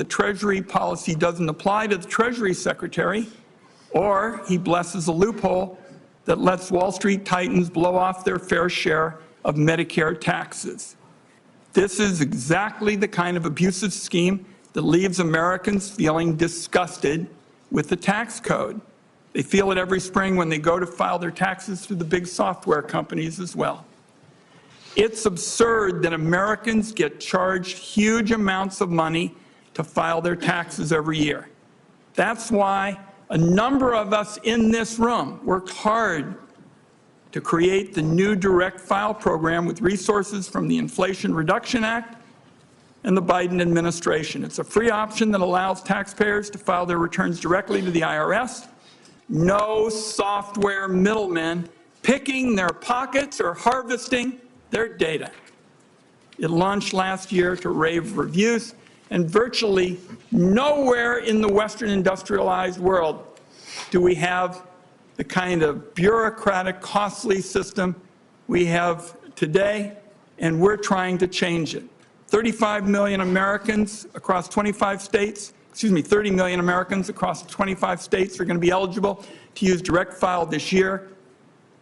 the Treasury policy doesn't apply to the Treasury Secretary, or he blesses a loophole that lets Wall Street titans blow off their fair share of Medicare taxes. This is exactly the kind of abusive scheme that leaves Americans feeling disgusted with the tax code. They feel it every spring when they go to file their taxes through the big software companies as well. It's absurd that Americans get charged huge amounts of money to file their taxes every year. That's why a number of us in this room worked hard to create the new direct file program with resources from the Inflation Reduction Act and the Biden administration. It's a free option that allows taxpayers to file their returns directly to the IRS. No software middlemen picking their pockets or harvesting their data. It launched last year to rave reviews, and virtually nowhere in the Western industrialized world do we have the kind of bureaucratic, costly system we have today, and we're trying to change it. 35 million Americans across 25 states, 30 million Americans across 25 states are going to be eligible to use direct file this year.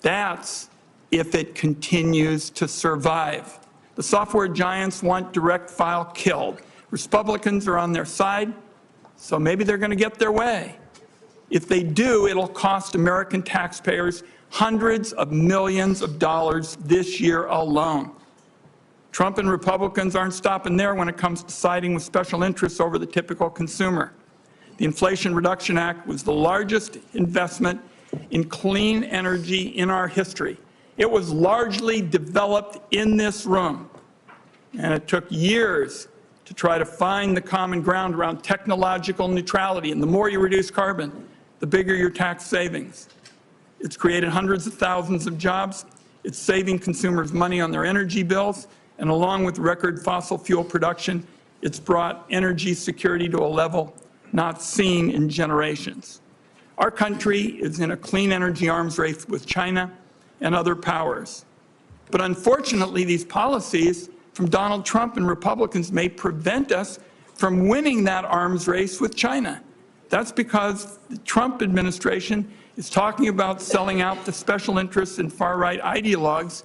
That's if it continues to survive. The software giants want direct file killed. Republicans are on their side, so maybe they're going to get their way. If they do, it'll cost American taxpayers hundreds of millions of dollars this year alone. Trump and Republicans aren't stopping there when it comes to siding with special interests over the typical consumer. The Inflation Reduction Act was the largest investment in clean energy in our history. It was largely developed in this room, and it took years to try to find the common ground around technological neutrality. And the more you reduce carbon, the bigger your tax savings. It's created hundreds of thousands of jobs. It's saving consumers money on their energy bills. And along with record fossil fuel production, it's brought energy security to a level not seen in generations. Our country is in a clean energy arms race with China and other powers. But unfortunately, these policies from Donald Trump and Republicans may prevent us from winning that arms race with China. That's because the Trump administration is talking about selling out the special interests and far-right ideologues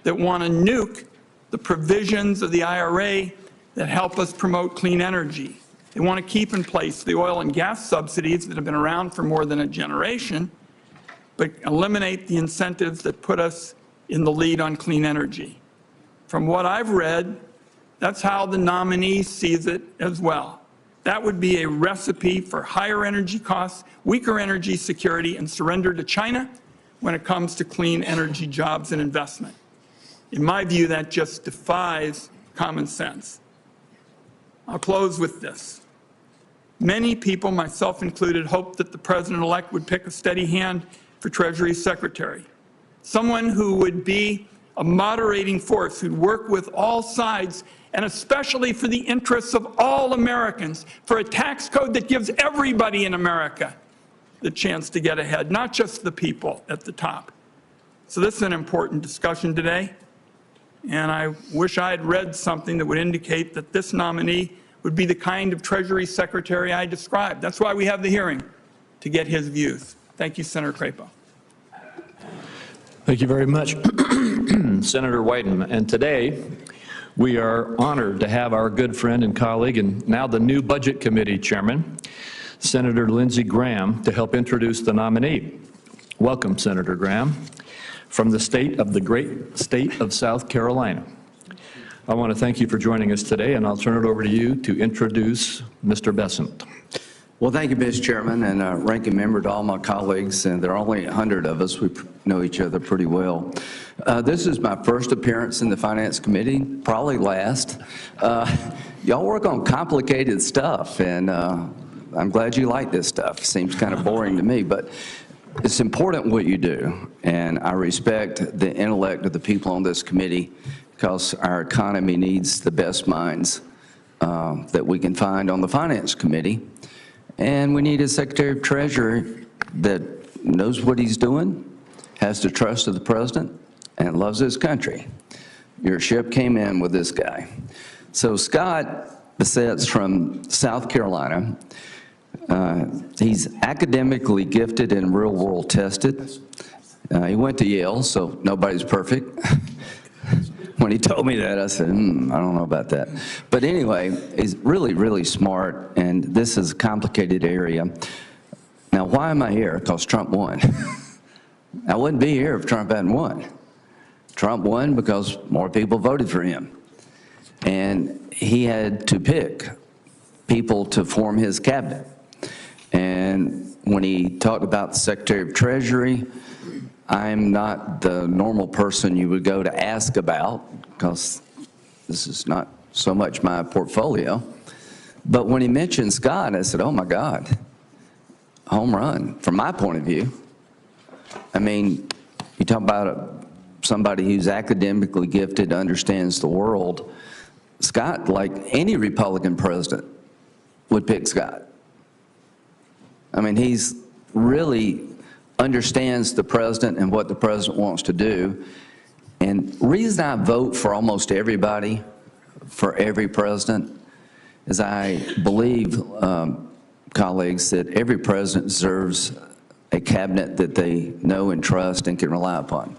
that want to nuke the provisions of the IRA that help us promote clean energy. They want to keep in place the oil and gas subsidies that have been around for more than a generation, but eliminate the incentives that put us in the lead on clean energy. From what I've read, that's how the nominee sees it as well. That would be a recipe for higher energy costs, weaker energy security, and surrender to China when it comes to clean energy jobs and investment. In my view, that just defies common sense. I'll close with this. Many people, myself included, hoped that the president-elect would pick a steady hand for Treasury Secretary, someone who would be a moderating force, who'd work with all sides, and especially for the interests of all Americans, for a tax code that gives everybody in America the chance to get ahead, not just the people at the top. So this is an important discussion today, and I wish I had read something that would indicate that this nominee would be the kind of Treasury Secretary I described. That's why we have the hearing, to get his views. Thank you, Senator Crapo. Thank you very much, Senator Wyden. And today, we are honored to have our good friend and colleague, and now the new Budget Committee Chairman, Senator Lindsey Graham, to help introduce the nominee. Welcome, Senator Graham, from the great state of South Carolina. I want to thank you for joining us today, and I'll turn it over to you to introduce Mr. Bessent. Well, thank you, Mr. Chairman, and ranking member to all my colleagues, and there are only 100 of us. We know each other pretty well. This is my first appearance in the Finance Committee, probably last. Y'all work on complicated stuff, and I'm glad you like this stuff. It seems kind of boring to me, but it's important what you do, and I respect the intellect of the people on this committee because our economy needs the best minds that we can find on the Finance Committee. And we need a Secretary of Treasury that knows what he's doing, has the trust of the President, and loves his country. Your ship came in with this guy. So Scott Bessent's from South Carolina. He's academically gifted and real-world tested. He went to Yale, so nobody's perfect. When he told me that, I said, I don't know about that. But anyway, he's really, really smart, and this is a complicated area. Now, why am I here? Because Trump won. I wouldn't be here if Trump hadn't won. Trump won because more people voted for him. And he had to pick people to form his cabinet. And when he talked about the Secretary of Treasury, I'm not the normal person you would go to ask about, because this is not so much my portfolio. But when he mentioned Scott, I said, oh my God, home run, from my point of view. I mean, you talk about somebody who's academically gifted, understands the world. Scott, like any Republican president, would pick Scott. I mean, he's really understands the president and what the president wants to do. And the reason I vote for almost everybody, for every president, is I believe, colleagues, that every president deserves a cabinet that they know and trust and can rely upon.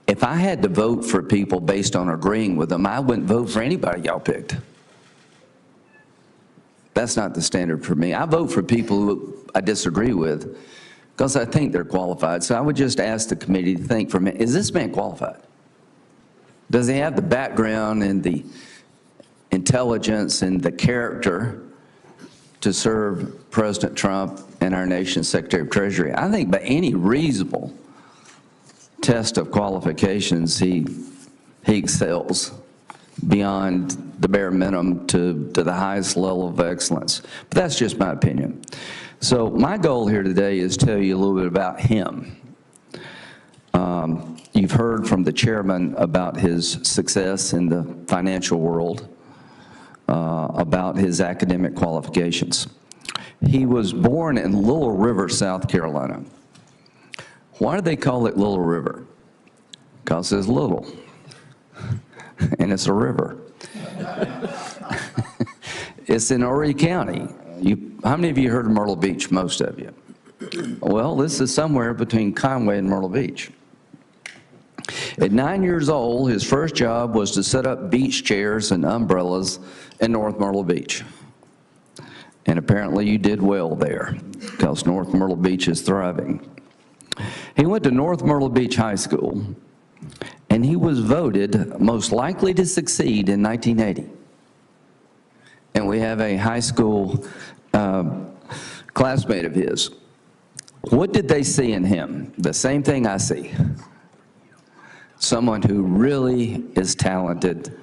If I had to vote for people based on agreeing with them, I wouldn't vote for anybody y'all picked. That's not the standard for me. I vote for people who I disagree with because I think they're qualified. So I would just ask the committee to think for a minute, is this man qualified? Does he have the background and the intelligence and the character to serve President Trump and our nation's Secretary of Treasury? I think by any reasonable test of qualifications, he excels beyond the bare minimum to the highest level of excellence. But that's just my opinion. So my goal here today is to tell you a little bit about him. You've heard from the chairman about his success in the financial world, about his academic qualifications. He was born in Little River, South Carolina. Why do they call it Little River? Because it's little, and it's a river. It's in Horry County. How many of you heard of Myrtle Beach? Most of you. Well, this is somewhere between Conway and Myrtle Beach. At 9 years old, his first job was to set up beach chairs and umbrellas in North Myrtle Beach. And apparently you did well there, because North Myrtle Beach is thriving. He went to North Myrtle Beach High School, and he was voted most likely to succeed in 1980. And we have a high school classmate of his. What did they see in him? The same thing I see. Someone who really is talented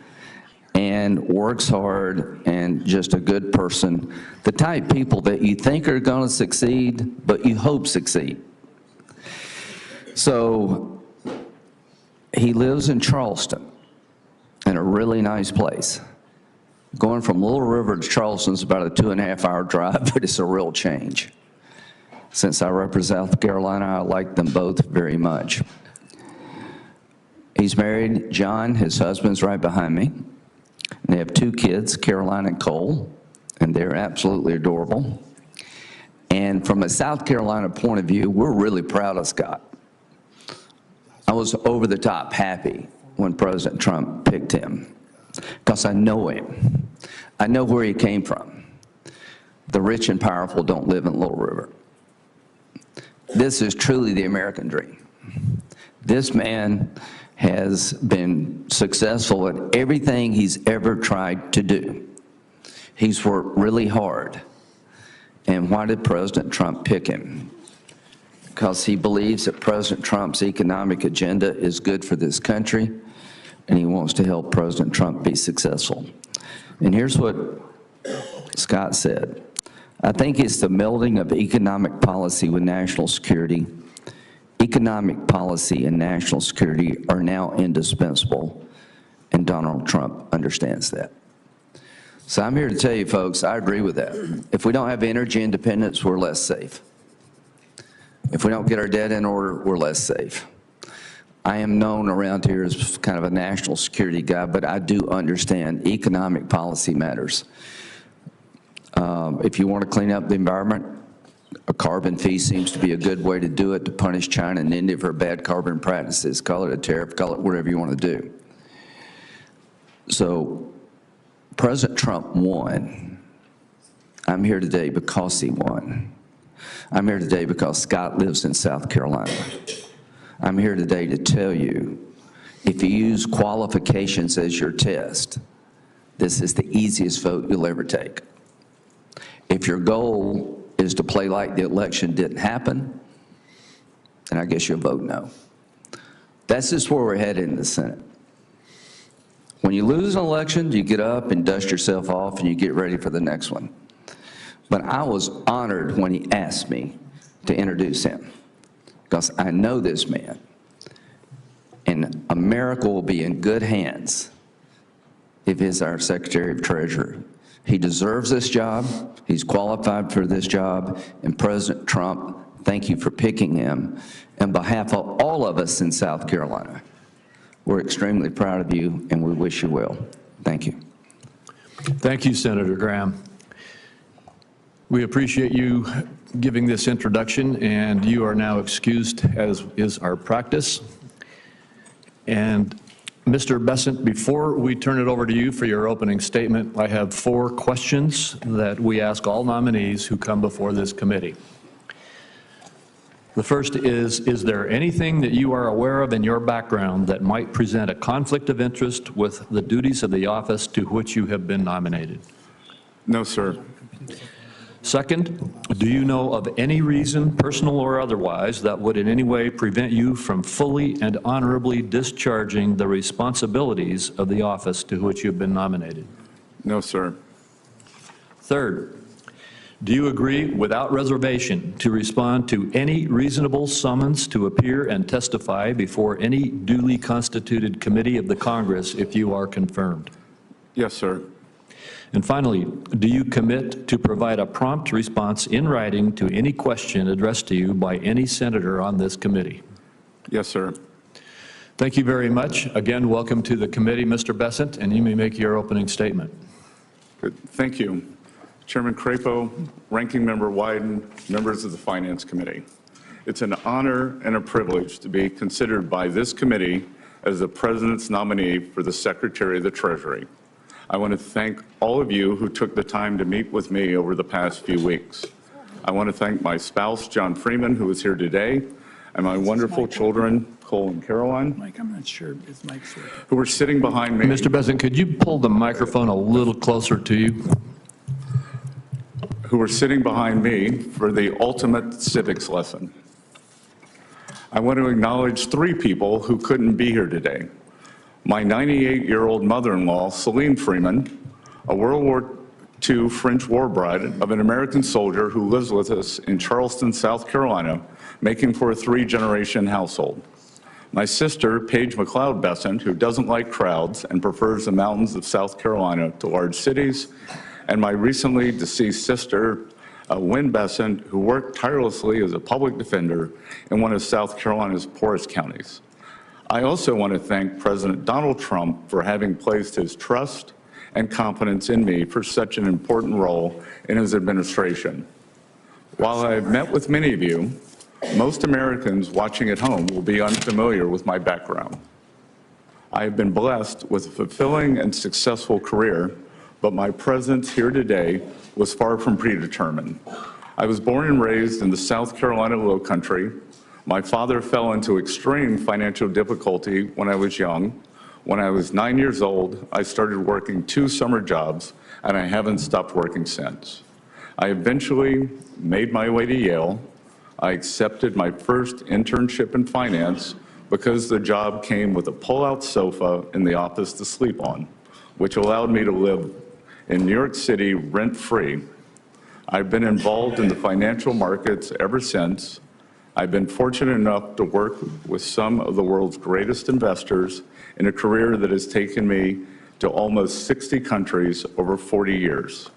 and works hard and just a good person. The type of people that you think are going to succeed, but you hope succeed. So he lives in Charleston, in a really nice place. Going from Little River to Charleston is about a 2.5-hour drive, but it's a real change. Since I represent South Carolina, I like them both very much. He's married, John, his husband's right behind me. And they have 2 kids, Caroline and Cole, and they're absolutely adorable. And from a South Carolina point of view, we're really proud of Scott. I was over the top happy when President Trump picked him, because I know him. I know where he came from. The rich and powerful don't live in Little River. This is truly the American dream. This man has been successful at everything he's ever tried to do. He's worked really hard. And why did President Trump pick him? Because he believes that President Trump's economic agenda is good for this country, and he wants to help President Trump be successful. And here's what Scott said. I think it's the melding of economic policy with national security. Economic policy and national security are now indispensable, and Donald Trump understands that. So I'm here to tell you, folks, I agree with that. If we don't have energy independence, we're less safe. If we don't get our debt in order, we're less safe. I am known around here as kind of a national security guy, but I do understand economic policy matters. If you want to clean up the environment, a carbon fee seems to be a good way to do it, to punish China and India for bad carbon practices. Call it a tariff, call it whatever you want to do. So President Trump won. I'm here today because he won. I'm here today because Scott lives in South Carolina. I'm here today to tell you, if you use qualifications as your test, this is the easiest vote you'll ever take. If your goal is to play like the election didn't happen, then I guess you'll vote no. That's just where we're headed in the Senate. When you lose an election, you get up and dust yourself off and you get ready for the next one. But I was honored when he asked me to introduce him, because I know this man, and America will be in good hands if he's our Secretary of Treasury. He deserves this job, he's qualified for this job, and President Trump, thank you for picking him. On behalf of all of us in South Carolina, we're extremely proud of you, and we wish you well. Thank you. Thank you, Senator Graham. We appreciate you giving this introduction, and you are now excused, as is our practice. And Mr. Bessent, before we turn it over to you for your opening statement, I have 4 questions that we ask all nominees who come before this committee. The first is there anything that you are aware of in your background that might present a conflict of interest with the duties of the office to which you have been nominated? No, sir. Second, do you know of any reason, personal or otherwise, that would in any way prevent you from fully and honorably discharging the responsibilities of the office to which you've been nominated? No, sir. Third, do you agree without reservation to respond to any reasonable summons to appear and testify before any duly constituted committee of the Congress if you are confirmed? Yes, sir. And finally, do you commit to provide a prompt response in writing to any question addressed to you by any senator on this committee? Yes, sir. Thank you very much. Again, welcome to the committee, Mr. Bessent, and you may make your opening statement. Good. Thank you. Chairman Crapo, Ranking Member Wyden, members of the Finance Committee. It's an honor and a privilege to be considered by this committee as the President's nominee for the Secretary of the Treasury. I want to thank all of you who took the time to meet with me over the past few weeks. I want to thank my spouse, John Freeman, who is here today, and my wonderful children, Cole and Caroline, Mike, I'm not sure his mic's working. who are sitting behind me. Mr. Bessent, could you pull the microphone a little closer to you? Who are sitting behind me for the ultimate civics lesson. I want to acknowledge 3 people who couldn't be here today. My 98-year-old mother-in-law, Celine Freeman, a World War II French war bride of an American soldier who lives with us in Charleston, South Carolina, making for a 3-generation household. My sister, Paige McLeod Bessent, who doesn't like crowds and prefers the mountains of South Carolina to large cities, and my recently deceased sister, Wynn Bessent, who worked tirelessly as a public defender in one of South Carolina's poorest counties. I also want to thank President Donald Trump for having placed his trust and confidence in me for such an important role in his administration. While I've met with many of you, most Americans watching at home will be unfamiliar with my background. I have been blessed with a fulfilling and successful career, but my presence here today was far from predetermined. I was born and raised in the South Carolina Lowcountry. My father fell into extreme financial difficulty when I was young. When I was 9 years old, I started working 2 summer jobs, and I haven't stopped working since. I eventually made my way to Yale. I accepted my first internship in finance because the job came with a pull-out sofa in the office to sleep on, which allowed me to live in New York City rent-free. I've been involved in the financial markets ever since. I've been fortunate enough to work with some of the world's greatest investors in a career that has taken me to almost 60 countries over 40 years.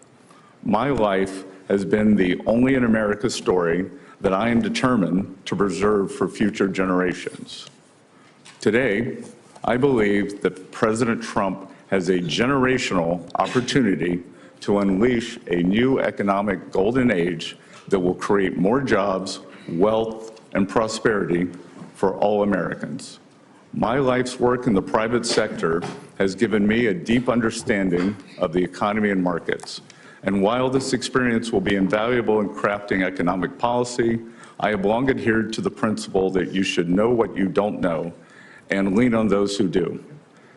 My life has been the only in America story that I am determined to preserve for future generations. Today, I believe that President Trump has a generational opportunity to unleash a new economic golden age that will create more jobs, wealth, and prosperity for all Americans. My life's work in the private sector has given me a deep understanding of the economy and markets. And while this experience will be invaluable in crafting economic policy, I have long adhered to the principle that you should know what you don't know and lean on those who do.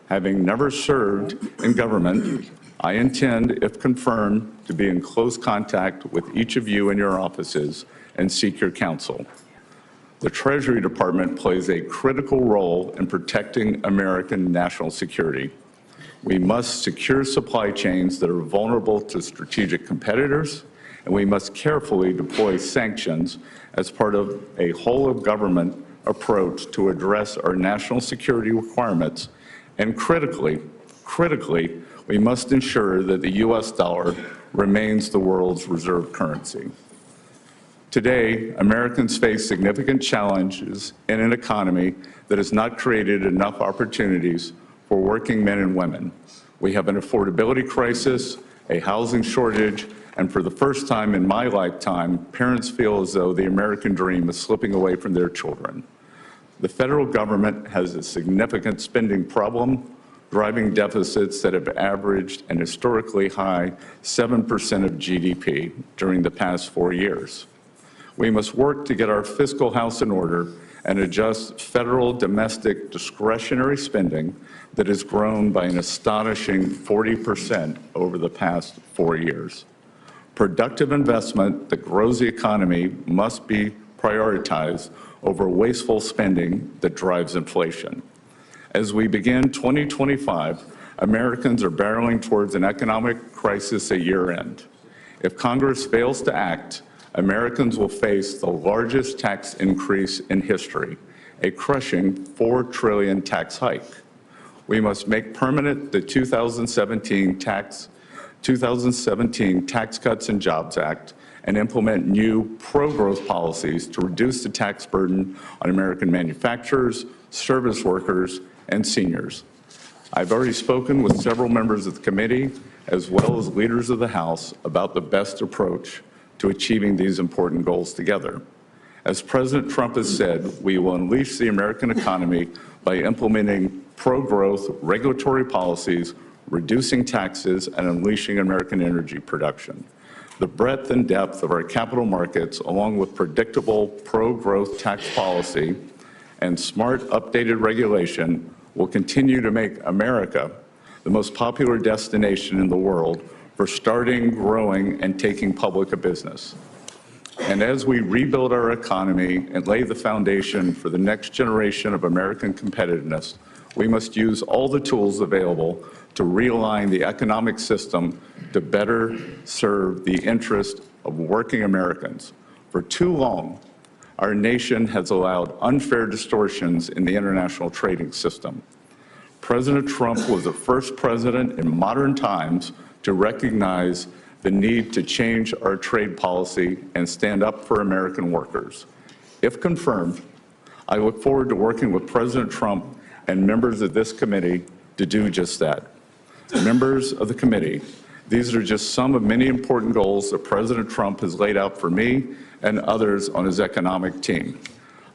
Having never served in government, I intend, if confirmed, to be in close contact with each of you in your offices and seek your counsel. The Treasury Department plays a critical role in protecting American national security. We must secure supply chains that are vulnerable to strategic competitors, and we must carefully deploy sanctions as part of a whole-of-government approach to address our national security requirements. And critically, we must ensure that the U.S. dollar remains the world's reserve currency. Today, Americans face significant challenges in an economy that has not created enough opportunities for working men and women. We have an affordability crisis, a housing shortage, and for the first time in my lifetime, parents feel as though the American dream is slipping away from their children. The federal government has a significant spending problem, driving deficits that have averaged an historically high 7% of GDP during the past 4 years. We must work to get our fiscal house in order and adjust federal domestic discretionary spending that has grown by an astonishing 40% over the past 4 years. Productive investment that grows the economy must be prioritized over wasteful spending that drives inflation. As we begin 2025, Americans are barreling towards an economic crisis at year-end. If Congress fails to act, Americans will face the largest tax increase in history, a crushing $4 trillion tax hike. We must make permanent the 2017 Tax Cuts and Jobs Act and implement new pro-growth policies to reduce the tax burden on American manufacturers, service workers, and seniors. I've already spoken with several members of the committee, as well as leaders of the House, about the best approach to achieving these important goals together. As President Trump has said, we will unleash the American economy by implementing pro-growth regulatory policies, reducing taxes, and unleashing American energy production. The breadth and depth of our capital markets, along with predictable pro-growth tax policy and smart updated regulation, will continue to make America the most popular destination in the world for starting, growing, and taking public a business. And as we rebuild our economy and lay the foundation for the next generation of American competitiveness, we must use all the tools available to realign the economic system to better serve the interest of working Americans. For too long, our nation has allowed unfair distortions in the international trading system. President Trump was the first president in modern times to recognize the need to change our trade policy and stand up for American workers. If confirmed, I look forward to working with President Trump and members of this committee to do just that. Members of the committee, these are just some of many important goals that President Trump has laid out for me and others on his economic team.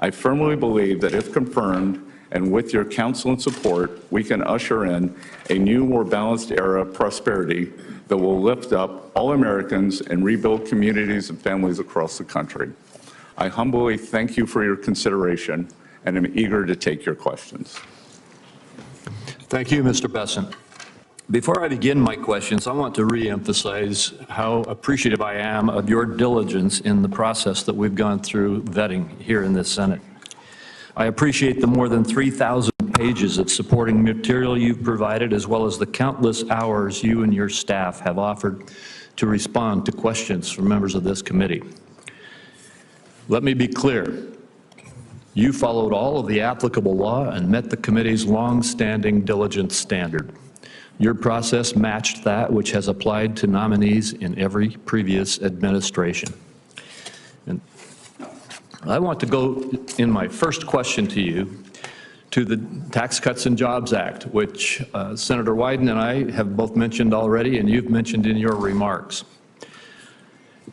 I firmly believe that if confirmed, and with your counsel and support, we can usher in a new, more balanced era of prosperity that will lift up all Americans and rebuild communities and families across the country. I humbly thank you for your consideration and am eager to take your questions. Thank you, Mr. Bessent. Before I begin my questions, I want to reemphasize how appreciative I am of your diligence in the process that we've gone through vetting here in this Senate. I appreciate the more than 3,000 pages of supporting material you've provided, as well as the countless hours you and your staff have offered to respond to questions from members of this committee. Let me be clear. You followed all of the applicable law and met the committee's long-standing diligence standard. Your process matched that which has applied to nominees in every previous administration. And I want to go in my first question to you to the Tax Cuts and Jobs Act, which Senator Wyden and I have both mentioned already, and you've mentioned in your remarks.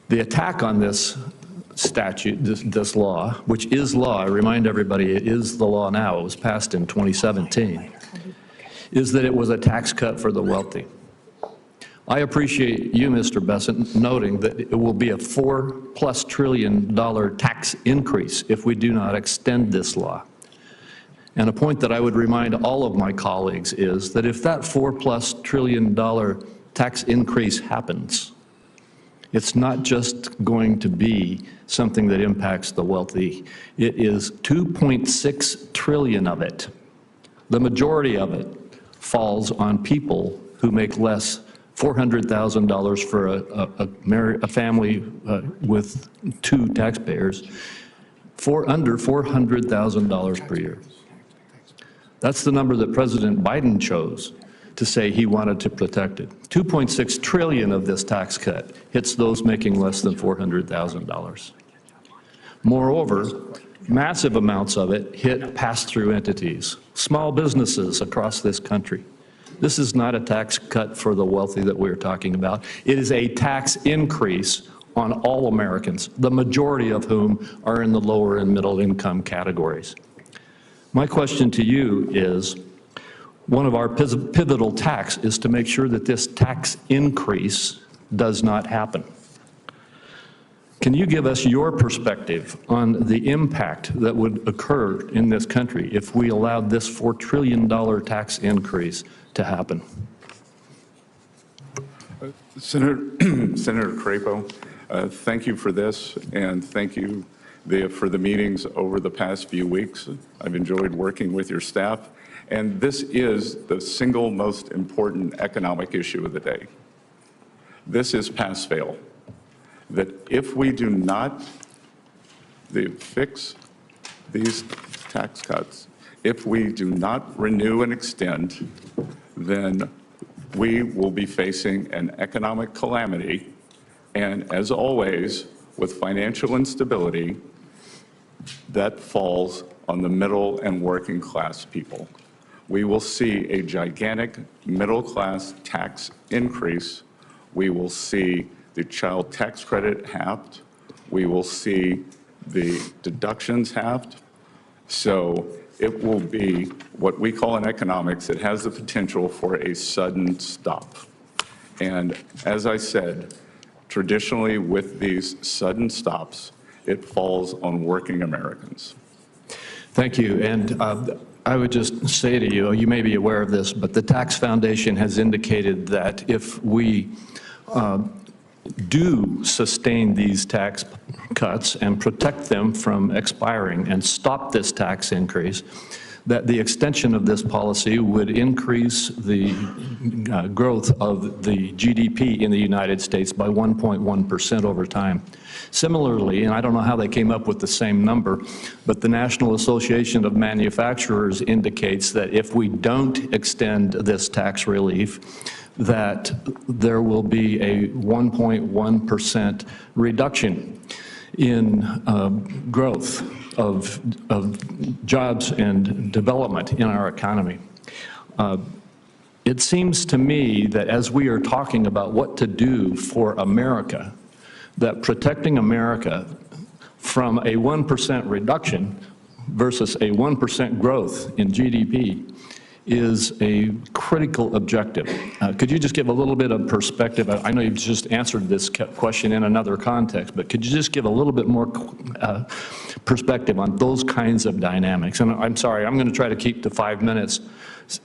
The attack on this statute, this law, which is law, I remind everybody it is the law now, it was passed in 2017, is that it was a tax cut for the wealthy. I appreciate you, Mr. Bessent, noting that it will be a $4+ trillion tax increase if we do not extend this law. And a point that I would remind all of my colleagues is that if that $4+ trillion tax increase happens, it's not just going to be something that impacts the wealthy. It is 2.6 trillion of it. The majority of it falls on people who make less $400,000 for a family with 2 taxpayers, under $400,000 per year. That's the number that President Biden chose to say he wanted to protect it. 2.6 trillion of this tax cut hits those making less than $400,000. Moreover, massive amounts of it hit pass-through entities, small businesses across this country. This is not a tax cut for the wealthy that we're talking about. It is a tax increase on all Americans, the majority of whom are in the lower and middle income categories. My question to you is, one of our pivotal tasks is to make sure that this tax increase does not happen. Can you give us your perspective on the impact that would occur in this country if we allowed this $4 trillion tax increase to happen? Senator Crapo, thank you for this, and thank you for the meetings over the past few weeks. I've enjoyed working with your staff, and this is the single most important economic issue of the day. This is pass-fail, that if we do not fix these tax cuts, if we do not renew and extend, then we will be facing an economic calamity, and as always, with financial instability, that falls on the middle and working class people. We will see a gigantic middle class tax increase. We will see the child tax credit halved. We will see the deductions halved. So it will be what we call in economics, it has the potential for a sudden stop. And as I said, traditionally with these sudden stops, it falls on working Americans. Thank you. And I would just say to you, you may be aware of this, but the Tax Foundation has indicated that if we do sustain these tax cuts and protect them from expiring and stop this tax increase, that the extension of this policy would increase the growth of the GDP in the United States by 1.1% over time. Similarly, and I don't know how they came up with the same number, but the National Association of Manufacturers indicates that if we don't extend this tax relief, that there will be a 1.1% reduction in growth of jobs and development in our economy. It seems to me that as we are talking about what to do for America, that protecting America from a 1% reduction versus a 1% growth in GDP is a critical objective. Could you just give a little bit of perspective? I know you've just answered this question in another context, but could you just give a little bit more perspective on those kinds of dynamics? And I'm sorry, I'm going to try to keep to 5 minutes,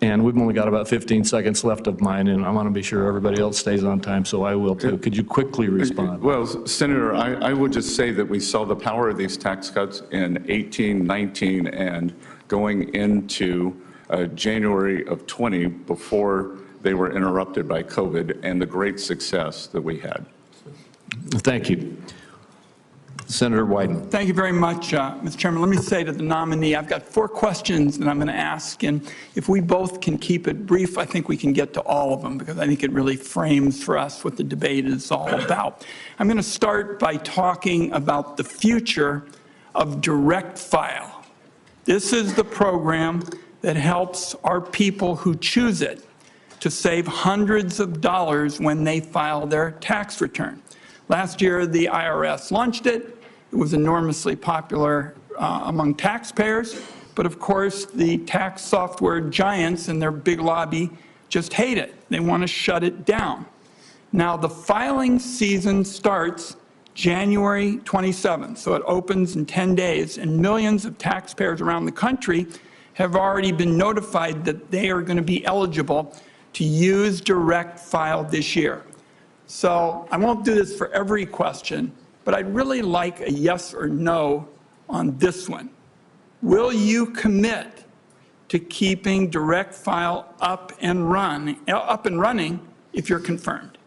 and we've only got about 15 seconds left of mine, and I want to be sure everybody else stays on time, so I will too. Could you quickly respond? Well, Senator, I would just say that we saw the power of these tax cuts in 18, 19, and going into January of 20 before they were interrupted by COVID, and the great success that we had. Thank you. Senator Wyden. Thank you very much, Mr. Chairman. Let me say to the nominee, I've got 4 questions that I'm going to ask, and if we both can keep it brief, I think we can get to all of them, because I think it really frames for us what the debate is all about. I'm going to start by talking about the future of direct file. This is the program that helps our people who choose it to save hundreds of dollars when they file their tax return. Last year, the IRS launched it. It was enormously popular among taxpayers, but of course, the tax software giants and their big lobby just hate it. They want to shut it down. Now, the filing season starts January 27th, so it opens in 10 days, and millions of taxpayers around the country have already been notified that they are going to be eligible to use direct file this year. So I won't do this for every question, but I'd really like a yes or no on this one. Will you commit to keeping direct file up and running if you're confirmed?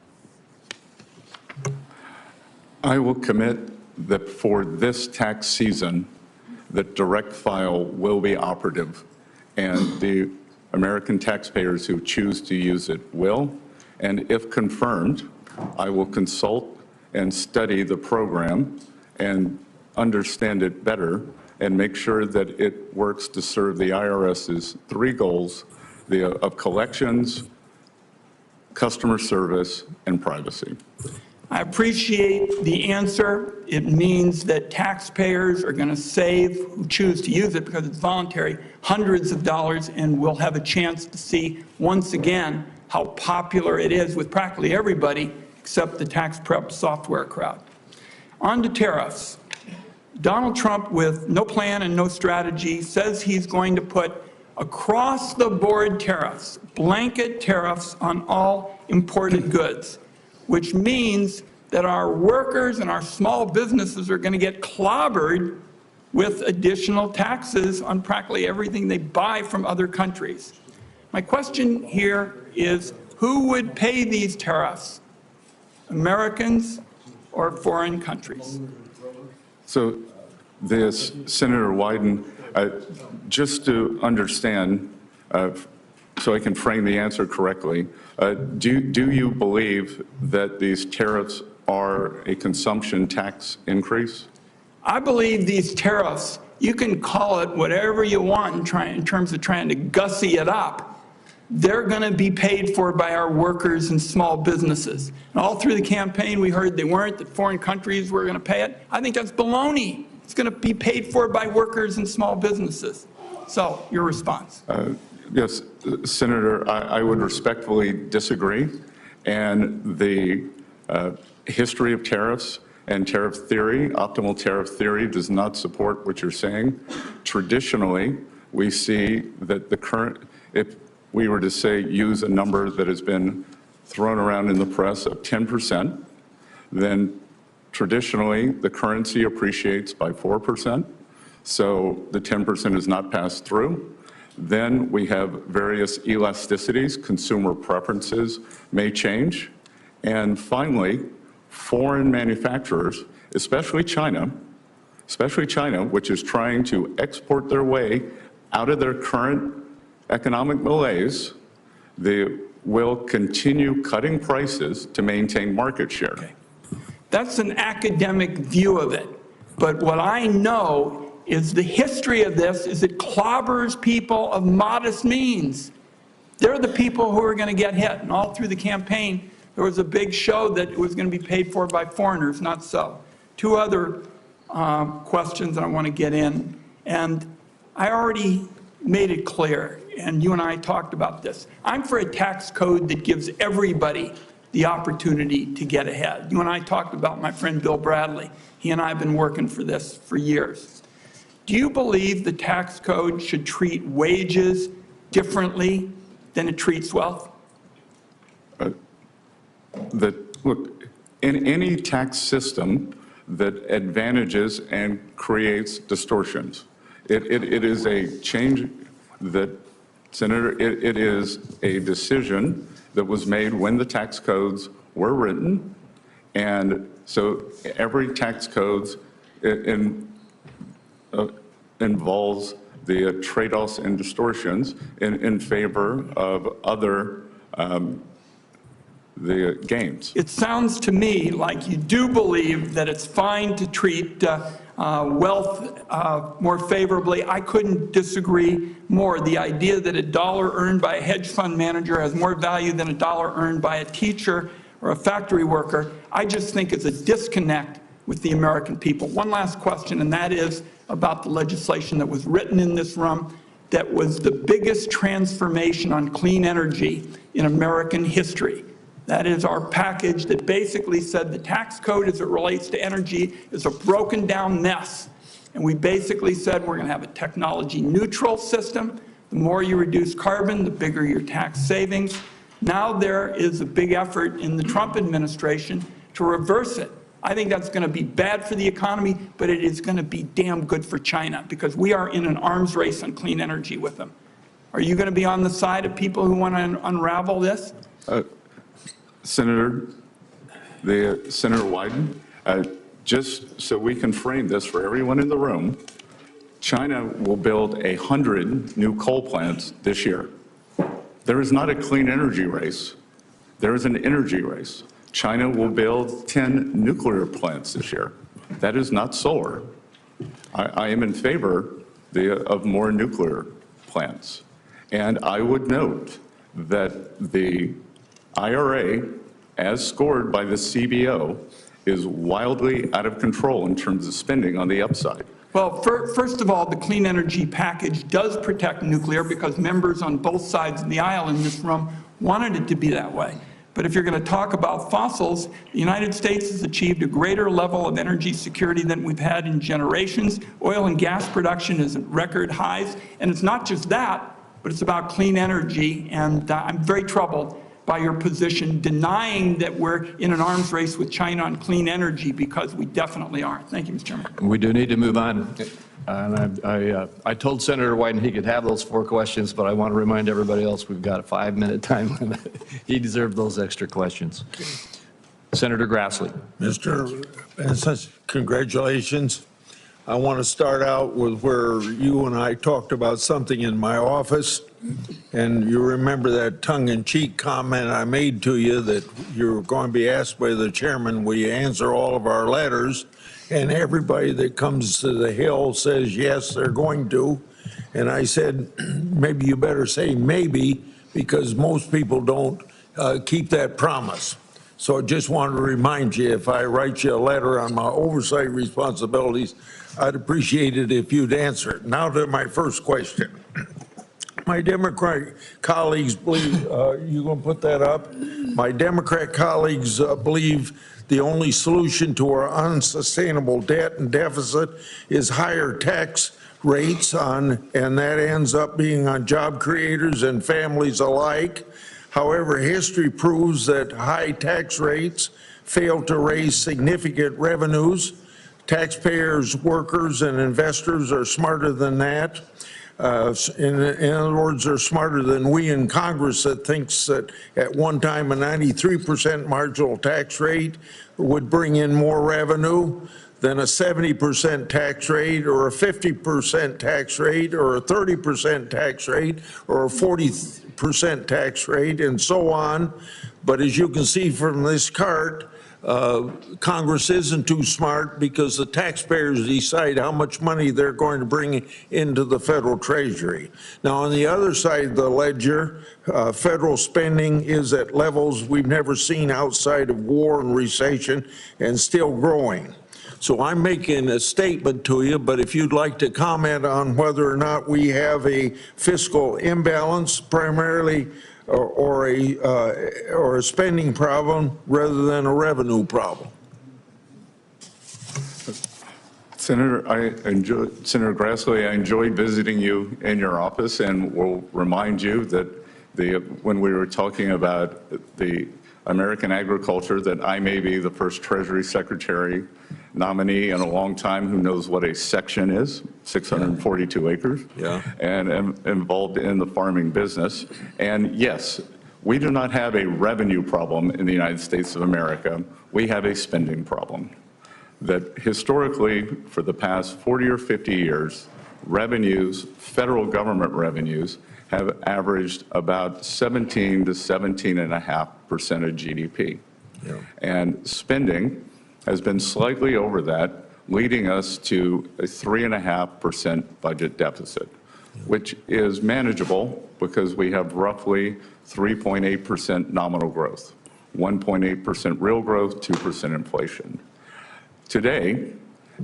I will commit that for this tax season, that direct file will be operative, and the American taxpayers who choose to use it will. And if confirmed, I will consult and study the program and understand it better and make sure that it works to serve the IRS's three goals of collections, customer service, and privacy. I appreciate the answer. It means that taxpayers are going to save, who choose to use it because it's voluntary, hundreds of dollars, and we'll have a chance to see once again how popular it is with practically everybody except the tax prep software crowd. On to tariffs. Donald Trump, with no plan and no strategy, says he's going to put across-the-board tariffs, blanket tariffs on all imported goods, which means that our workers and our small businesses are going to get clobbered with additional taxes on practically everything they buy from other countries. My question here is, who would pay these tariffs? Americans or foreign countries? So this, Senator Wyden, just to understand, so I can frame the answer correctly, do you believe that these tariffs are a consumption tax increase? I believe these tariffs, you can call it whatever you want in terms of trying to gussy it up. They're going to be paid for by our workers and small businesses. And all through the campaign, we heard they weren't, that foreign countries were going to pay it. I think that's baloney. It's going to be paid for by workers and small businesses. So, your response? Yes, Senator, I would respectfully disagree. And the history of tariffs and tariff theory, optimal tariff theory, does not support what you're saying. Traditionally, we see that the current, if we were to say use a number that has been thrown around in the press of 10%, then traditionally the currency appreciates by 4%. So the 10% is not passed through. Then we have various elasticities, consumer preferences may change. And finally, foreign manufacturers, especially China, which is trying to export their way out of their current economic malaise, they will continue cutting prices to maintain market share. Okay. That's an academic view of it. But what I know is the history of this is it clobbers people of modest means. They're the people who are going to get hit. And all through the campaign, there was a big show that it was going to be paid for by foreigners, not so. Two other questions I want to get in. And I already made it clear, and you and I talked about this. I'm for a tax code that gives everybody the opportunity to get ahead. You and I talked about my friend Bill Bradley. He and I have been working for this for years. Do you believe the tax code should treat wages differently than it treats wealth? Look, in any tax system that advantages and creates distortions, it is a change that, Senator, it is a decision that was made when the tax codes were written. And so every tax code involves the trade-offs and distortions in favor of other the gains. It sounds to me like you do believe that it's fine to treat wealth more favorably. I couldn't disagree more. The idea that a dollar earned by a hedge fund manager has more value than a dollar earned by a teacher or a factory worker, I just think it's a disconnect with the American people. One last question, and that is about the legislation that was written in this room that was the biggest transformation on clean energy in American history. That is our package that basically said the tax code as it relates to energy is a broken down mess. And we basically said we're going to have a technology neutral system. The more you reduce carbon, the bigger your tax savings. Now there is a big effort in the Trump administration to reverse it. I think that's going to be bad for the economy, but it is going to be damn good for China because we are in an arms race on clean energy with them. Are you going to be on the side of people who want to unravel this? Senator Wyden, just so we can frame this for everyone in the room, China will build 100 new coal plants this year. There is not a clean energy race. There is an energy race. China will build 10 nuclear plants this year. That is not solar. I am in favor of more nuclear plants. And I would note that the IRA, as scored by the CBO, is wildly out of control in terms of spending on the upside. Well, first of all, the clean energy package does protect nuclear because members on both sides of the aisle in this room wanted it to be that way. But if you're going to talk about fossils, the United States has achieved a greater level of energy security than we've had in generations. Oil and gas production is at record highs. And it's not just that, but it's about clean energy. And I'm very troubled by your position denying that we're in an arms race with China on clean energy, because we definitely are. Thank you, Mr. Chairman. We do need to move on. And I told Senator Wyden he could have those 4 questions, but I want to remind everybody else we've got a 5-minute time limit. He deserved those extra questions. Senator Grassley. Mr. Bessent, congratulations. I want to start out with where you and I talked about something in my office, and you remember that tongue-in-cheek comment I made to you that you're going to be asked by the chairman, will you answer all of our letters? And everybody that comes to the Hill says, yes, they're going to. And I said, maybe you better say maybe, because most people don't keep that promise. So I just wanted to remind you, if I write you a letter on my oversight responsibilities, I'd appreciate it if you'd answer it. Now to my first question. My Democratic colleagues believe, you gonna put that up? My Democrat colleagues believe the only solution to our unsustainable debt and deficit is higher tax rates on, and that ends up being on job creators and families alike. However, history proves that high tax rates fail to raise significant revenues. Taxpayers, workers, and investors are smarter than that. In other words, they're smarter than we in Congress that thinks that at one time a 93% marginal tax rate would bring in more revenue than a 70% tax rate or a 50% tax rate or a 30% tax rate or a 40% tax rate and so on. But as you can see from this chart, Congress isn't too smart because the taxpayers decide how much money they're going to bring into the federal treasury. Now, on the other side of the ledger, federal spending is at levels we've never seen outside of war and recession and still growing. So I'm making a statement to you, but if you'd like to comment on whether or not we have a fiscal imbalance primarily or a spending problem rather than a revenue problem. Senator Grassley, I enjoyed visiting you in your office, and will remind you that when we were talking about the American agriculture, that I may be the first Treasury Secretary nominee in a long time who knows what a section is, 642 acres, and am involved in the farming business. And yes, we do not have a revenue problem in the United States of America. We have a spending problem. That historically, for the past 40 or 50 years, revenues, federal government revenues, have averaged about 17 to 17.5% of GDP. Yeah. And spending has been slightly over that, leading us to a 3.5% budget deficit, which is manageable because we have roughly 3.8% nominal growth, 1.8% real growth, 2% inflation. Today,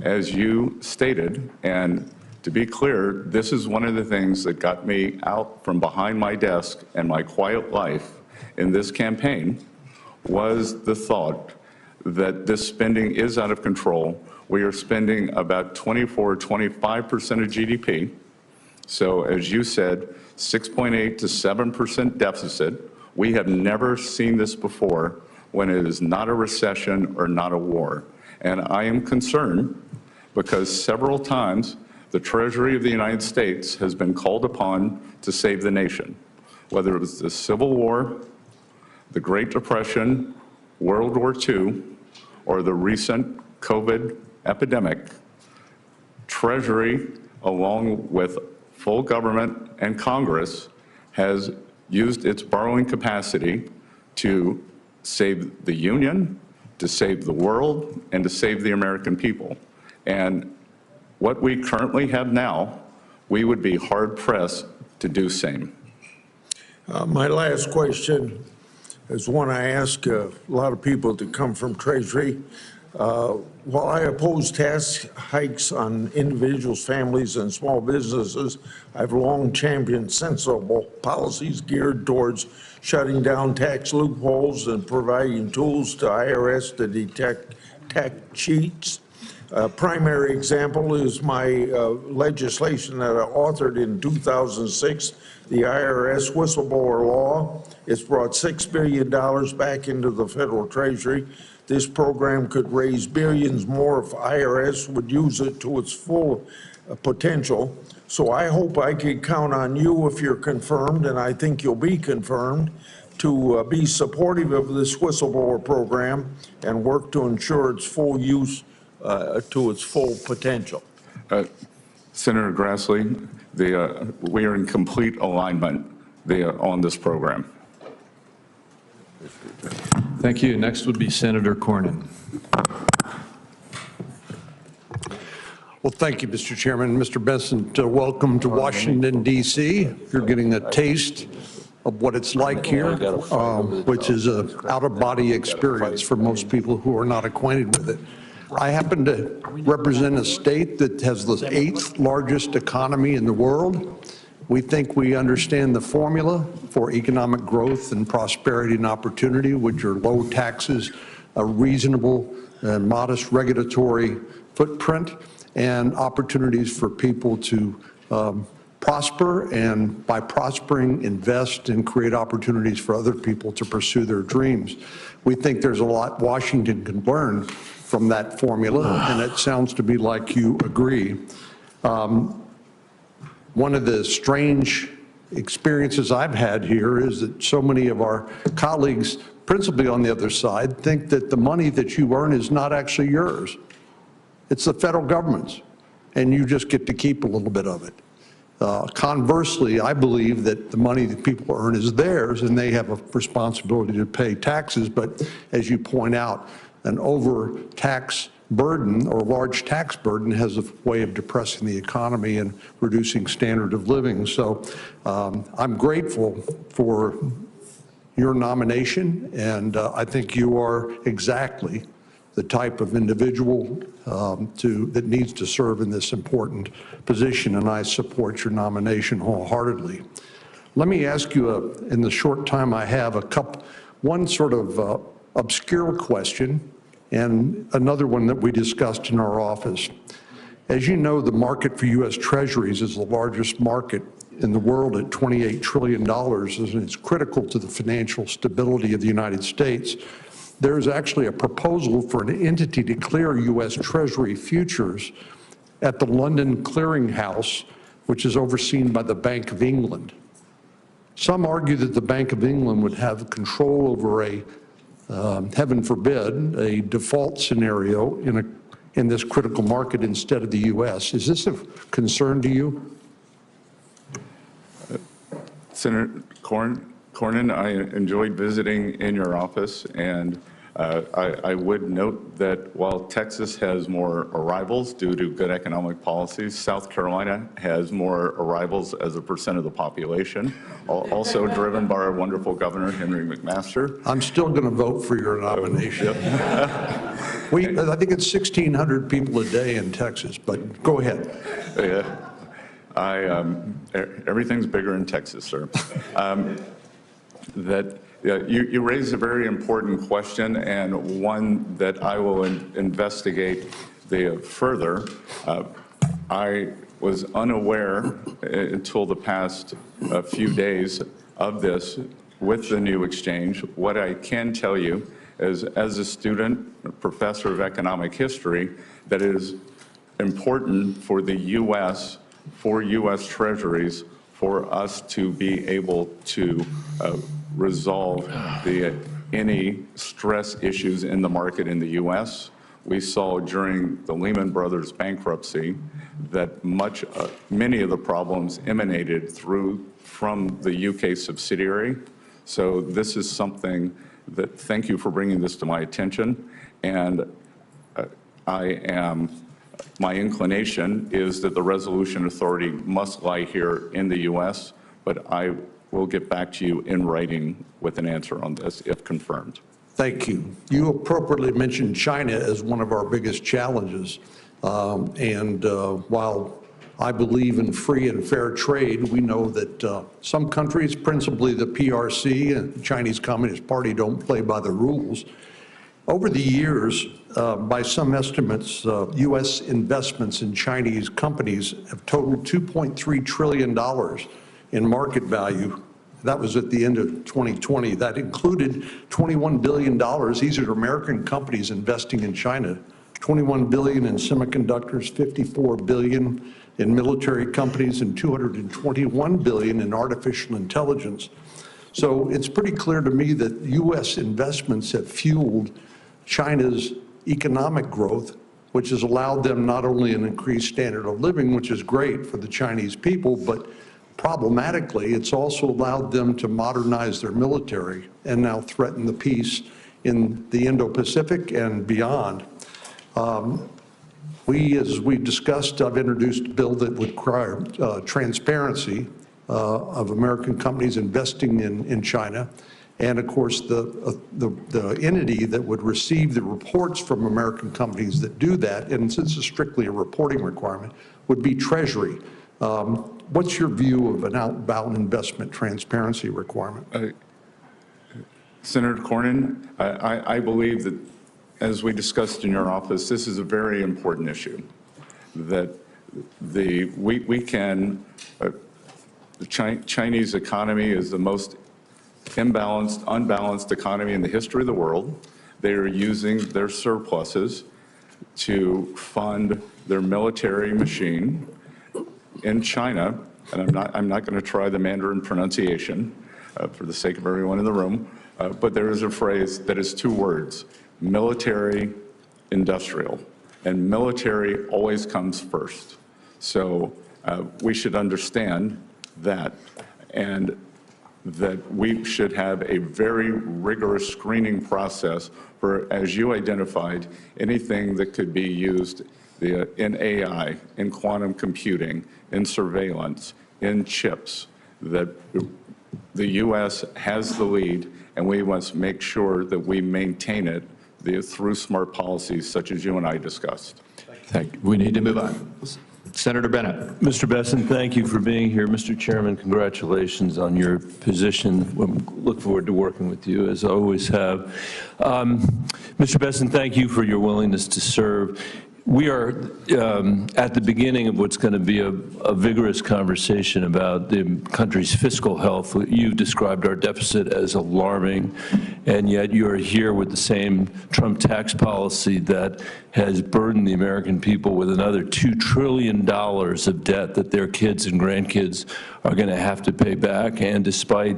as you stated, and to be clear, this is one of the things that got me out from behind my desk and my quiet life in this campaign, was the thought that this spending is out of control. We are spending about 24, 25% of GDP. So as you said, 6.8 to 7% deficit. We have never seen this before when it is not a recession or not a war. And I am concerned because several times the Treasury of the United States has been called upon to save the nation, whether it was the Civil War, the Great Depression, World War II, or the recent COVID epidemic. Treasury, along with full government and Congress, has used its borrowing capacity to save the Union, to save the world, and to save the American people. And what we currently have now, we would be hard-pressed to do same. My last question is one I ask a lot of people that come from Treasury. While I oppose tax hikes on individuals, families, and small businesses, I've long championed sensible policies geared towards shutting down tax loopholes and providing tools to IRS to detect tax cheats. A primary example is my legislation that I authored in 2006, the IRS whistleblower law. It's brought $6 billion back into the federal treasury. This program could raise billions more if IRS would use it to its full potential. So I hope I can count on you if you're confirmed, and I think you'll be confirmed, to be supportive of this whistleblower program and work to ensure its full use to its full potential. Senator Grassley, we are in complete alignment on this program. Thank you. Next would be Senator Cornyn. Well, thank you, Mr. Chairman. Mr. Bessent, welcome to Washington, D.C. You're getting a taste of what it's like here, which is an out-of-body experience for most people who are not acquainted with it. I happen to represent a state that has the 8th largest economy in the world. We think we understand the formula for economic growth and prosperity and opportunity, which are low taxes, a reasonable and modest regulatory footprint, and opportunities for people to prosper, and by prospering, invest and create opportunities for other people to pursue their dreams. We think there's a lot Washington can learn from that formula, and it sounds to me like you agree. One of the strange experiences I've had here is that so many of our colleagues, principally on the other side, think that the money that you earn is not actually yours. It's the federal government's, and you just get to keep a little bit of it. Conversely, I believe that the money that people earn is theirs, and they have a responsibility to pay taxes, but as you point out, an over-tax burden or large tax burden has a way of depressing the economy and reducing standard of living. So I'm grateful for your nomination, and I think you are exactly the type of individual that needs to serve in this important position, and I support your nomination wholeheartedly. Let me ask you, in the short time I have, one sort of obscure question and another one that we discussed in our office. As you know, the market for U.S. Treasuries is the largest market in the world at $28 trillion, and it's critical to the financial stability of the United States. There is actually a proposal for an entity to clear U.S. Treasury futures at the London Clearing House, which is overseen by the Bank of England. Some argue that the Bank of England would have control over heaven forbid, a default scenario in this critical market instead of the U.S. Is this a concern to you? Senator Cornyn, I enjoyed visiting in your office, and I would note that while Texas has more arrivals due to good economic policies, South Carolina has more arrivals as a percent of the population, also driven by our wonderful governor, Henry McMaster. I'm still going to vote for your nomination. I think it's 1,600 people a day in Texas, but go ahead. Yeah, everything's bigger in Texas, sir. You raised a very important question, and one that I will investigate further. I was unaware until the past few days of this with the new exchange. What I can tell you is, as a student, a professor of economic history, that it is important for the U.S., for U.S. Treasuries, for us to be able to resolve any stress issues in the market in the U.S. We saw during the Lehman Brothers bankruptcy that many of the problems emanated from the UK subsidiary. So this is something that, thank you for bringing this to my attention. And my inclination is that the resolution authority must lie here in the U.S., but I will get back to you in writing with an answer on this if confirmed. Thank you. You appropriately mentioned China as one of our biggest challenges. While I believe in free and fair trade, we know that some countries, principally the PRC and the Chinese Communist Party, don't play by the rules. Over the years, by some estimates, U.S. investments in Chinese companies have totaled $2.3 trillion in market value. That was at the end of 2020. That included $21 billion. These are American companies investing in China. $21 billion in semiconductors, $54 billion in military companies, and $221 billion in artificial intelligence. So it's pretty clear to me that U.S. investments have fueled China's economic growth, which has allowed them not only an increased standard of living, which is great for the Chinese people, but problematically, it's also allowed them to modernize their military and now threaten the peace in the Indo-Pacific and beyond. As we discussed, I've introduced a bill that would require transparency of American companies investing in China. And of course, the entity that would receive the reports from American companies that do that, and since it's strictly a reporting requirement, would be Treasury. What's your view of an outbound investment transparency requirement? Senator Cornyn, I believe that, as we discussed in your office, this is a very important issue. That the Chinese economy is the most unbalanced economy in the history of the world. They are using their surpluses to fund their military machine in China, and I'm not going to try the Mandarin pronunciation for the sake of everyone in the room, but there is a phrase that is two words: military industrial, and military always comes first. So we should understand that, and that we should have a very rigorous screening process for, as you identified, anything that could be used in AI, in quantum computing, in surveillance, in chips, that the U.S. has the lead, and we must make sure that we maintain it through smart policies such as you and I discussed. Thank you. We need to move on. Senator Bennett. Mr. Bessent, thank you for being here. Mr. Chairman, congratulations on your position. We look forward to working with you, as I always have. Mr. Bessent, thank you for your willingness to serve. We are at the beginning of what's going to be a vigorous conversation about the country's fiscal health. You described our deficit as alarming, and yet you are here with the same Trump tax policy that has burdened the American people with another $2 trillion of debt that their kids and grandkids are going to have to pay back. And despite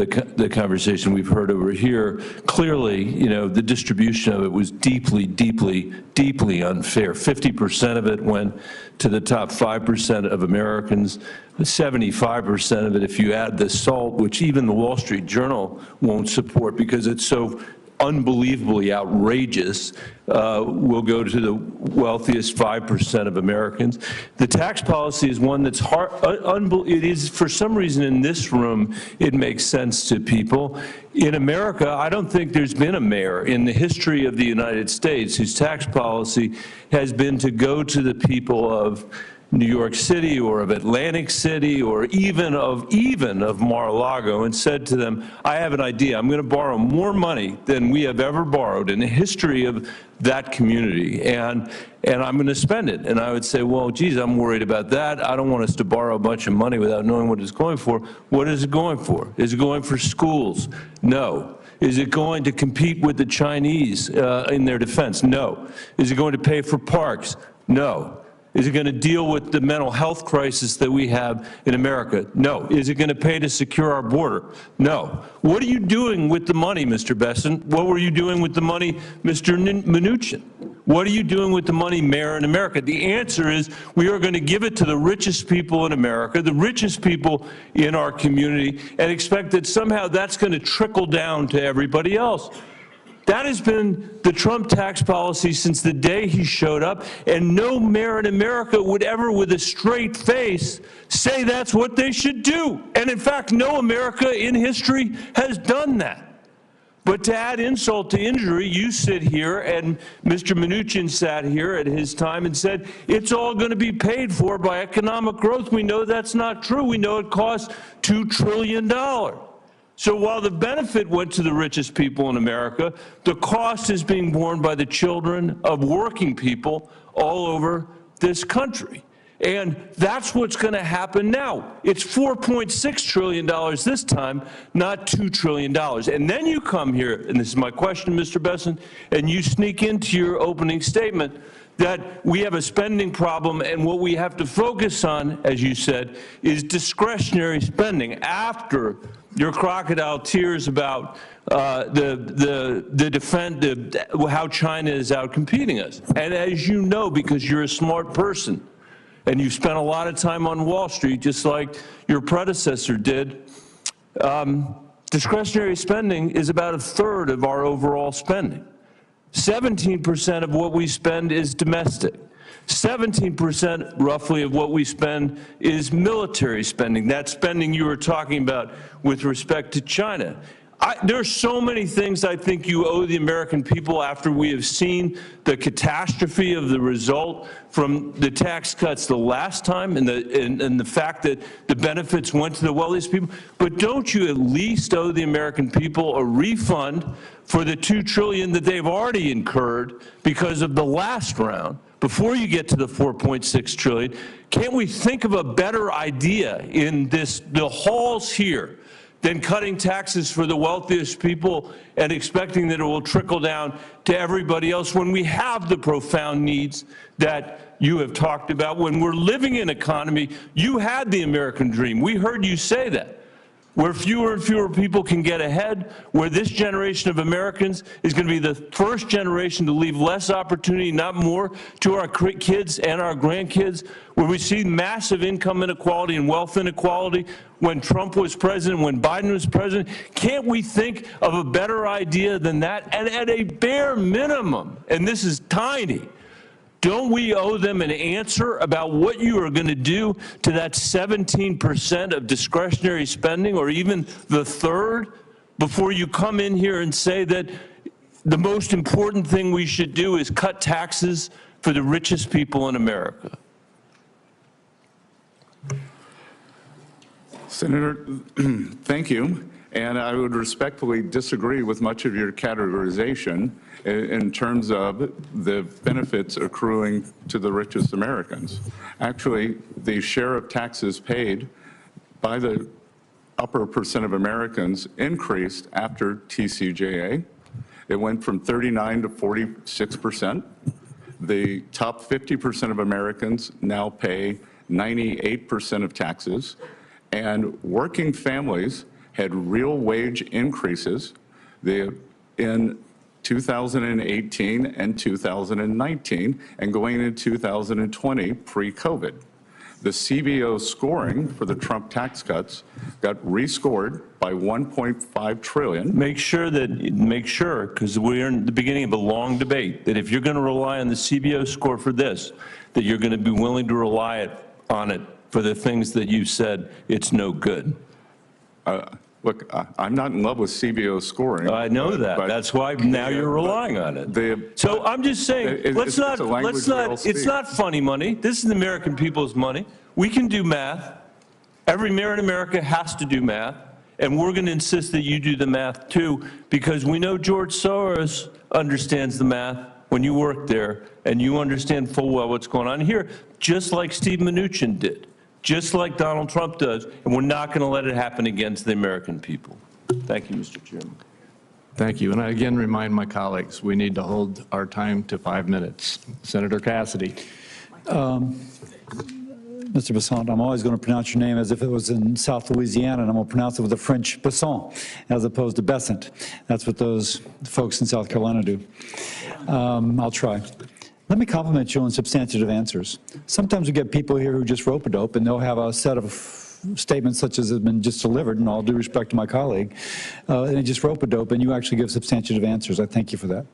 the conversation we've heard over here. Clearly, you know, the distribution of it was deeply, deeply, deeply unfair. 50% of it went to the top 5% of Americans, 75% of it, if you add the SALT, which even the Wall Street Journal won't support because it's so unbelievably outrageous, will go to the wealthiest 5% of Americans. The tax policy is one that's hard, it is, for some reason in this room, it makes sense to people. In America, I don't think there's been a mayor in the history of the United States whose tax policy has been to go to the people of New York City or of Atlantic City or even of Mar-a-Lago and said to them, I have an idea. I'm going to borrow more money than we have ever borrowed in the history of that community, and I'm going to spend it. And I would say, well, geez, I'm worried about that. I don't want us to borrow a bunch of money without knowing what it's going for. What is it going for? Is it going for schools? No. Is it going to compete with the Chinese in their defense? No. Is it going to pay for parks? No. Is it going to deal with the mental health crisis that we have in America? No. Is it going to pay to secure our border? No. What are you doing with the money, Mr. Bessent? What were you doing with the money, Mr. Mnuchin? What are you doing with the money, Mayor, in America? The answer is we are going to give it to the richest people in America, the richest people in our community, and expect that somehow that's going to trickle down to everybody else. That has been the Trump tax policy since the day he showed up, and no mayor in America would ever, with a straight face, say that's what they should do. And in fact, no America in history has done that. But to add insult to injury, you sit here, and Mr. Mnuchin sat here at his time and said, it's all going to be paid for by economic growth. We know that's not true. We know it costs $2 trillion. So while the benefit went to the richest people in America, the cost is being borne by the children of working people all over this country. And that's what's going to happen now. It's $4.6 trillion this time, not $2 trillion. And then you come here, and this is my question, Mr. Bessent, and you sneak into your opening statement that we have a spending problem, and what we have to focus on, as you said, is discretionary spending after your crocodile tears about how China is out competing us. And as you know, because you're a smart person, and you've spent a lot of time on Wall Street, just like your predecessor did, discretionary spending is about a third of our overall spending. 17% of what we spend is domestic. 17% roughly of what we spend is military spending, that spending you were talking about with respect to China. There are so many things I think you owe the American people after we have seen the catastrophe of the result from the tax cuts the last time and the fact that the benefits went to the wealthiest people. But don't you at least owe the American people a refund for the $2 trillion that they've already incurred because of the last round? Before you get to the $4.6 trillion, can't we think of a better idea in the halls here than cutting taxes for the wealthiest people and expecting that it will trickle down to everybody else when we have the profound needs that you have talked about? When we're living in an economy, you had the American dream. We heard you say that, where fewer and fewer people can get ahead, where this generation of Americans is going to be the first generation to leave less opportunity, not more, to our kids and our grandkids, where we see massive income inequality and wealth inequality when Trump was president, when Biden was president. Can't we think of a better idea than that? And at a bare minimum, and this is tiny, don't we owe them an answer about what you are going to do to that 17% of discretionary spending, or even the third, before you come in here and say that the most important thing we should do is cut taxes for the richest people in America? Senator, thank you. And I would respectfully disagree with much of your categorization in terms of the benefits accruing to the richest Americans. Actually, the share of taxes paid by the upper percent of Americans increased after TCJA. It went from 39 to 46%. The top 50% of Americans now pay 98% of taxes, and working families had real wage increases in 2018 and 2019, and going into 2020 pre-COVID. The CBO scoring for the Trump tax cuts got rescored by 1.5 trillion. Make sure, because we're in the beginning of a long debate, that if you're going to rely on the CBO score for this, that you're going to be willing to rely on it for the things that you said it's no good. Look, I'm not in love with CBO scoring. I know that. That's why now you're relying on it. So I'm just saying, it's not funny money. This is the American people's money. We can do math. Every mayor in America has to do math, and we're going to insist that you do the math too, because we know George Soros understands the math when you work there, and you understand full well what's going on here, just like Steve Mnuchin did. Just like Donald Trump does, and we're not going to let it happen against the American people. Thank you, Mr. Chairman. Thank you. And I again remind my colleagues, we need to hold our time to 5 minutes. Senator Cassidy. Mr. Bessent, I'm always going to pronounce your name as if it was in South Louisiana, and I'm going to pronounce it with a French Bessent as opposed to Bessent. That's what those folks in South Carolina do. I'll try. Let me compliment you on substantive answers. Sometimes we get people here who just rope-a-dope, and they'll have a set of statements such as have been just delivered, and all due respect to my colleague, and they just rope-a-dope, and you actually give substantive answers. I thank you for that.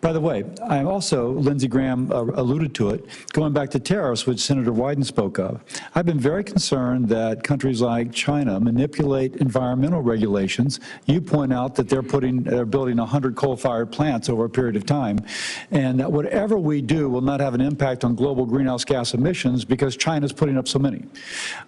By the way, I also, Lindsey Graham alluded to it, going back to tariffs, which Senator Wyden spoke of. I've been very concerned that countries like China manipulate environmental regulations. You point out that they're building 100 coal-fired plants over a period of time, and that whatever we do will not have an impact on global greenhouse gas emissions because China's putting up so many.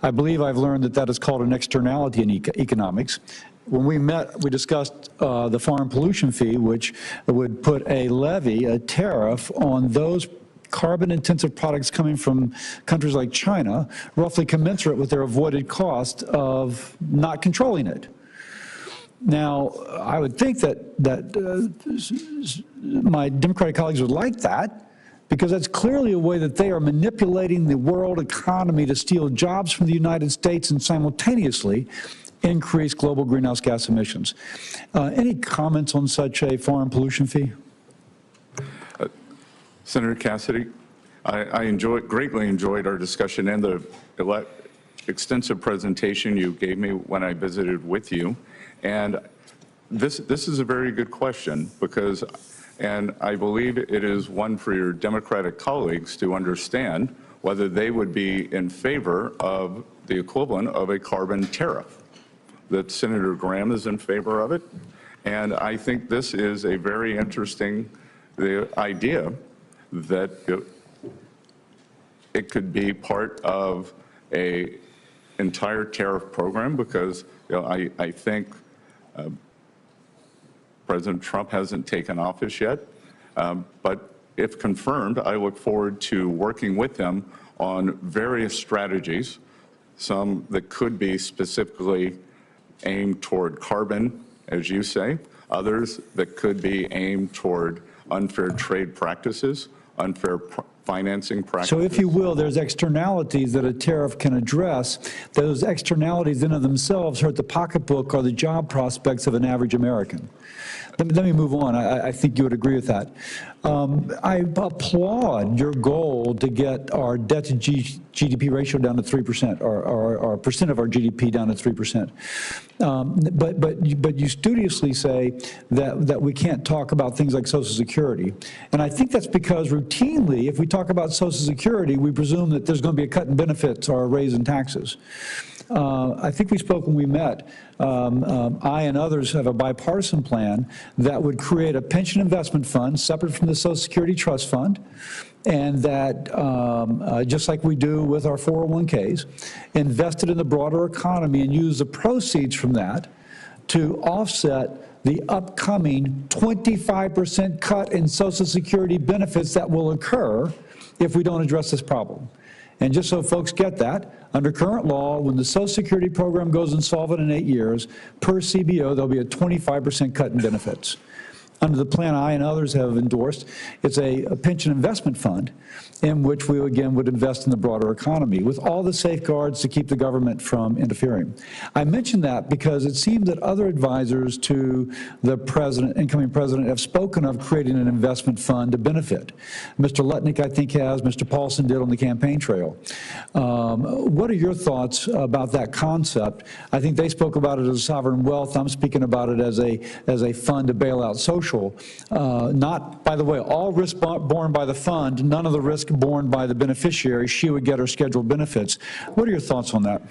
I believe I've learned that that is called an externality in economics. When we met, we discussed the foreign pollution fee, which would put a levy, a tariff, on those carbon-intensive products coming from countries like China, roughly commensurate with their avoided cost of not controlling it. Now, I would think that my Democratic colleagues would like that, because that's clearly a way that they are manipulating the world economy to steal jobs from the United States and simultaneously increase global greenhouse gas emissions. Any comments on such a foreign pollution fee? Senator Cassidy, I greatly enjoyed our discussion and the extensive presentation you gave me when I visited with you. And this is a very good question, because, and I believe it is one for your Democratic colleagues to understand whether they would be in favor of the equivalent of a carbon tariff. That Senator Graham is in favor of it. And I think this is a very interesting idea that it could be part of an entire tariff program, because I think President Trump hasn't taken office yet. But if confirmed, I look forward to working with him on various strategies, some that could be specifically aimed toward carbon, as you say, others that could be aimed toward unfair trade practices, unfair financing practices. So if you will, there's externalities that a tariff can address. Those externalities in and of themselves hurt the pocketbook or the job prospects of an average American. Let me move on. I think you would agree with that. I applaud your goal to get our debt to GDP ratio down to 3%, or percent of our GDP down to 3%. But you studiously say that we can't talk about things like Social Security. And I think that's because routinely, if we talk about Social Security, we presume that there's going to be a cut in benefits or a raise in taxes. I think we spoke when we met. I and others have a bipartisan plan that would create a pension investment fund separate from the Social Security Trust Fund, and that, just like we do with our 401ks, invested in the broader economy and use the proceeds from that to offset the upcoming 25% cut in Social Security benefits that will occur if we don't address this problem. And just so folks get that, under current law, when the Social Security program goes insolvent in 8 years, per CBO, there'll be a 25% cut in benefits. under the plan I and others have endorsed, it's a pension investment fund in which we, again, would invest in the broader economy with all the safeguards to keep the government from interfering. I mention that because it seems that other advisors to the president, incoming president, have spoken of creating an investment fund to benefit. Mr. Lutnick, I think, has. Mr. Paulson did on the campaign trail. What are your thoughts about that concept? I think they spoke about it as sovereign wealth. I'm speaking about it as a fund to bail out social. Not, by the way, all risk borne by the fund, none of the risk borne by the beneficiary. She would get her scheduled benefits. What are your thoughts on that?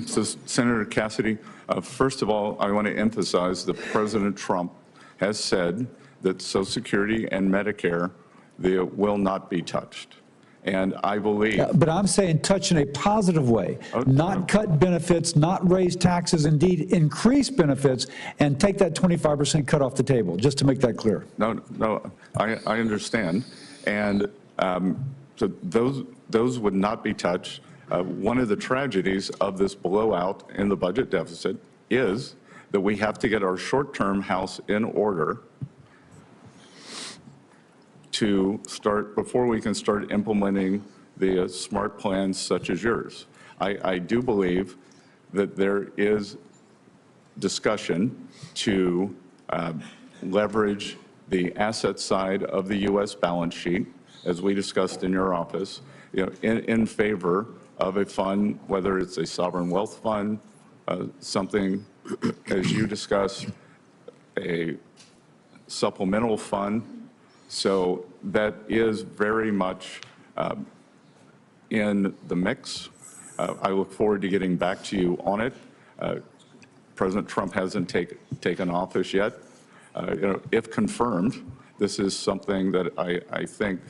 So, Senator Cassidy, first of all, I want to emphasize that President Trump has said that Social Security and Medicare, they will not be touched. And I believe... Yeah, but I'm saying touch in a positive way, not cut benefits, not raise taxes, indeed increase benefits, and take that 25% cut off the table, just to make that clear. No, I understand. And so those would not be touched. One of the tragedies of this blowout in the budget deficit is that we have to get our short-term house in order to start, before we can start implementing the smart plans such as yours. I do believe that there is discussion to leverage the asset side of the U.S. balance sheet, as we discussed in your office, in favor of a fund, whether it's a sovereign wealth fund, something, as you discussed, a supplemental fund. So that is very much in the mix. I look forward to getting back to you on it. President Trump hasn't taken office yet. If confirmed, this is something that I think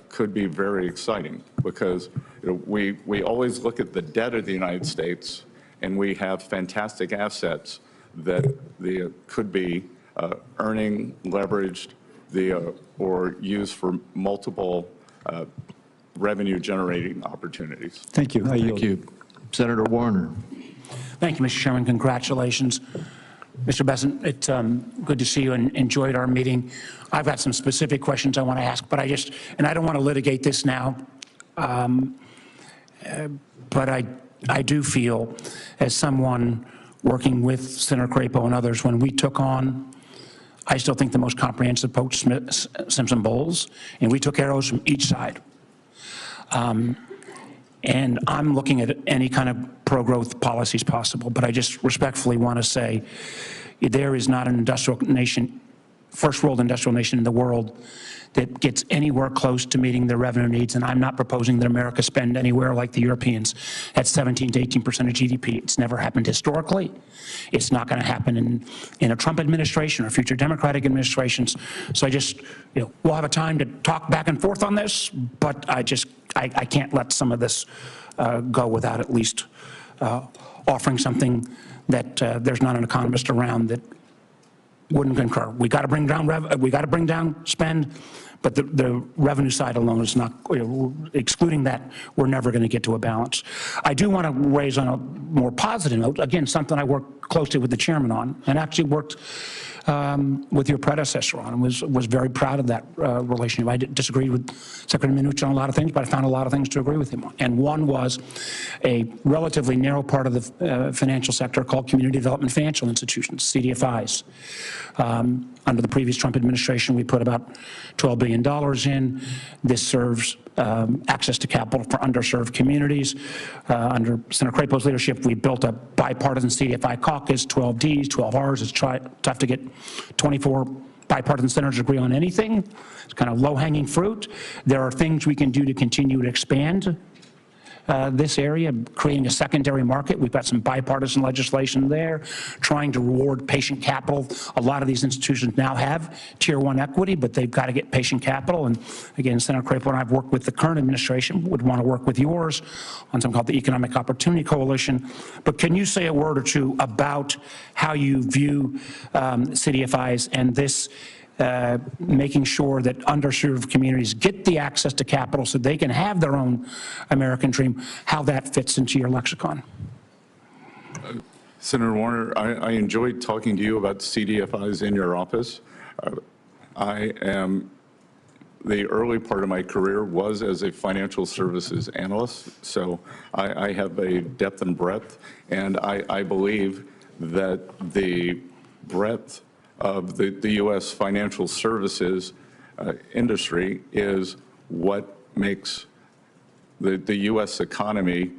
could be very exciting, because we always look at the debt of the United States, and we have fantastic assets that could be earning, leveraged, or used for multiple revenue-generating opportunities. Thank you. Thank you. Senator Warner. Thank you, Mr. Chairman. Congratulations. Mr. Bessent, it's good to see you and enjoyed our meeting. I've got some specific questions I want to ask, but I don't want to litigate this now, but I do feel, as someone working with Senator Crapo and others, when we took on, I still think, the most comprehensive Post-Simpson-Bowles, and we took arrows from each side. And I'm looking at any kind of pro-growth policies possible, but I just respectfully want to say there is not an industrial nation, first world industrial nation in the world, that gets anywhere close to meeting their revenue needs, and I'm not proposing that America spend anywhere like the Europeans at 17 to 18% of GDP. It's never happened historically. It's not going to happen in a Trump administration or future Democratic administrations. So I just, we'll have a time to talk back and forth on this, but I can't let some of this go without at least offering something that there's not an economist around that wouldn't concur. We got to bring down spend, but the revenue side alone is not, excluding that, we're never going to get to a balance. I do want to raise on a more positive note, again, something I worked closely with the chairman on, and actually worked with your predecessor on, and was very proud of that relationship. I disagreed with Secretary Mnuchin on a lot of things, but I found a lot of things to agree with him on. And one was a relatively narrow part of the financial sector called Community Development Financial Institutions, CDFIs. Under the previous Trump administration, we put about $12 billion in. This serves access to capital for underserved communities. Under Senator Crapo's leadership, we built a bipartisan CDFI caucus, 12 Ds, 12 Rs. It's tough to get 24 bipartisan senators to agree on anything. It's kind of low-hanging fruit. There are things we can do to continue to expand this area, creating a secondary market. We've got some bipartisan legislation there, trying to reward patient capital. A lot of these institutions now have Tier 1 equity, but they've got to get patient capital. And again, Senator Crapo and I have worked with the current administration, would want to work with yours on something called the Economic Opportunity Coalition. But can you say a word or two about how you view CDFIs and this making sure that underserved communities get the access to capital so they can have their own American dream, how that fits into your lexicon? Senator Warner, I enjoyed talking to you about CDFIs in your office. The early part of my career was as a financial services analyst, so I have a depth and breadth, and I believe that the breadth of the U.S. financial services industry is what makes the U.S. economy,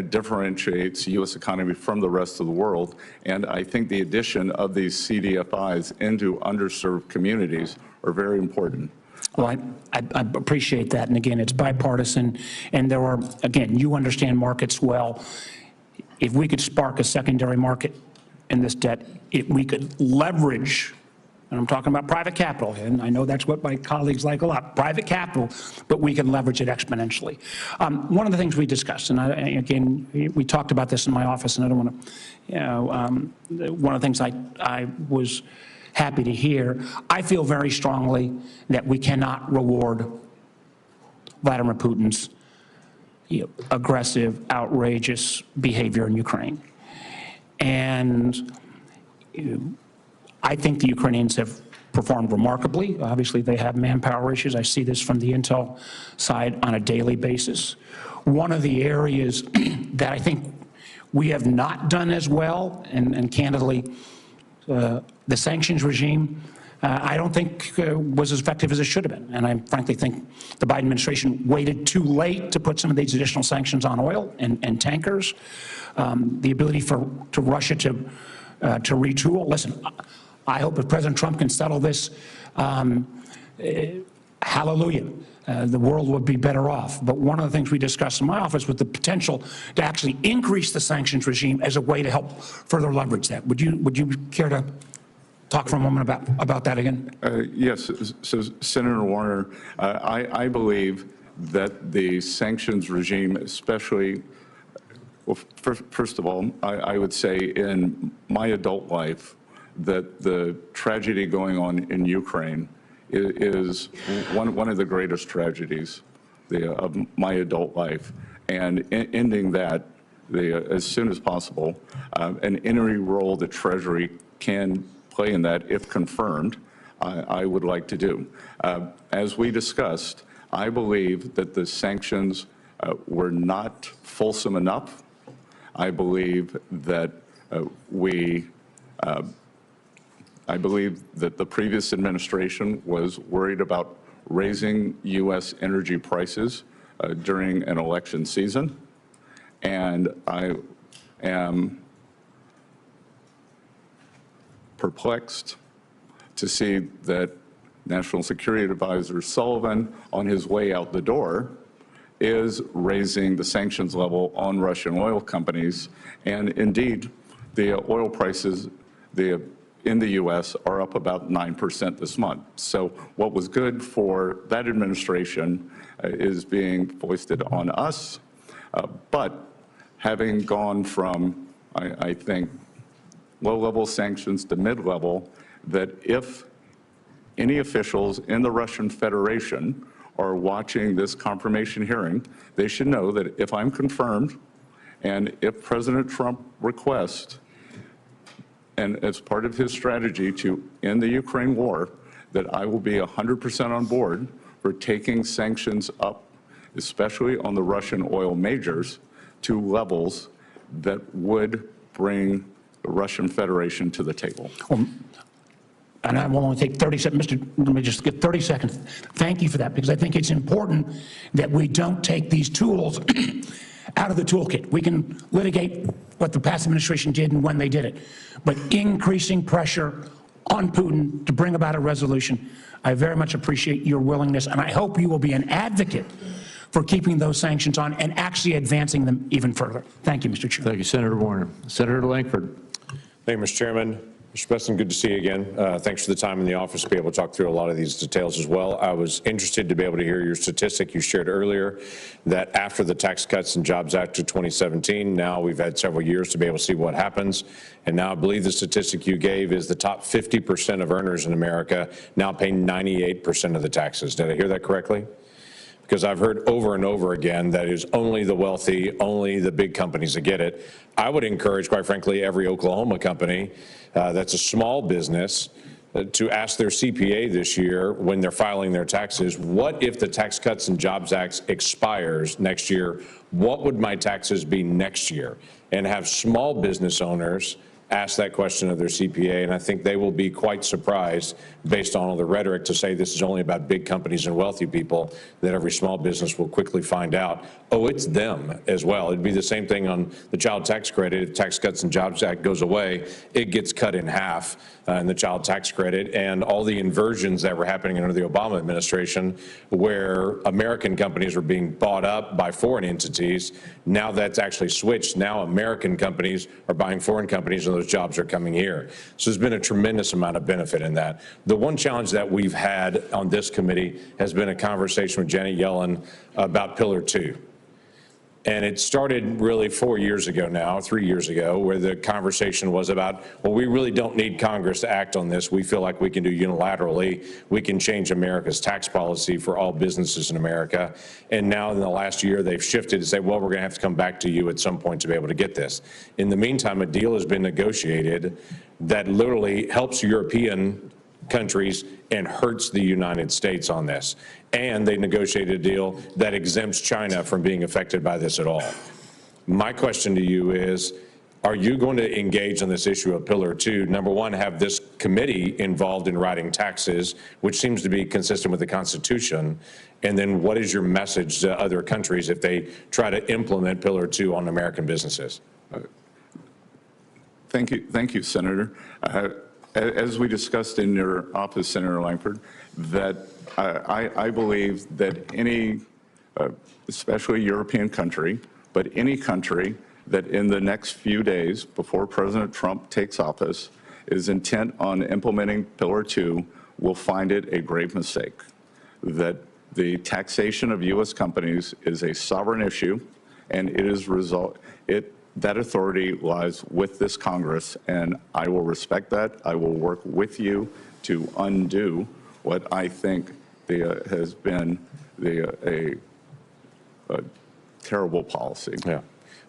differentiates the U.S. economy from the rest of the world. And I think the addition of these CDFIs into underserved communities are very important. Well, I appreciate that. And again, it's bipartisan. And there are, again, you understand markets well. If we could spark a secondary market in this debt, we could leverage, and I'm talking about private capital, and I know that's what my colleagues like a lot, private capital, but we can leverage it exponentially. One of the things we discussed, and again, we talked about this in my office, and I don't want to, one of the things I was happy to hear, I feel very strongly that we cannot reward Vladimir Putin's aggressive, outrageous behavior in Ukraine. And I think the Ukrainians have performed remarkably. Obviously, they have manpower issues. I see this from the intel side on a daily basis. One of the areas that I think we have not done as well, and candidly, the sanctions regime, I don't think was as effective as it should have been. And I frankly think the Biden administration waited too late to put some of these additional sanctions on oil and tankers. The ability for Russia to retool. Listen, I hope if President Trump can settle this, hallelujah, the world would be better off. But one of the things we discussed in my office was the potential to actually increase the sanctions regime as a way to help further leverage that. Would you care to talk for a moment about that again? Yes, so Senator Warner, I believe that the sanctions regime, especially, well, first of all, I would say in my adult life that the tragedy going on in Ukraine is one of the greatest tragedies of my adult life, and ending that as soon as possible, and any role that Treasury can play in that, if confirmed, I would like to do. As we discussed, I believe that the sanctions were not fulsome enough. I believe that I believe that the previous administration was worried about raising U.S. energy prices during an election season, and I am perplexed to see that National Security Advisor Sullivan, on his way out the door, is raising the sanctions level on Russian oil companies. And indeed, the oil prices in the U.S. are up about 9% this month. So what was good for that administration is being foisted on us. But having gone from, I think, low-level sanctions to mid-level, that if any officials in the Russian Federation are watching this confirmation hearing, they should know that if I'm confirmed and if President Trump requests, and as part of his strategy to end the Ukraine war, that I will be 100% on board for taking sanctions up, especially on the Russian oil majors, to levels that would bring the Russian Federation to the table. And I will only take 30 seconds. Let me just get 30 seconds. Thank you for that, because I think it's important that we don't take these tools out of the toolkit. We can litigate what the past administration did and when they did it, but increasing pressure on Putin to bring about a resolution, I very much appreciate your willingness, and I hope you will be an advocate for keeping those sanctions on and actually advancing them even further. Thank you, Mr. Chair. Thank you, Senator Warner. Senator Langford. Thank you, Mr. Chairman. Mr. Bessent, good to see you again. Thanks for the time in the office to be able to talk through a lot of these details as well. I was interested to be able to hear your statistic you shared earlier that after the Tax Cuts and Jobs Act of 2017, now we've had several years to be able to see what happens. And now I believe the statistic you gave is the top 50% of earners in America now pay 98% of the taxes. Did I hear that correctly? Because I've heard over and over again that it is only the wealthy, only the big companies that get it. I would encourage, quite frankly, every Oklahoma company that's a small business to ask their CPA this year when they're filing their taxes, what if the Tax Cuts and Jobs Act expires next year? What would my taxes be next year? And have small business owners ask that question of their CPA, and I think they will be quite surprised, based on all the rhetoric, to say this is only about big companies and wealthy people, that every small business will quickly find out, oh, it's them as well. It'd be the same thing on the child tax credit. If Tax Cuts and Jobs Act goes away, it gets cut in half in the child tax credit, and all the inversions that were happening under the Obama administration, where American companies were being bought up by foreign entities, now that's actually switched. Now American companies are buying foreign companies, and those jobs are coming here. So there's been a tremendous amount of benefit in that. The one challenge that we've had on this committee has been a conversation with Janet Yellen about Pillar 2. And it started really 4 years ago now, 3 years ago, where the conversation was about, well, we really don't need Congress to act on this. We feel like we can do unilaterally. We can change America's tax policy for all businesses in America. And now in the last year, they've shifted to say, well, we're going to have to come back to you at some point to be able to get this. In the meantime, a deal has been negotiated that literally helps European countries and hurts the United States on this. And they negotiated a deal that exempts China from being affected by this at all. My question to you is, are you going to engage on this issue of Pillar 2? Number one, have this committee involved in writing taxes, which seems to be consistent with the Constitution. And then what is your message to other countries if they try to implement Pillar 2 on American businesses? Thank you, Senator. As we discussed in your office, Senator Langford, that I believe that any, especially European country, but any country that in the next few days before President Trump takes office is intent on implementing Pillar 2 will find it a grave mistake. That the taxation of U.S. companies is a sovereign issue, and that authority lies with this Congress, and I will respect that. I will work with you to undo what I think has been a terrible policy. Yeah,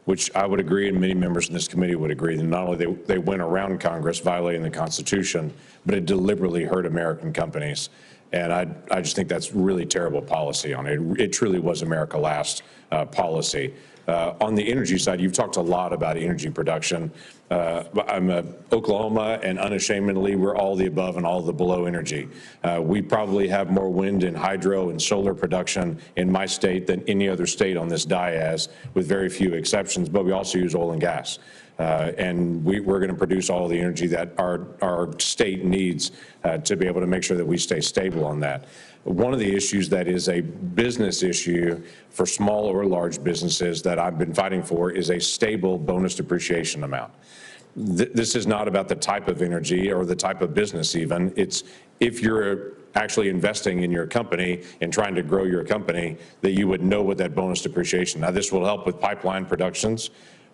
which I would agree, and many members in this committee would agree, that not only they went around Congress violating the Constitution, but it deliberately hurt American companies. And I just think that's really terrible policy on it. It truly was America Last policy. On the energy side, you've talked a lot about energy production. I'm Oklahoma, and unashamedly, we're all the above and all the below energy. We probably have more wind and hydro and solar production in my state than any other state on this dais, with very few exceptions, but we also use oil and gas. And we're going to produce all the energy that our state needs to be able to make sure that we stay stable on that. One of the issues that is a business issue for small or large businesses that I've been fighting for is a stable bonus depreciation amount. This is not about the type of energy or the type of business even. It's if you're actually investing in your company and trying to grow your company, that you would know what that bonus depreciation. Now, this will help with pipeline productions,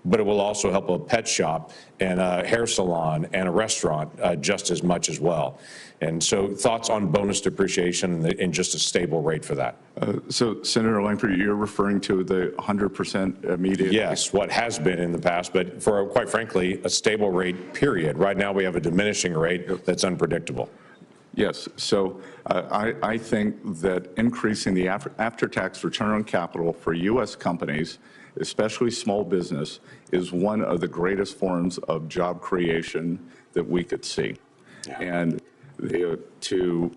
but it will also help a pet shop and a hair salon and a restaurant just as much as well. And so thoughts on bonus depreciation and just a stable rate for that? So, Senator Langford, you're referring to the 100% immediate? Yes, what has been in the past, but for, quite frankly, a stable rate, period. Right now, we have a diminishing rate that's unpredictable. Yes, so I think that increasing the after-tax return on capital for U.S. companies, especially small business, is one of the greatest forms of job creation that we could see. Yeah. And to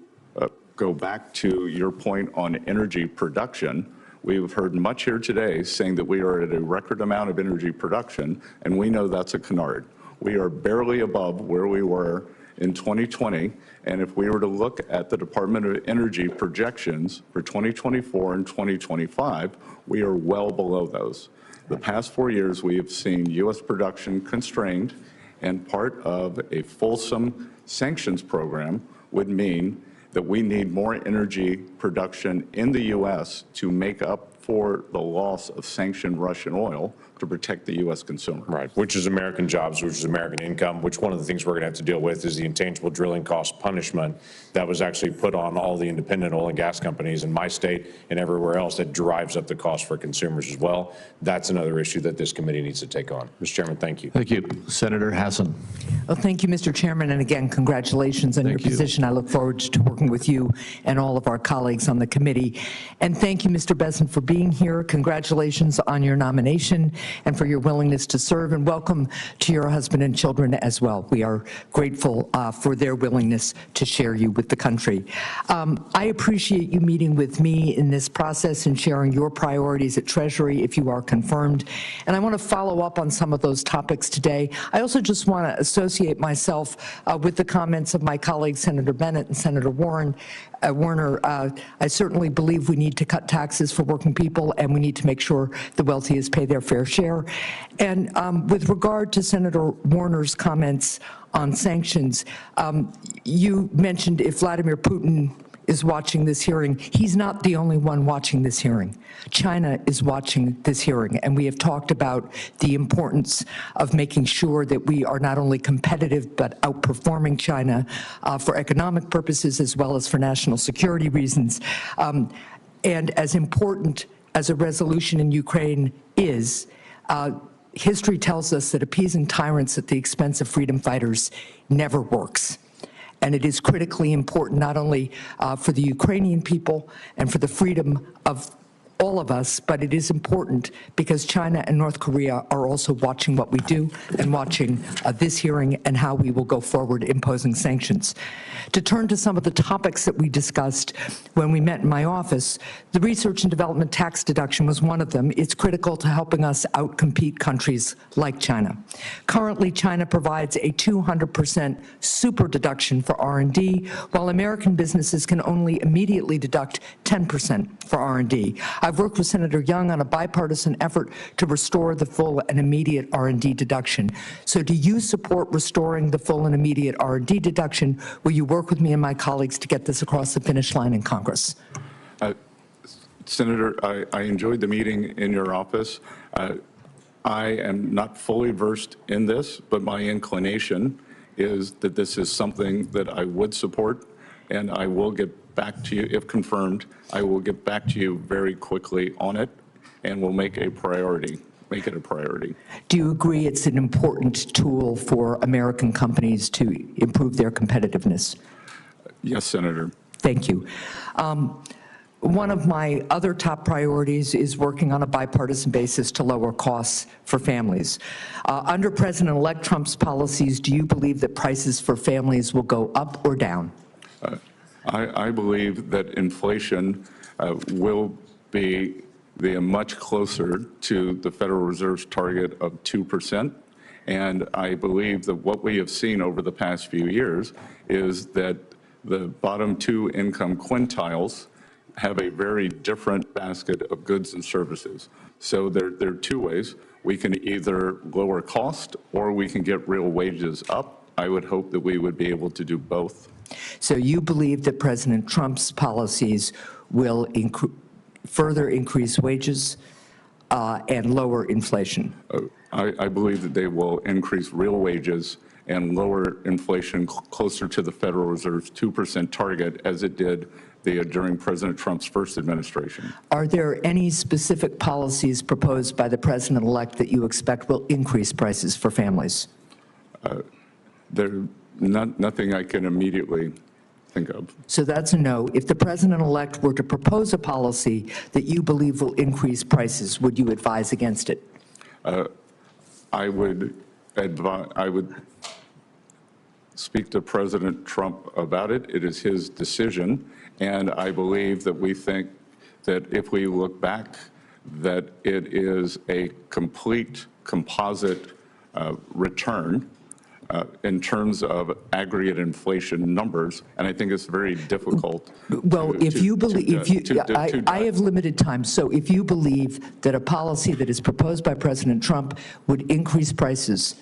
go back to your point on energy production, we've heard much here today saying that we are at a record amount of energy production, and we know that's a canard. We are barely above where we were in 2020, and if we were to look at the Department of Energy projections for 2024 and 2025, we are well below those. The past 4 years, we have seen U.S. production constrained, and part of a fulsome sanctions program would mean that we need more energy production in the U.S. to make up for the loss of sanctioned Russian oil to protect the U.S. consumer. Right, which is American jobs, which is American income, which one of the things we're going to have to deal with is the intangible drilling cost punishment that was actually put on all the independent oil and gas companies in my state and everywhere else that drives up the cost for consumers as well. That's another issue that this committee needs to take on. Mr. Chairman, thank you. Thank you. Senator Hassan. Well, thank you, Mr. Chairman, and again, congratulations on your position. I look forward to working with you and all of our colleagues on the committee. And thank you, Mr. Bessent, for being here. Congratulations on your nomination and for your willingness to serve, and welcome to your husband and children as well. We are grateful for their willingness to share you with the country. I appreciate you meeting with me in this process and sharing your priorities at Treasury if you are confirmed. And I want to follow up on some of those topics today. I also just want to associate myself with the comments of my colleagues, Senator Bennett and Senator Warner. I certainly believe we need to cut taxes for working people, and we need to make sure the wealthiest pay their fair share. And with regard to Senator Warner's comments on sanctions, you mentioned if Vladimir Putin is watching this hearing. He's not the only one watching this hearing. China is watching this hearing, and we have talked about the importance of making sure that we are not only competitive but outperforming China for economic purposes as well as for national security reasons. And as important as a resolution in Ukraine is, history tells us that appeasing tyrants at the expense of freedom fighters never works. And it is critically important not only for the Ukrainian people and for the freedom of all of us, but it is important because China and North Korea are also watching what we do and watching this hearing and how we will go forward imposing sanctions. To turn to some of the topics that we discussed when we met in my office, the research and development tax deduction was one of them. It's critical to helping us outcompete countries like China. Currently, China provides a 200% super deduction for R&D, while American businesses can only immediately deduct 10% for R&D. I've worked with Senator Young on a bipartisan effort to restore the full and immediate R&D deduction. So do you support restoring the full and immediate R&D deduction? Will you work with me and my colleagues to get this across the finish line in Congress? Senator, I enjoyed the meeting in your office. I am not fully versed in this, but my inclination is that this is something that I would support, and I will get back to you, if confirmed, I will get back to you very quickly on it, and we'll make it a priority. Do you agree it's an important tool for American companies to improve their competitiveness? Yes, Senator. Thank you. One of my other top priorities is working on a bipartisan basis to lower costs for families. Under President-elect Trump's policies, do you believe that prices for families will go up or down? I believe that inflation will be much closer to the Federal Reserve's target of 2%. And I believe that what we have seen over the past few years is that the bottom two income quintiles have a very different basket of goods and services. So there are two ways. We can either lower cost or we can get real wages up. I would hope that we would be able to do both. So you believe that President Trump's policies will further increase wages and lower inflation? I believe that they will increase real wages and lower inflation closer to the Federal Reserve's 2% target as it did during President Trump's first administration. Are there any specific policies proposed by the President-elect that you expect will increase prices for families? Nothing I can immediately think of. So that's a no. If the President-elect were to propose a policy that you believe will increase prices, would you advise against it? I would speak to President Trump about it. It is his decision, and I believe that we think that if we look back, that it is a complete composite return in terms of aggregate inflation numbers, and I think it's very difficult. Well, if you believe, I have limited time, so if you believe that a policy that is proposed by President Trump would increase prices,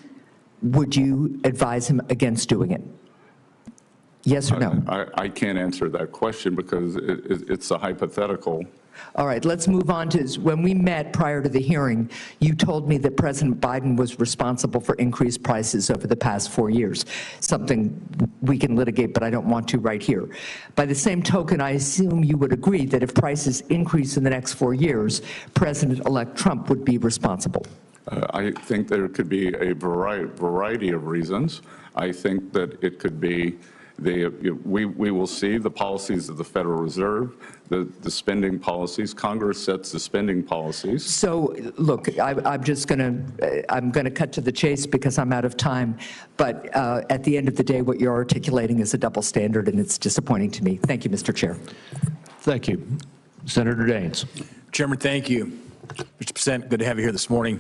would you advise him against doing it? Yes or no? I can't answer that question because it's a hypothetical. All right, let's move on to, when we met prior to the hearing, you told me that President Biden was responsible for increased prices over the past 4 years, something we can litigate, but I don't want to right here. By the same token, I assume you would agree that if prices increase in the next 4 years, President-elect Trump would be responsible. I think there could be a variety of reasons. I think that it could be we will see the policies of the Federal Reserve, the spending policies. Congress sets the spending policies. So, look, I'm going to cut to the chase because I'm out of time. But at the end of the day, what you're articulating is a double standard, and it's disappointing to me. Thank you, Mr. Chair. Thank you. Senator Daines. Chairman, thank you. Mr. Bessent, good to have you here this morning.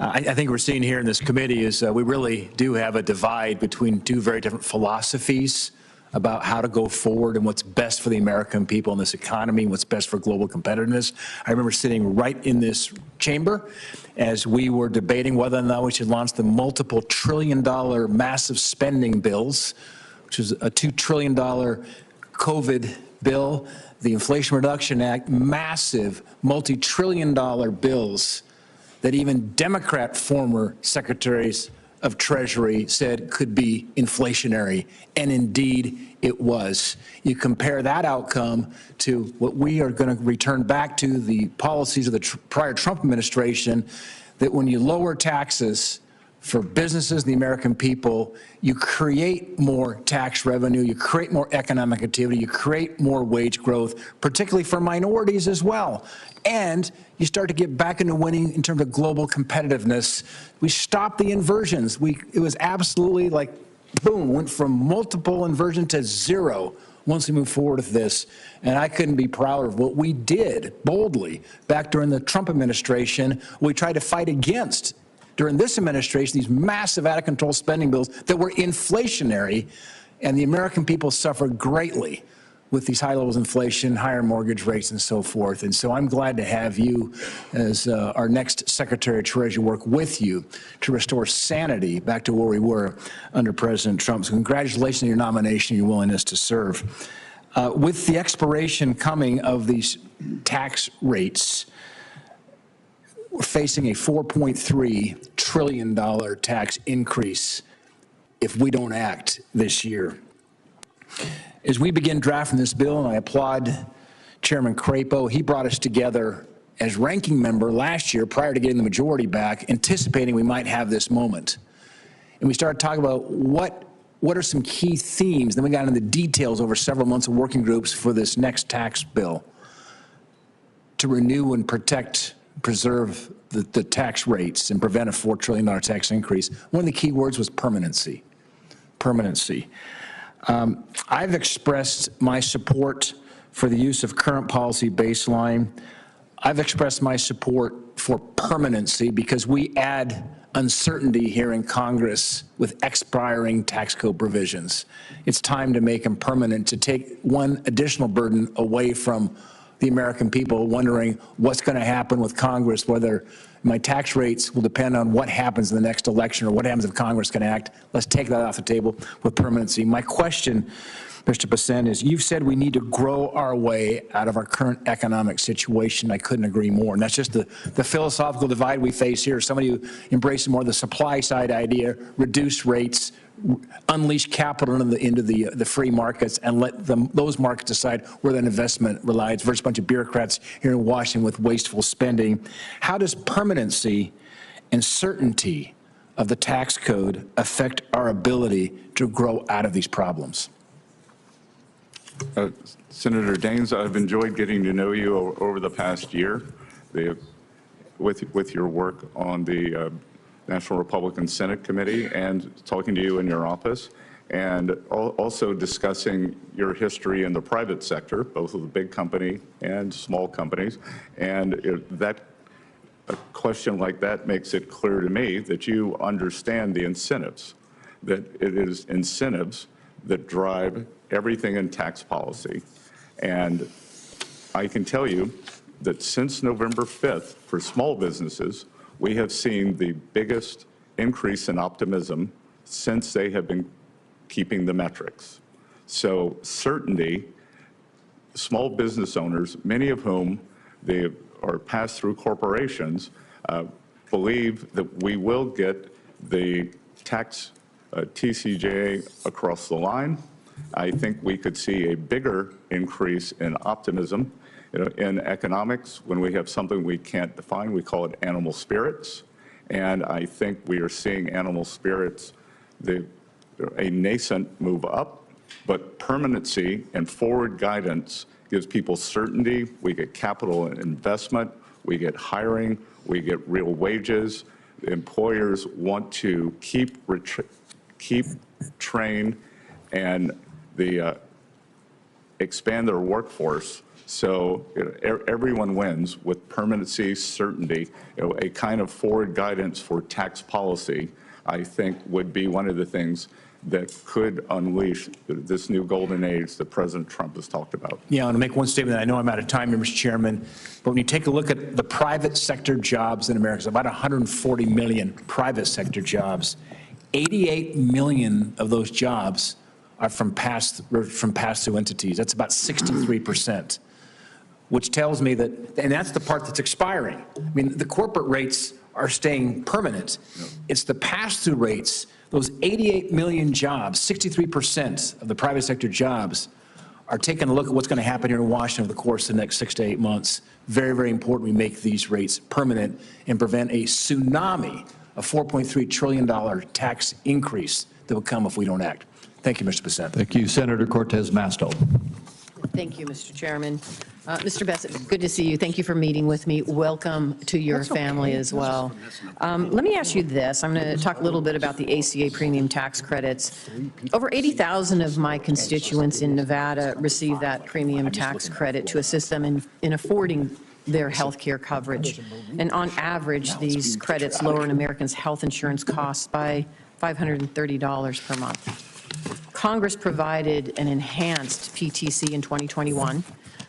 I think we're seeing here in this committee is we really do have a divide between two very different philosophies about how to go forward and what's best for the American people in this economy and what's best for global competitiveness. I remember sitting right in this chamber as we were debating whether or not we should launch the multiple trillion-dollar massive spending bills, which is a $2 trillion COVID bill, the Inflation Reduction Act, massive multi-trillion-dollar bills that even Democrat former secretaries of Treasury said could be inflationary, and indeed it was. You compare that outcome to what we are going to return back to the policies of the prior Trump administration, that when you lower taxes for businesses and the American people, you create more tax revenue, you create more economic activity, you create more wage growth, particularly for minorities as well. And you start to get back into winning in terms of global competitiveness. We stopped the inversions. It was absolutely like, boom, went from multiple inversion to zero once we moved forward with this. And I couldn't be prouder of what we did boldly back during the Trump administration. We tried to fight against during this administration, these massive out-of-control spending bills that were inflationary, and the American people suffered greatly with these high levels of inflation, higher mortgage rates, and so forth. And so I'm glad to have you as our next Secretary of Treasury work with you to restore sanity back to where we were under President Trump. So congratulations on your nomination and your willingness to serve. With the expiration coming of these tax rates, we're facing a $4.3 trillion tax increase if we don't act this year. As we begin drafting this bill, and I applaud Chairman Crapo, he brought us together as ranking member last year prior to getting the majority back, anticipating we might have this moment. And we started talking about what are some key themes. Then we got into the details over several months of working groups for this next tax bill to renew and protect, preserve the tax rates and prevent a $4 trillion tax increase. One of the key words was permanency. Permanency. I've expressed my support for the use of current policy baseline. I've expressed my support for permanency because we add uncertainty here in Congress with expiring tax code provisions. It's time to make them permanent, to take one additional burden away from the American people wondering what's going to happen with Congress, whether my tax rates will depend on what happens in the next election or what happens if Congress can act. Let's take that off the table with permanency. My question, Mr. Bessent, is you've said we need to grow our way out of our current economic situation. I couldn't agree more. And that's just the philosophical divide we face here. Somebody who embraces more the supply side idea, reduce rates, unleash capital into the free markets and let those markets decide where that investment relies versus a bunch of bureaucrats here in Washington with wasteful spending. How does permanency and certainty of the tax code affect our ability to grow out of these problems? Senator Daines, I've enjoyed getting to know you over the past year with your work on the National Republican Senate Committee and talking to you in your office, and also discussing your history in the private sector, both of the big company and small companies. And a question like that makes it clear to me that you understand the incentives, that it is incentives that drive everything in tax policy. And I can tell you that since November 5th, for small businesses, we have seen the biggest increase in optimism since they have been keeping the metrics. So certainty, small business owners, many of whom or pass-through corporations believe that we will get the tax TCJA across the line. I think we could see a bigger increase in optimism. In economics, when we have something we can't define, we call it animal spirits. And I think we are seeing animal spirits, a nascent move up, but permanency and forward guidance gives people certainty. We get capital investment, we get hiring, we get real wages. Employers want to keep, train, and expand their workforce. So everyone wins with permanency, certainty. A kind of forward guidance for tax policy, I think, would be one of the things that could unleash this new golden age that President Trump has talked about. Yeah, I want to make one statement. I know I'm out of time here, Mr. Chairman, but when you take a look at the private sector jobs in America, it's about 140 million private sector jobs. 88 million of those jobs are from pass-through entities. That's about 63%, which tells me that, and that's the part that's expiring. I mean, the corporate rates are staying permanent. It's the pass-through rates, those 88 million jobs, 63% of the private sector jobs are taking a look at what's going to happen here in Washington over the course of the next 6 to 8 months. Very, very important we make these rates permanent and prevent a tsunami of $4.3 trillion tax increase that will come if we don't act. Thank you, Mr. Bessent. Thank you. Senator Cortez Masto. Thank you, Mr. Chairman. Mr. Bessent, good to see you. Thank you for meeting with me. Welcome to your family as well. Let me ask you this. I'm going to talk a little bit about the ACA premium tax credits. Over 80,000 of my constituents in Nevada receive that premium tax credit to assist them in affording their health care coverage. And on average, these credits lower an American's health insurance costs by $530 per month. Congress provided an enhanced PTC in 2021,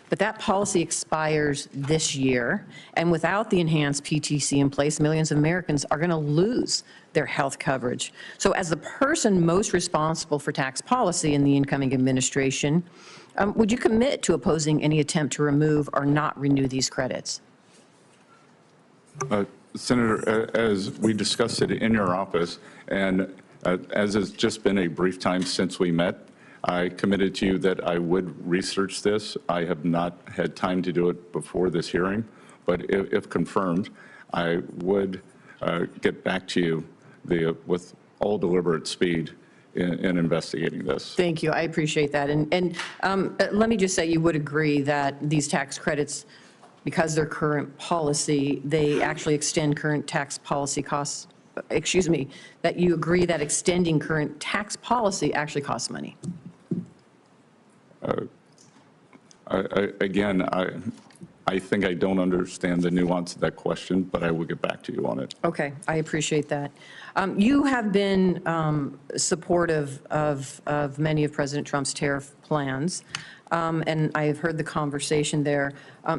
but that policy expires this year. And without the enhanced PTC in place, millions of Americans are going to lose their health coverage. So as the person most responsible for tax policy in the incoming administration, would you commit to opposing any attempt to remove or not renew these credits? Senator, as we discussed it in your office, and as has just been a brief time since we met, I committed to you that I would research this. I have not had time to do it before this hearing, but if confirmed, I would get back to you with all deliberate speed in investigating this. Thank you. I appreciate that. And let me just say you would agree that these tax credits, because they're current policy, they actually extend current tax policy costs. Excuse me, that you agree that extending current tax policy actually costs money. Again, I think I don't understand the nuance of that question, but I will get back to you on it. Okay, I appreciate that. You have been supportive of many of President Trump's tariff plans, and I have heard the conversation there.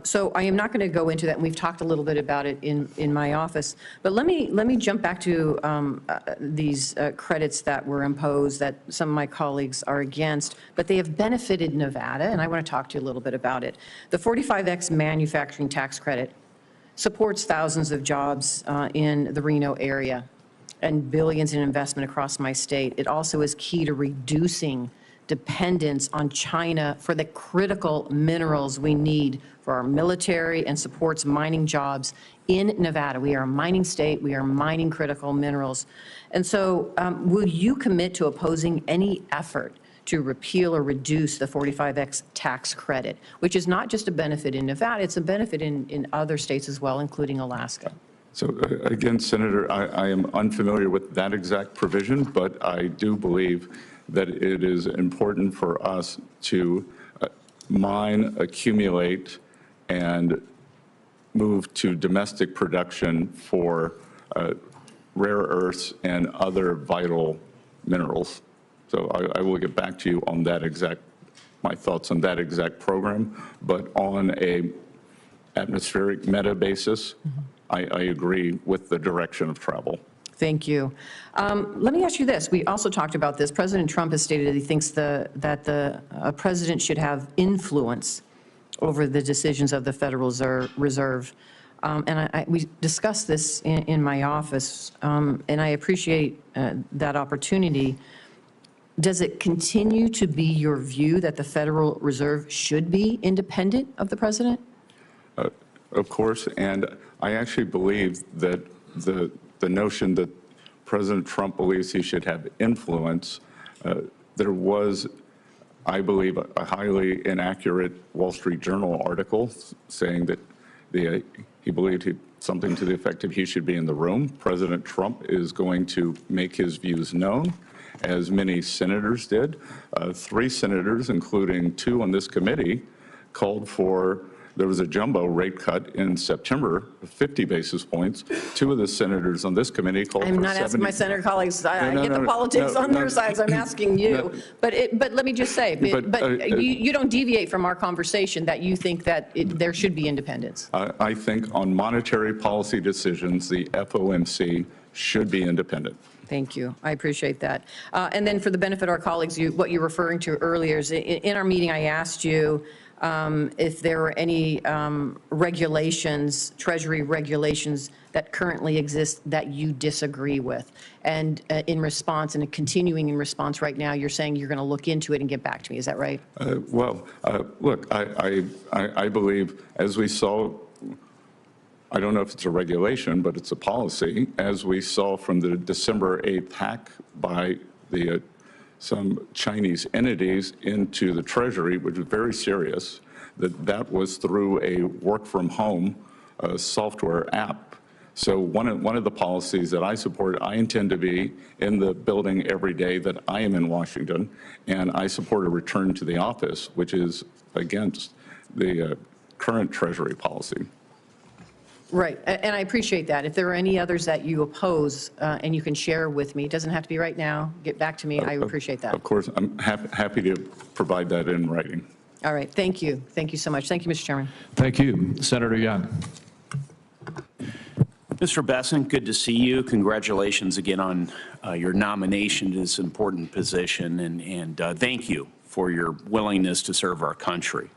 So I am not going to go into that, and we've talked a little bit about it in my office. But let me jump back to these credits that were imposed that some of my colleagues are against, but they have benefited Nevada, and I want to talk to you a little bit about it. The 45X manufacturing tax credit supports thousands of jobs in the Reno area and billions in investment across my state. It also is key to reducing dependence on China for the critical minerals we need for our military and supports mining jobs in Nevada. We are a mining state. We are mining critical minerals. And so will you commit to opposing any effort to repeal or reduce the 45X tax credit, which is not just a benefit in Nevada, it's a benefit in other states as well, including Alaska? So again, Senator, I am unfamiliar with that exact provision, but I do believe that it is important for us to mine, accumulate, and move to domestic production for rare earths and other vital minerals. So I will get back to you on that my thoughts on that exact program, but on a atmospheric meta basis, I agree with the direction of travel. Thank you. Let me ask you this. We also talked about this. President Trump has stated that he thinks that the president should have influence over the decisions of the Federal Reserve. And we discussed this in my office, and I appreciate that opportunity. Does it continue to be your view that the Federal Reserve should be independent of the president? Of course, and I actually believe that the notion that President Trump believes he should have influence, there was, I believe, a highly inaccurate Wall Street Journal article saying that he believed something to the effect of he should be in the room. President Trump is going to make his views known, as many senators did. 3 senators, including 2 on this committee, called for, there was a jumbo rate cut in September of 50 basis points. 2 of the senators on this committee called for 70. I'm not asking my senator colleagues. I get the politics on their sides. I'm asking you. But let me just say, you don't deviate from our conversation that you think that there should be independence. I think on monetary policy decisions, the FOMC should be independent. Thank you. I appreciate that. And then for the benefit of our colleagues, what you're referring to earlier is in our meeting, I asked you if there were any regulations, Treasury regulations that currently exist that you disagree with. And in response, and continuing in response right now, you're saying you're going to look into it and get back to me. Is that right? Look, I believe, as we saw, I don't know if it's a regulation, but it's a policy, as we saw from the December 8th hack by some Chinese entities into the Treasury, which was very serious, that was through a work-from-home software app. So one of the policies that I support, I intend to be in the building every day that I am in Washington, and I support a return to the office, which is against the current Treasury policy. Right, and I appreciate that. If there are any others that you oppose and you can share with me, it doesn't have to be right now, get back to me, I appreciate that. Of course, I'm happy to provide that in writing. All right, thank you. Thank you so much. Thank you, Mr. Chairman. Thank you. Senator Young. Mr. Bessent, good to see you. Congratulations again on your nomination to this important position, and thank you for your willingness to serve our country.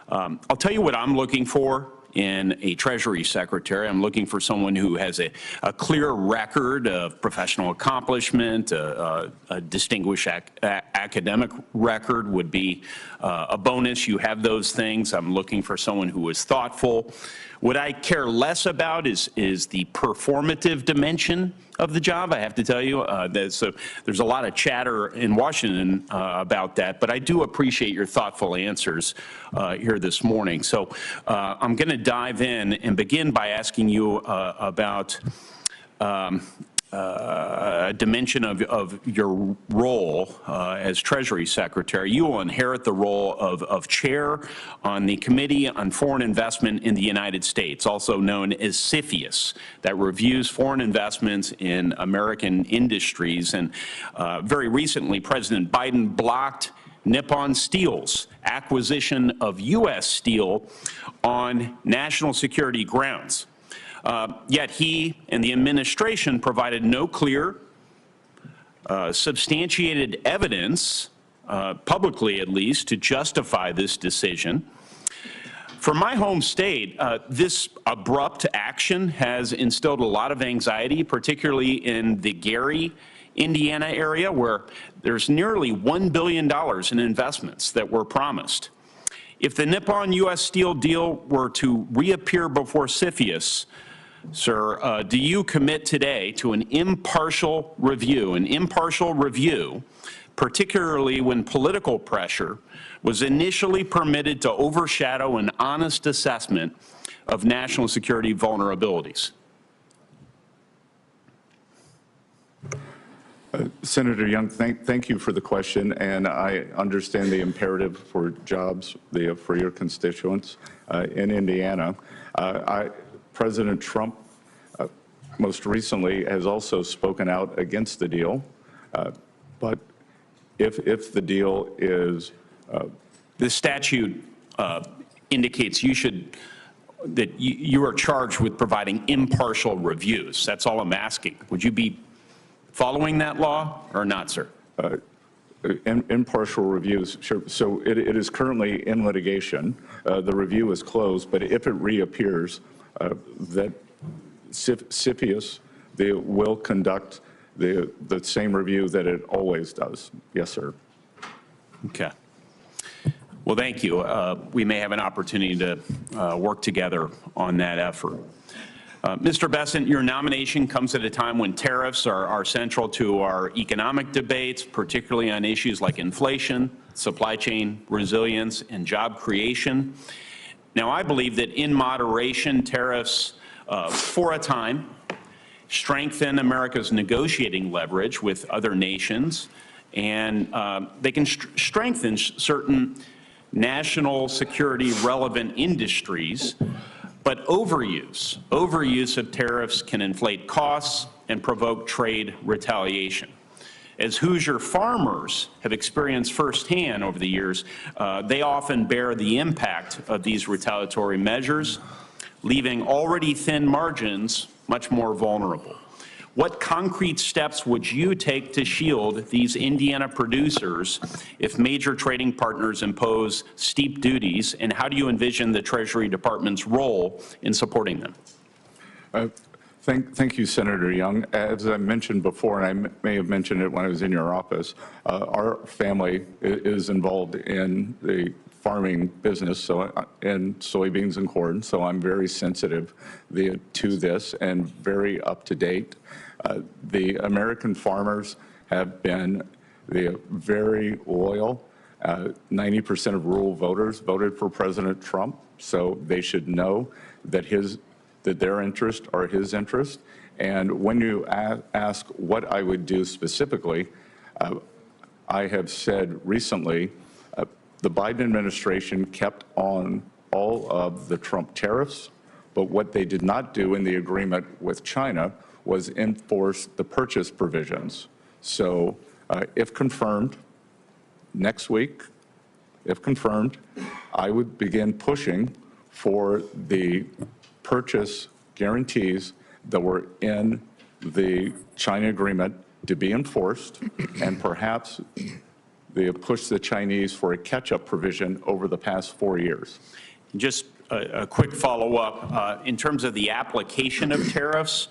I'll tell you what I'm looking for in a Treasury Secretary. I'm looking for someone who has a clear record of professional accomplishment, a distinguished academic record would be a bonus. You have those things. I'm looking for someone who is thoughtful. What I care less about is the performative dimension of the job. I have to tell you, there's a lot of chatter in Washington about that, but I do appreciate your thoughtful answers here this morning. So I'm going to dive in and begin by asking you about a dimension of your role as Treasury Secretary. You will inherit the role of chair on the Committee on Foreign Investment in the United States, also known as CFIUS, that reviews foreign investments in American industries. And very recently, President Biden blocked Nippon Steel's acquisition of U.S. steel on national security grounds. Yet he and the administration provided no clear, substantiated evidence, publicly at least, to justify this decision. For my home state, this abrupt action has instilled a lot of anxiety, particularly in the Gary, Indiana area, where there's nearly $1 billion in investments that were promised. If the Nippon U.S. Steel deal were to reappear before CFIUS, sir, do you commit today to an impartial review, particularly when political pressure was initially permitted to overshadow an honest assessment of national security vulnerabilities? Senator Young, thank you for the question, and I understand the imperative for jobs for your constituents in Indiana. President Trump most recently has also spoken out against the deal, but if the deal is... The statute indicates that you are charged with providing impartial reviews. That's all I'm asking. Would you be following that law or not, sir? Impartial reviews, sure. So it is currently in litigation. The review is closed, but if it reappears, that CFIUS, they will conduct the same review that it always does. Yes, sir. Okay. Well, thank you. We may have an opportunity to work together on that effort. Mr. Bessent, your nomination comes at a time when tariffs are central to our economic debates, particularly on issues like inflation, supply chain resilience, and job creation. Now, I believe that in moderation, tariffs, for a time, strengthen America's negotiating leverage with other nations, and they can strengthen certain national security relevant industries. But overuse of tariffs can inflate costs and provoke trade retaliation. As Hoosier farmers have experienced firsthand over the years, they often bear the impact of these retaliatory measures, leaving already thin margins much more vulnerable. What concrete steps would you take to shield these Indiana producers if major trading partners impose steep duties, and how do you envision the Treasury Department's role in supporting them? Thank you, Senator Young. As I mentioned before, and I may have mentioned it when I was in your office, our family is involved in the farming business, so in soybeans and corn, so I'm very sensitive to this and very up to date. The American farmers have been very loyal. 90% of rural voters voted for President Trump, so they should know that their interests are his interests. And when you ask what I would do specifically, I have said recently, the Biden administration kept on all of the Trump tariffs, but what they did not do in the agreement with China was enforce the purchase provisions. So if confirmed, next week, if confirmed, I would begin pushing for the purchase guarantees that were in the China agreement to be enforced, and perhaps they have pushed the Chinese for a catch-up provision over the past 4 years. Just a quick follow-up. In terms of the application of tariffs,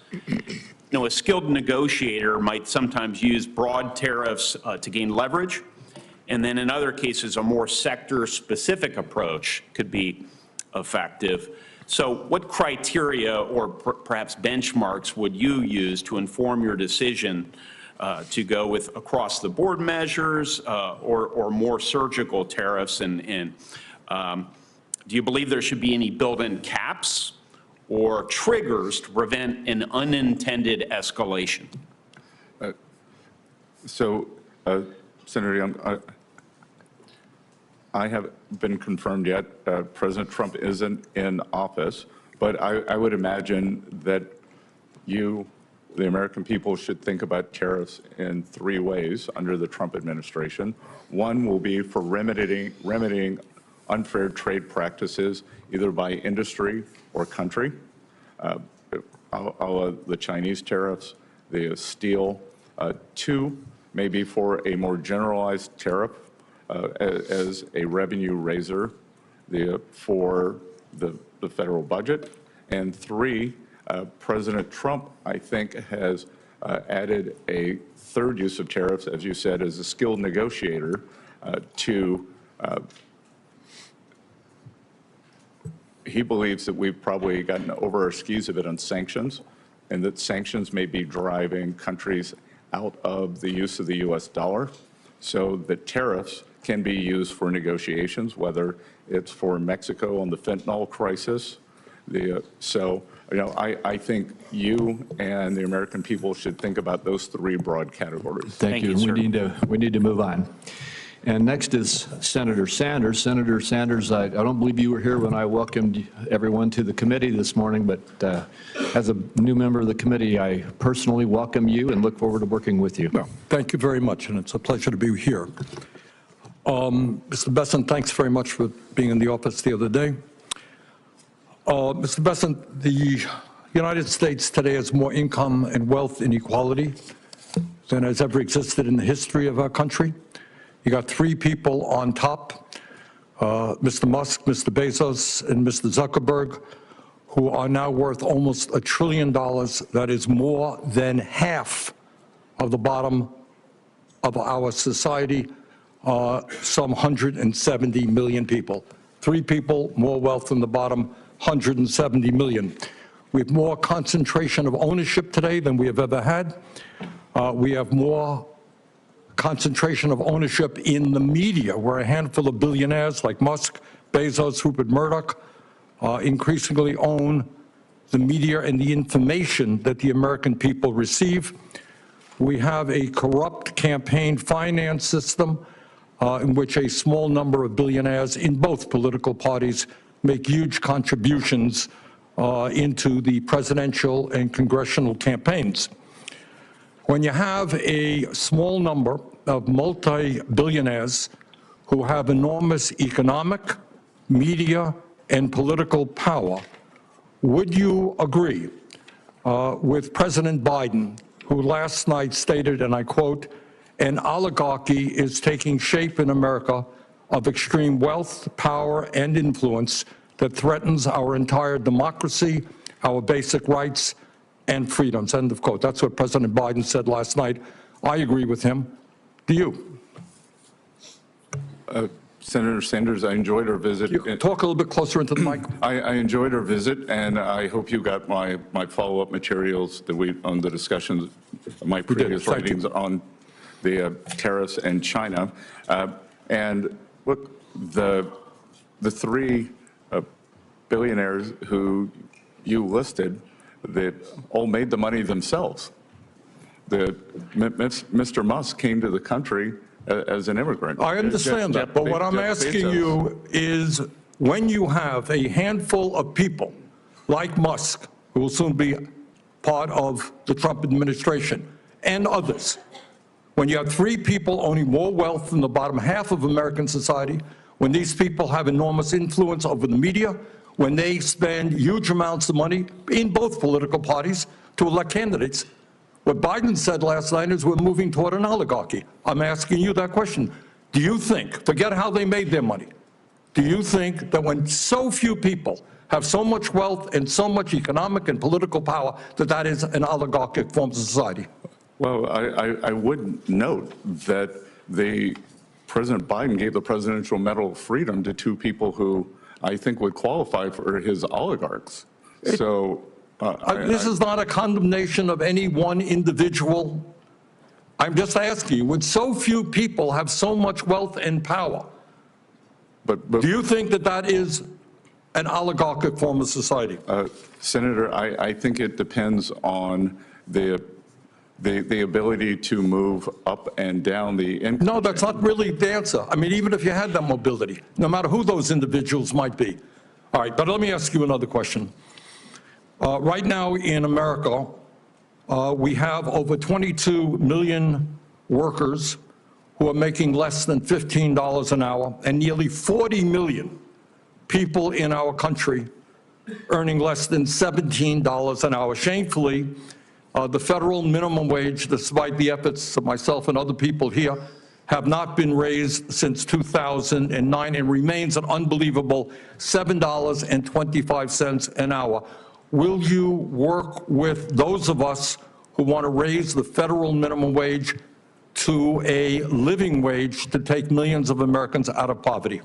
a skilled negotiator might sometimes use broad tariffs to gain leverage, and then in other cases, a more sector-specific approach could be effective. So what criteria or perhaps benchmarks would you use to inform your decision to go with across-the-board measures or more surgical tariffs? And do you believe there should be any built-in caps or triggers to prevent an unintended escalation? Senator Young, I haven't been confirmed yet. President Trump isn't in office, but I would imagine that you, the American people, should think about tariffs in 3 ways under the Trump administration. One will be for remedying unfair trade practices, either by industry or country, the Chinese tariffs, the steel. 2, maybe for a more generalized tariff as a revenue raiser for the federal budget. And 3, President Trump, I think, has added a 3rd use of tariffs, as you said, as a skilled negotiator to he believes that we've probably gotten over our skis a bit on sanctions, and that sanctions may be driving countries out of the use of the U.S. dollar, so that tariffs can be used for negotiations, whether it's for Mexico on the fentanyl crisis. I think you and the American people should think about those 3 broad categories. Thank you. We need to move on. And next is Senator Sanders. Senator Sanders, I don't believe you were here when I welcomed everyone to the committee this morning, but as a new member of the committee, I personally welcome you and look forward to working with you. Well, thank you very much, and it's a pleasure to be here. Mr. Bessent, thanks very much for being in the office the other day. Mr. Bessent, the United States today has more income and wealth inequality than has ever existed in the history of our country. You got three people on top, Mr. Musk, Mr. Bezos, and Mr. Zuckerberg, who are now worth almost $1 trillion. That is more than half of the bottom of our society, some 170 million people. Three people, more wealth than the bottom, 170 million. We have more concentration of ownership today than we have ever had. We have more concentration of ownership in the media, where a handful of billionaires like Musk, Bezos, Rupert Murdoch increasingly own the media and the information that the American people receive. We have a corrupt campaign finance system in which a small number of billionaires in both political parties make huge contributions into the presidential and congressional campaigns. When you have a small number of multi-billionaires who have enormous economic, media, and political power, would you agree with President Biden, who last night stated, and I quote, "An oligarchy is taking shape in America of extreme wealth, power, and influence that threatens our entire democracy, our basic rights, and freedoms," end of quote. That's what President Biden said last night. I agree with him. Do you? Senator Sanders, I enjoyed our visit. Talk a little bit closer into the mic. I enjoyed our visit, and I hope you got my follow-up materials that on the discussions, my previous writings on the tariffs and China. And look, the three billionaires who you listed, that all made the money themselves. Mr. Musk came to the country as an immigrant. I understand that, but what I'm asking you is, when you have a handful of people like Musk, who will soon be part of the Trump administration, and others, when you have three people owning more wealth than the bottom half of American society, when these people have enormous influence over the media, when they spend huge amounts of money in both political parties to elect candidates, what Biden said last night is we're moving toward an oligarchy. I'm asking you that question. Do you think, forget how they made their money, do you think that when so few people have so much wealth and so much economic and political power, that that is an oligarchic form of society? Well, I would note that President Biden gave the Presidential Medal of Freedom to two people who I think would qualify for his oligarchs. So this is not a condemnation of any one individual. I'm just asking you, when so few people have so much wealth and power, do you think that that is an oligarchic form of society? Senator, I think it depends on the ability to move up and down the income. No, that's not really the answer. I mean, even if you had that mobility, no matter who those individuals might be. All right, but let me ask you another question. Right now in America, we have over 22 million workers who are making less than $15 an hour, and nearly 40 million people in our country earning less than $17 an hour. Shamefully, the federal minimum wage, despite the efforts of myself and other people here, have not been raised since 2009 and remains an unbelievable $7.25 an hour. Will you work with those of us who want to raise the federal minimum wage to a living wage to take millions of Americans out of poverty?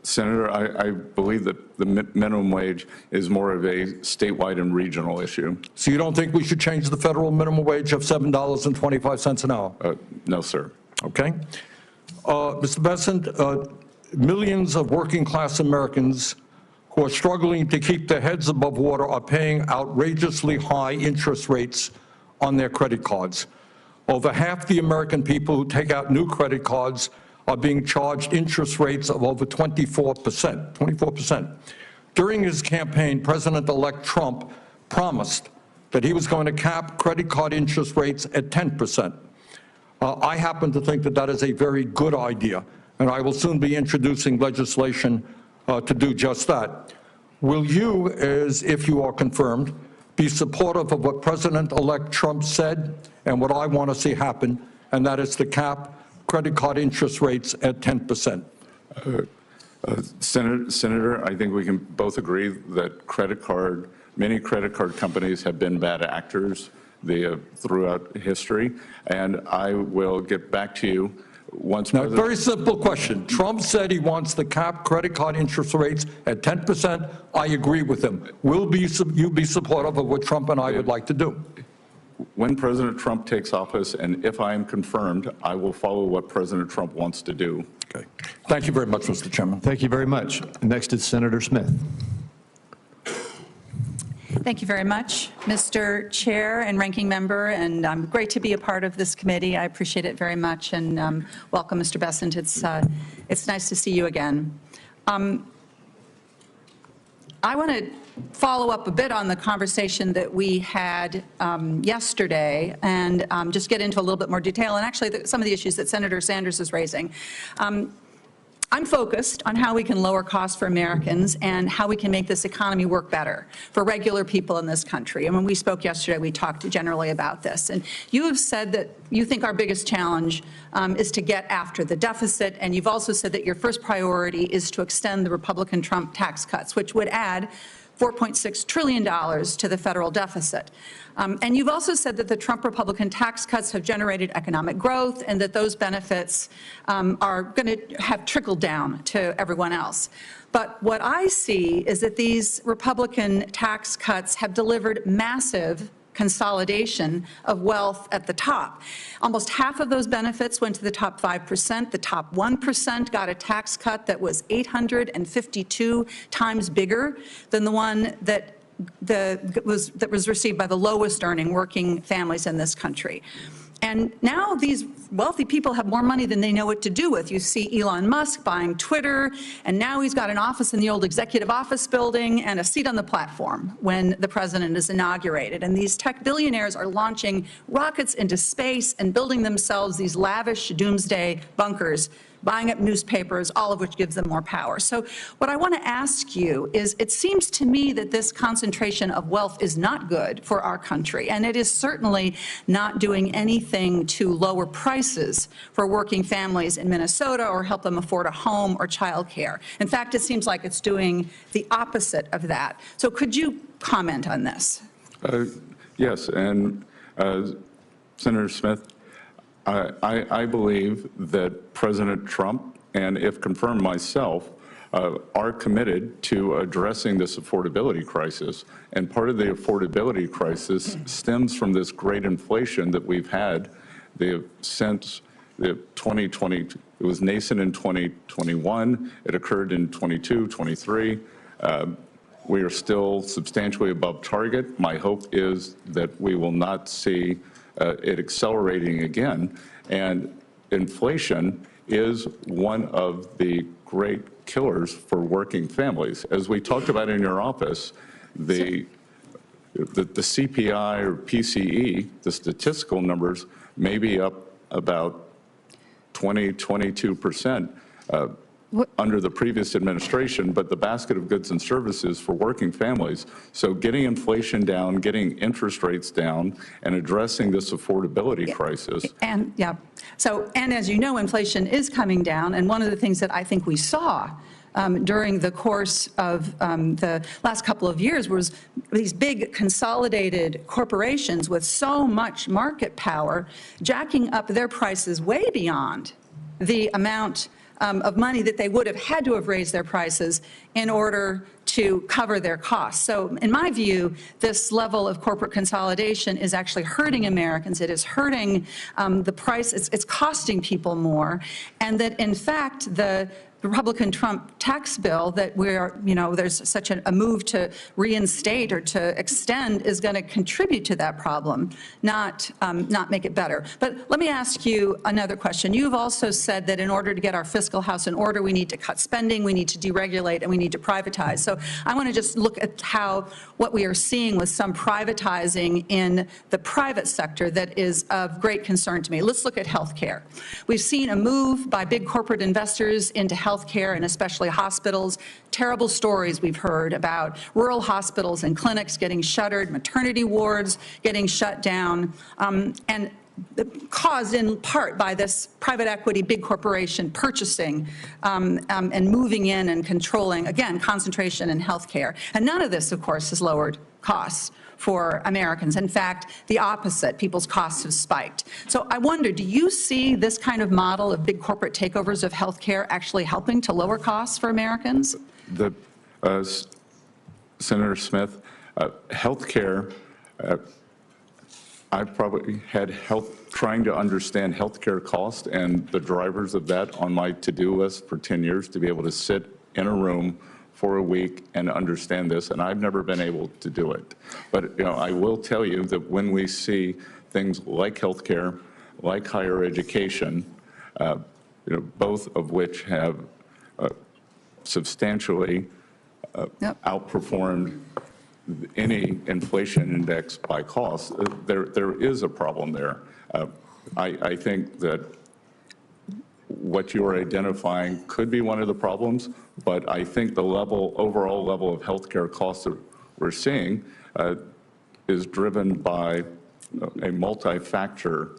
Senator, I believe that the minimum wage is more of a statewide and regional issue. So you don't think we should change the federal minimum wage of $7.25 an hour? No, sir. Okay. Mr. Bessent, millions of working class Americans who are struggling to keep their heads above water are paying outrageously high interest rates on their credit cards. Over half the American people who take out new credit cards are being charged interest rates of over 24%. During his campaign, President-elect Trump promised that he was going to cap credit card interest rates at 10%. I happen to think that that is a very good idea, and I will soon be introducing legislation to do just that. Will you, as if you are confirmed, be supportive of what President-elect Trump said and what I want to see happen, and that is to cap credit card interest rates at 10%? Senator, I think we can both agree that many credit card companies have been bad actors throughout history, and I will get back to you once. Now, very simple question. Trump said he wants to cap credit card interest rates at 10%. I agree with him. Will you be supportive of what Trump and I would like to do? When President Trump takes office, and if I am confirmed, I will follow what President Trump wants to do. Okay. Thank you very much, Mr. Chairman. Thank you very much. Next is Senator Smith. Thank you very much, Mr. Chair and Ranking Member, and great to be a part of this committee. I appreciate it very much, and welcome, Mr. Bessent. It's nice to see you again. I want to follow up a bit on the conversation that we had yesterday and just get into a little bit more detail, and actually some of the issues that Senator Sanders is raising. I'm focused on how we can lower costs for Americans and how we can make this economy work better for regular people in this country. And when we spoke yesterday, we talked generally about this. And you have said that you think our biggest challenge is to get after the deficit, and you've also said that your first priority is to extend the Republican Trump tax cuts, which would add $4.6 trillion to the federal deficit. And you've also said that the Trump Republican tax cuts have generated economic growth and that those benefits are going to have trickled down to everyone else. But what I see is that these Republican tax cuts have delivered massive consolidation of wealth at the top. Almost half of those benefits went to the top 5%. The top 1% got a tax cut that was 852 times bigger than the one that was received by the lowest earning working families in this country. And now these wealthy people have more money than they know what to do with. You see Elon Musk buying Twitter, and now he's got an office in the old executive office building and a seat on the platform when the president is inaugurated. And these tech billionaires are launching rockets into space and building themselves these lavish doomsday bunkers, buying up newspapers, all of which gives them more power. So what I want to ask you is, it seems to me that this concentration of wealth is not good for our country, and it is certainly not doing anything to lower prices for working families in Minnesota or help them afford a home or childcare. In fact, it seems like it's doing the opposite of that. So could you comment on this? Yes, and Senator Smith, I believe that President Trump, and if confirmed myself, are committed to addressing this affordability crisis. And part of the affordability crisis stems from this great inflation that we've had since the 2020. It was nascent in 2021. It occurred in 22, 23. We are still substantially above target. My hope is that we will not see it accelerating again. And inflation is one of the great killers for working families. As we talked about in your office, the CPI or PCE, the statistical numbers, may be up about 22% under the previous administration, but the basket of goods and services for working families. So getting inflation down, getting interest rates down, and addressing this affordability crisis. And and as you know, inflation is coming down, and one of the things that I think we saw during the course of the last couple of years was these big consolidated corporations with so much market power jacking up their prices way beyond the amount of money that they would have had to have raised their prices in order to cover their costs. So in my view, this level of corporate consolidation is actually hurting Americans. It is hurting the price. It's costing people more. And that, in fact, the Republican Trump tax bill that there's such a move to reinstate or to extend is going to contribute to that problem, not make it better. But let me ask you another question. You've also said that in order to get our fiscal house in order, we need to cut spending, we need to deregulate, and we need to privatize. So I want to just look at what we are seeing with some privatizing in the private sector that is of great concern to me. Let's look at healthcare. We've seen a move by big corporate investors into healthcare and especially hospitals. Terrible stories we've heard about rural hospitals and clinics getting shuttered, maternity wards getting shut down. And caused in part by this private equity big corporation purchasing and moving in and controlling, again, concentration in healthcare. And none of this, of course, has lowered costs for Americans. In fact, the opposite, people's costs have spiked. So I wonder, do you see this kind of model of big corporate takeovers of healthcare actually helping to lower costs for Americans? Senator Smith, healthcare, I've probably had trying to understand healthcare cost and the drivers of that on my to-do list for 10 years to be able to sit in a room for a week and understand this, and I've never been able to do it. But I will tell you that when we see things like healthcare, like higher education, both of which have substantially outperformed any inflation index by cost, there is a problem there. I think that what you're identifying could be one of the problems, but I think the overall level of healthcare costs that we're seeing is driven by a multi-factor.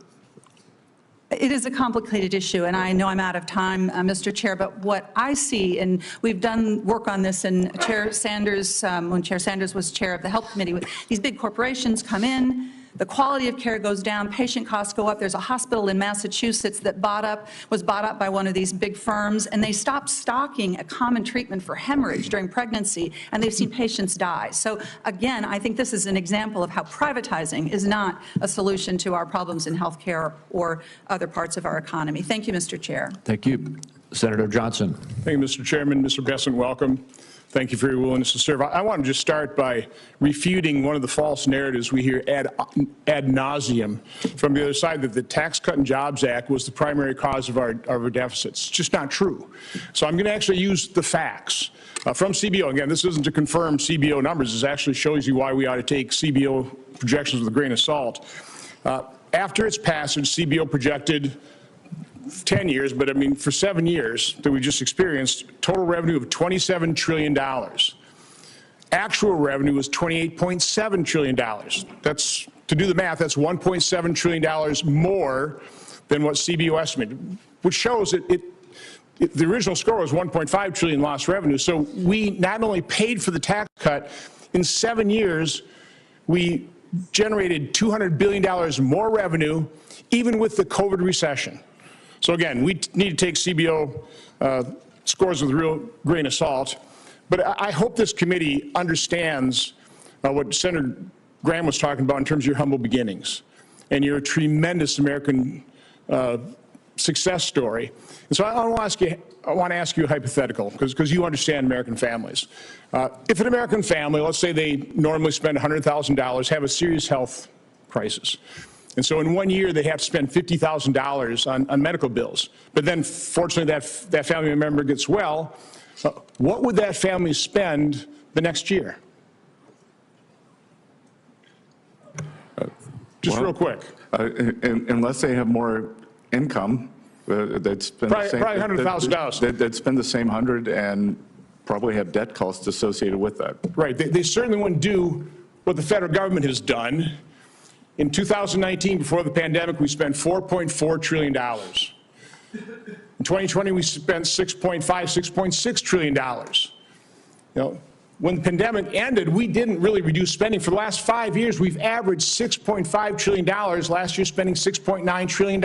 It is a complicated issue, and I know I'm out of time, Mr. Chair, but what I see, and we've done work on this in Chair Sanders, when Chair Sanders was chair of the Health Committee, these big corporations come in, the quality of care goes down, patient costs go up. There's a hospital in Massachusetts that was bought up by one of these big firms, and they stopped stocking a common treatment for hemorrhage during pregnancy, and they've seen patients die. So again, I think this is an example of how privatizing is not a solution to our problems in healthcare or other parts of our economy. Thank you, Mr. Chair. Thank you. Senator Johnson. Thank you, Mr. Chairman. Mr. Bessent, welcome. Thank you for your willingness to serve. I want to just start by refuting one of the false narratives we hear ad nauseum from the other side, that the Tax Cut and Jobs Act was the primary cause of our deficits. It's just not true. So I'm going to actually use the facts from CBO. Again, this isn't to confirm CBO numbers. This actually shows you why we ought to take CBO projections with a grain of salt. After its passage, CBO projected 10 years, but I mean for 7 years that we just experienced, total revenue of $27 trillion. Actual revenue was $28.7 trillion. That's, to do the math, that's $1.7 trillion more than what CBO estimated, which shows that the original score was $1.5 trillion lost revenue. So we not only paid for the tax cut, in 7 years, we generated $200 billion more revenue, even with the COVID recession. So again, we need to take CBO scores with a real grain of salt. But I hope this committee understands what Senator Graham was talking about in terms of your humble beginnings and your tremendous American success story. And so I want to ask you a hypothetical, because you understand American families. If an American family, let's say they normally spend $100,000, have a serious health crisis, and so in 1 year, they have to spend $50,000 on medical bills. But then, fortunately, that family member gets well. What would that family spend the next year? Just real quick. Unless they have more income, they'd spend probably $100,000. They'd spend the same 100 and probably have debt costs associated with that. Right. They certainly wouldn't do what the federal government has done. In 2019, before the pandemic, we spent $4.4 trillion. In 2020, we spent $6.6 trillion. When the pandemic ended, we didn't really reduce spending. For the last 5 years, we've averaged $6.5 trillion. Last year, spending $6.9 trillion.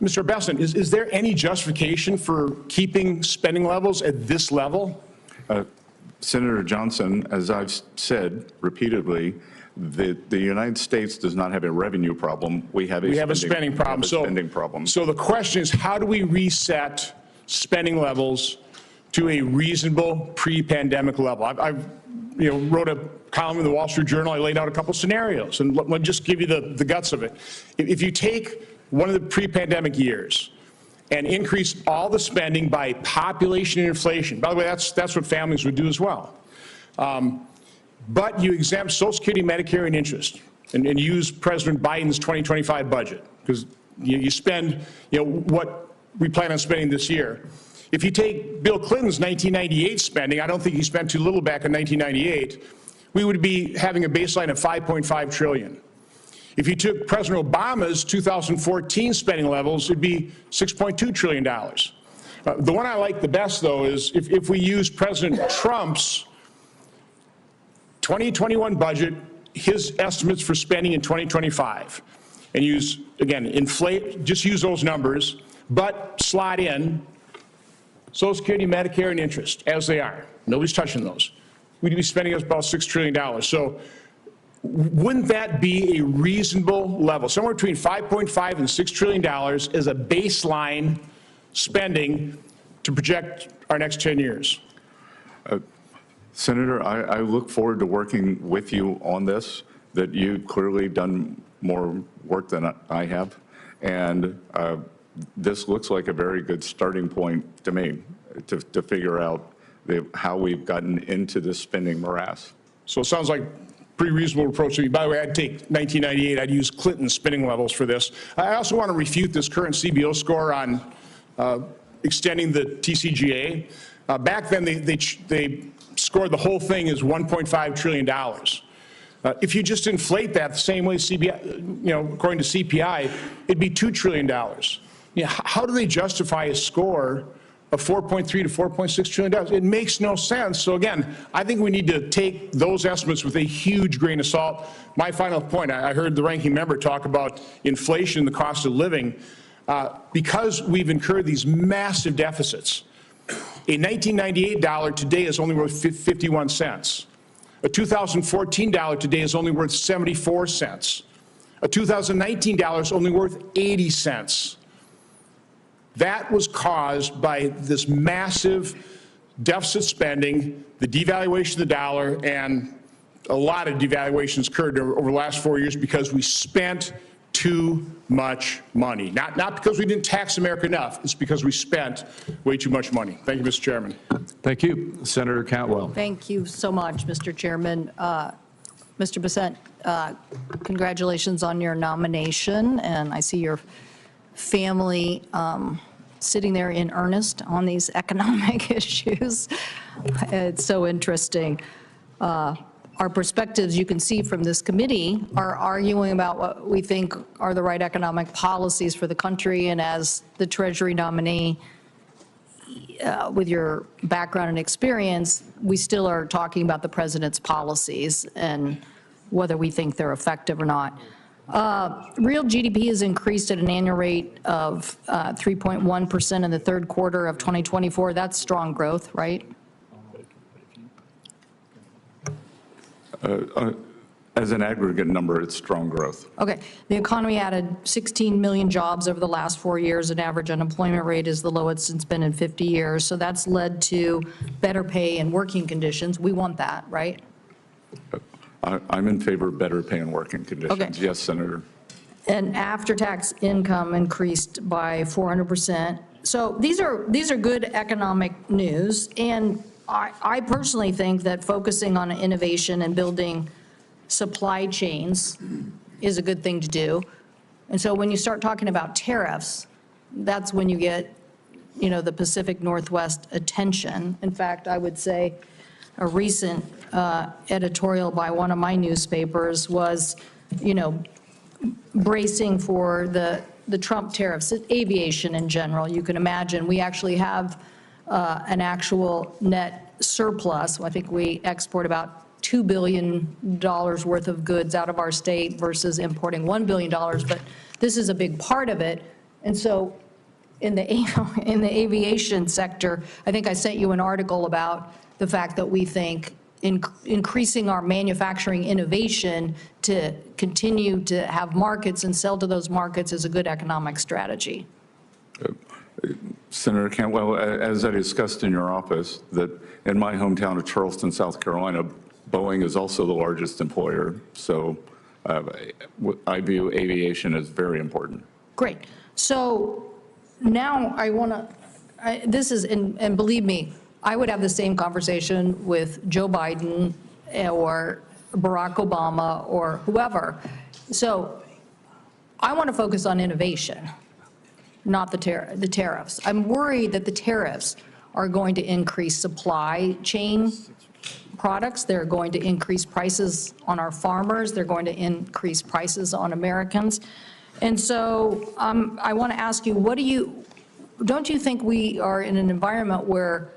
Mr. Bessent, is there any justification for keeping spending levels at this level? Senator Johnson, as I've said repeatedly, the United States does not have a revenue problem. We have a spending problem. So the question is, how do we reset spending levels to a reasonable pre-pandemic level? I wrote a column in the Wall Street Journal. I laid out a couple scenarios, and let me just give you the guts of it. If you take one of the pre-pandemic years and increase all the spending by population and inflation, by the way, that's what families would do as well. But you exempt Social Security, Medicare, and interest, and use President Biden's 2025 budget, because you spend what we plan on spending this year. If you take Bill Clinton's 1998 spending, I don't think he spent too little back in 1998, we would be having a baseline of $5.5 trillion. If you took President Obama's 2014 spending levels, it'd be $6.2 trillion. The one I like the best, though, is if we use President Trump's 2021 budget, his estimates for spending in 2025, and use, again, just use those numbers, but slot in Social Security, Medicare, and interest as they are. Nobody's touching those. We'd be spending about $6 trillion. So wouldn't that be a reasonable level? Somewhere between $5.5 and $6 trillion as a baseline spending to project our next 10 years. Senator, I look forward to working with you on this, that you've clearly done more work than I have. And this looks like a very good starting point to me to figure out how we've gotten into this spending morass. So it sounds like pretty reasonable approach to me. By the way, I'd take 1998, I'd use Clinton's spending levels for this. I also want to refute this current CBO score on extending the TCJA. Back then, they scored the whole thing as $1.5 trillion. If you just inflate that the same way CPI, according to CPI, it'd be $2 trillion. How do they justify a score of $4.3 to $4.6 trillion? It makes no sense. So again, I think we need to take those estimates with a huge grain of salt. My final point, I heard the ranking member talk about inflation, the cost of living. Because we've incurred these massive deficits, a 1998 dollar today is only worth 51 cents. A 2014 dollar today is only worth 74 cents. A 2019 dollar is only worth 80 cents. That was caused by this massive deficit spending, the devaluation of the dollar, and a lot of devaluations occurred over the last 4 years because we spent too much money. Not because we didn't tax America enough, it's because we spent way too much money. Thank you, Mr. Chairman. Thank you. Senator Cantwell. Thank you so much, Mr. Chairman. Mr. Bessent, congratulations on your nomination, and I see your family sitting there in earnest on these economic issues. It's so interesting. Our perspectives, you can see from this committee, are arguing about what we think are the right economic policies for the country, and as the Treasury nominee, with your background and experience, we still are talking about the president's policies and whether we think they're effective or not. Real GDP has increased at an annual rate of 3.1% in the third quarter of 2024. That's strong growth, right? As an aggregate number, it's strong growth. Okay. The economy added 16 million jobs over the last 4 years. An average unemployment rate is the lowest it's been in 50 years. So that's led to better pay and working conditions. We want that, right? I'm in favor of better pay and working conditions. Okay. Yes, Senator. And after-tax income increased by 400%. So these are good economic news. And I personally think that focusing on innovation and building supply chains is a good thing to do. And so when you start talking about tariffs, that's when you get, the Pacific Northwest attention. In fact, I would say a recent editorial by one of my newspapers was, bracing for the Trump tariffs, aviation in general. You can imagine we actually have an actual net surplus. I think we export about $2 billion worth of goods out of our state versus importing $1 billion, but this is a big part of it. And so in the aviation sector, I think I sent you an article about the fact that we think increasing our manufacturing innovation to continue to have markets and sell to those markets is a good economic strategy. Senator Cantwell, as I discussed in your office, that in my hometown of Charleston, South Carolina, Boeing is also the largest employer. So I view aviation as very important. Great. So now I want to, and believe me, I would have the same conversation with Joe Biden or Barack Obama or whoever. So I want to focus on innovation, not the tariffs. I'm worried that the tariffs are going to increase supply chain products. They're going to increase prices on our farmers. They're going to increase prices on Americans. And so I want to ask you, don't you think we are in an environment where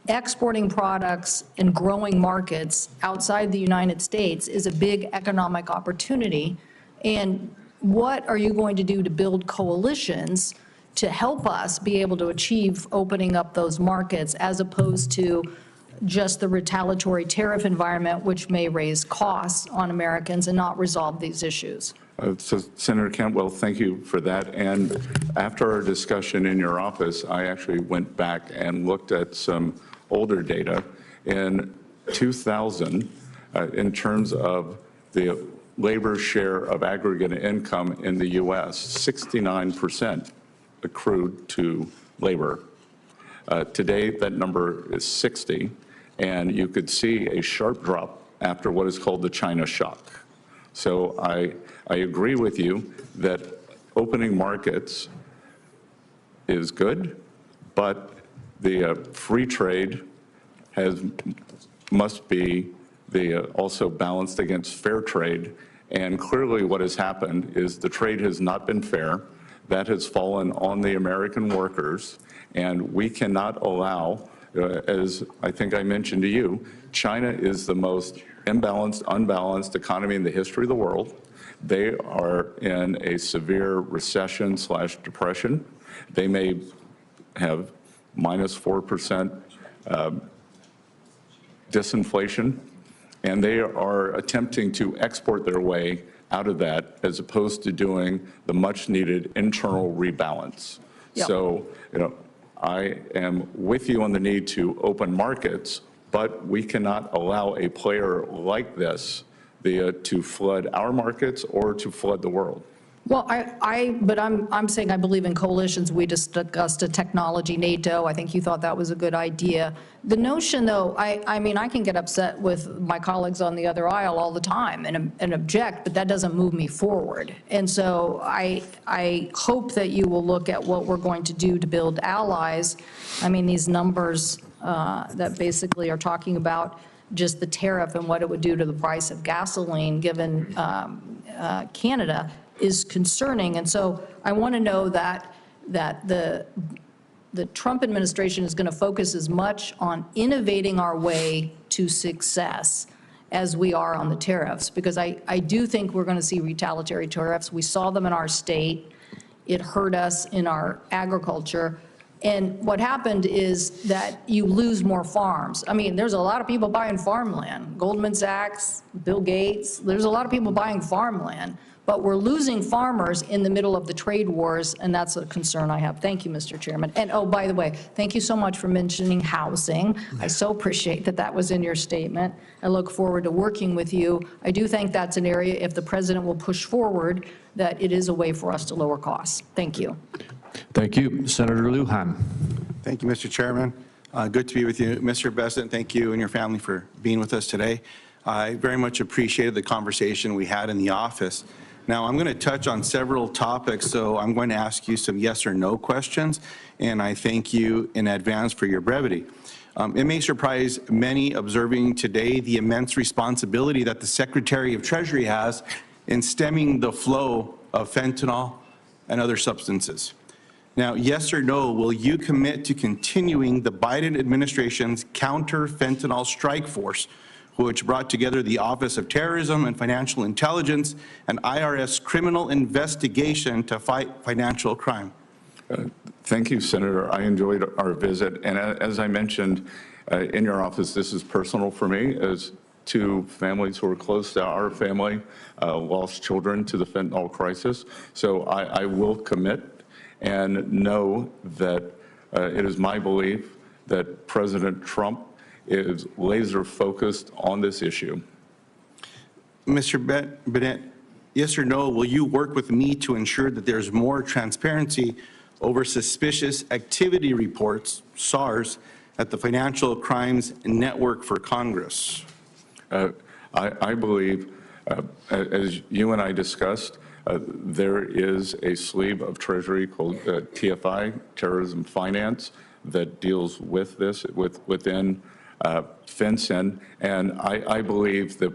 exporting products and growing markets outside the United States is a big economic opportunity? And what are you going to do to build coalitions to help us be able to achieve opening up those markets, as opposed to just the retaliatory tariff environment, which may raise costs on Americans and not resolve these issues? So Senator Cantwell, thank you for that. And after our discussion in your office, I actually went back and looked at some older data. In 2000, in terms of the labor share of aggregate income in the U.S., 69% accrued to labor. Today, that number is 60, and you could see a sharp drop after what is called the China shock. So I agree with you that opening markets is good, but the free trade must be also balanced against fair trade. And clearly what has happened is the trade has not been fair. That has fallen on the American workers, and we cannot allow, as I think I mentioned to you, China is the most imbalanced, unbalanced economy in the history of the world. They are in a severe recession/depression. They may have -4% disinflation, and they are attempting to export their way out of that, as opposed to doing the much-needed internal rebalance. Yep. So, I am with you on the need to open markets, but we cannot allow a player like this to flood our markets or to flood the world. Well, but I'm saying I believe in coalitions. We just discussed a technology NATO. I think you thought that was a good idea. The notion, though, I mean, I can get upset with my colleagues on the other aisle all the time and object, but that doesn't move me forward. And so I hope that you will look at what we're going to do to build allies. I mean, these numbers that basically are talking about just the tariff and what it would do to the price of gasoline given Canada is concerning. And so I want to know that the Trump administration is going to focus as much on innovating our way to success as we are on the tariffs, because I do think we're going to see retaliatory tariffs. We saw them in our state. It hurt us in our agriculture. And what happened is that you lose more farms. I mean, there's a lot of people buying farmland. Goldman Sachs, Bill Gates, there's a lot of people buying farmland. But we're losing farmers in the middle of the trade wars, and that's a concern I have. Thank you, Mr. Chairman. And oh, by the way, thank you so much for mentioning housing. I so appreciate that that was in your statement. I look forward to working with you. I do think that's an area, if the president will push forward, that it is a way for us to lower costs. Thank you. Thank you. Senator Lujan. Thank you, Mr. Chairman. Good to be with you. Mr. Bessent, thank you and your family for being with us today. I very much appreciated the conversation we had in the office. Now, I'm going to touch on several topics, so I'm going to ask you some yes or no questions, and I thank you in advance for your brevity. It may surprise many observing today the immense responsibility that the Secretary of Treasury has in stemming the flow of fentanyl and other substances. Now, yes or no, will you commit to continuing the Biden administration's counter-fentanyl strike force, which brought together the Office of Terrorism and Financial Intelligence and IRS criminal investigation to fight financial crime? Thank you, Senator. I enjoyed our visit. And as I mentioned in your office, this is personal for me, as two families who are close to our family lost children to the fentanyl crisis. So I will commit and know that it is my belief that President Trump is laser focused on this issue. Mr. Bennett, yes or no, will you work with me to ensure that there's more transparency over suspicious activity reports, SARS, at the Financial Crimes Network for Congress? I believe, as you and I discussed, there is a sleeve of Treasury called TFI, Terrorism Finance, that deals with this within fence in, and I believe that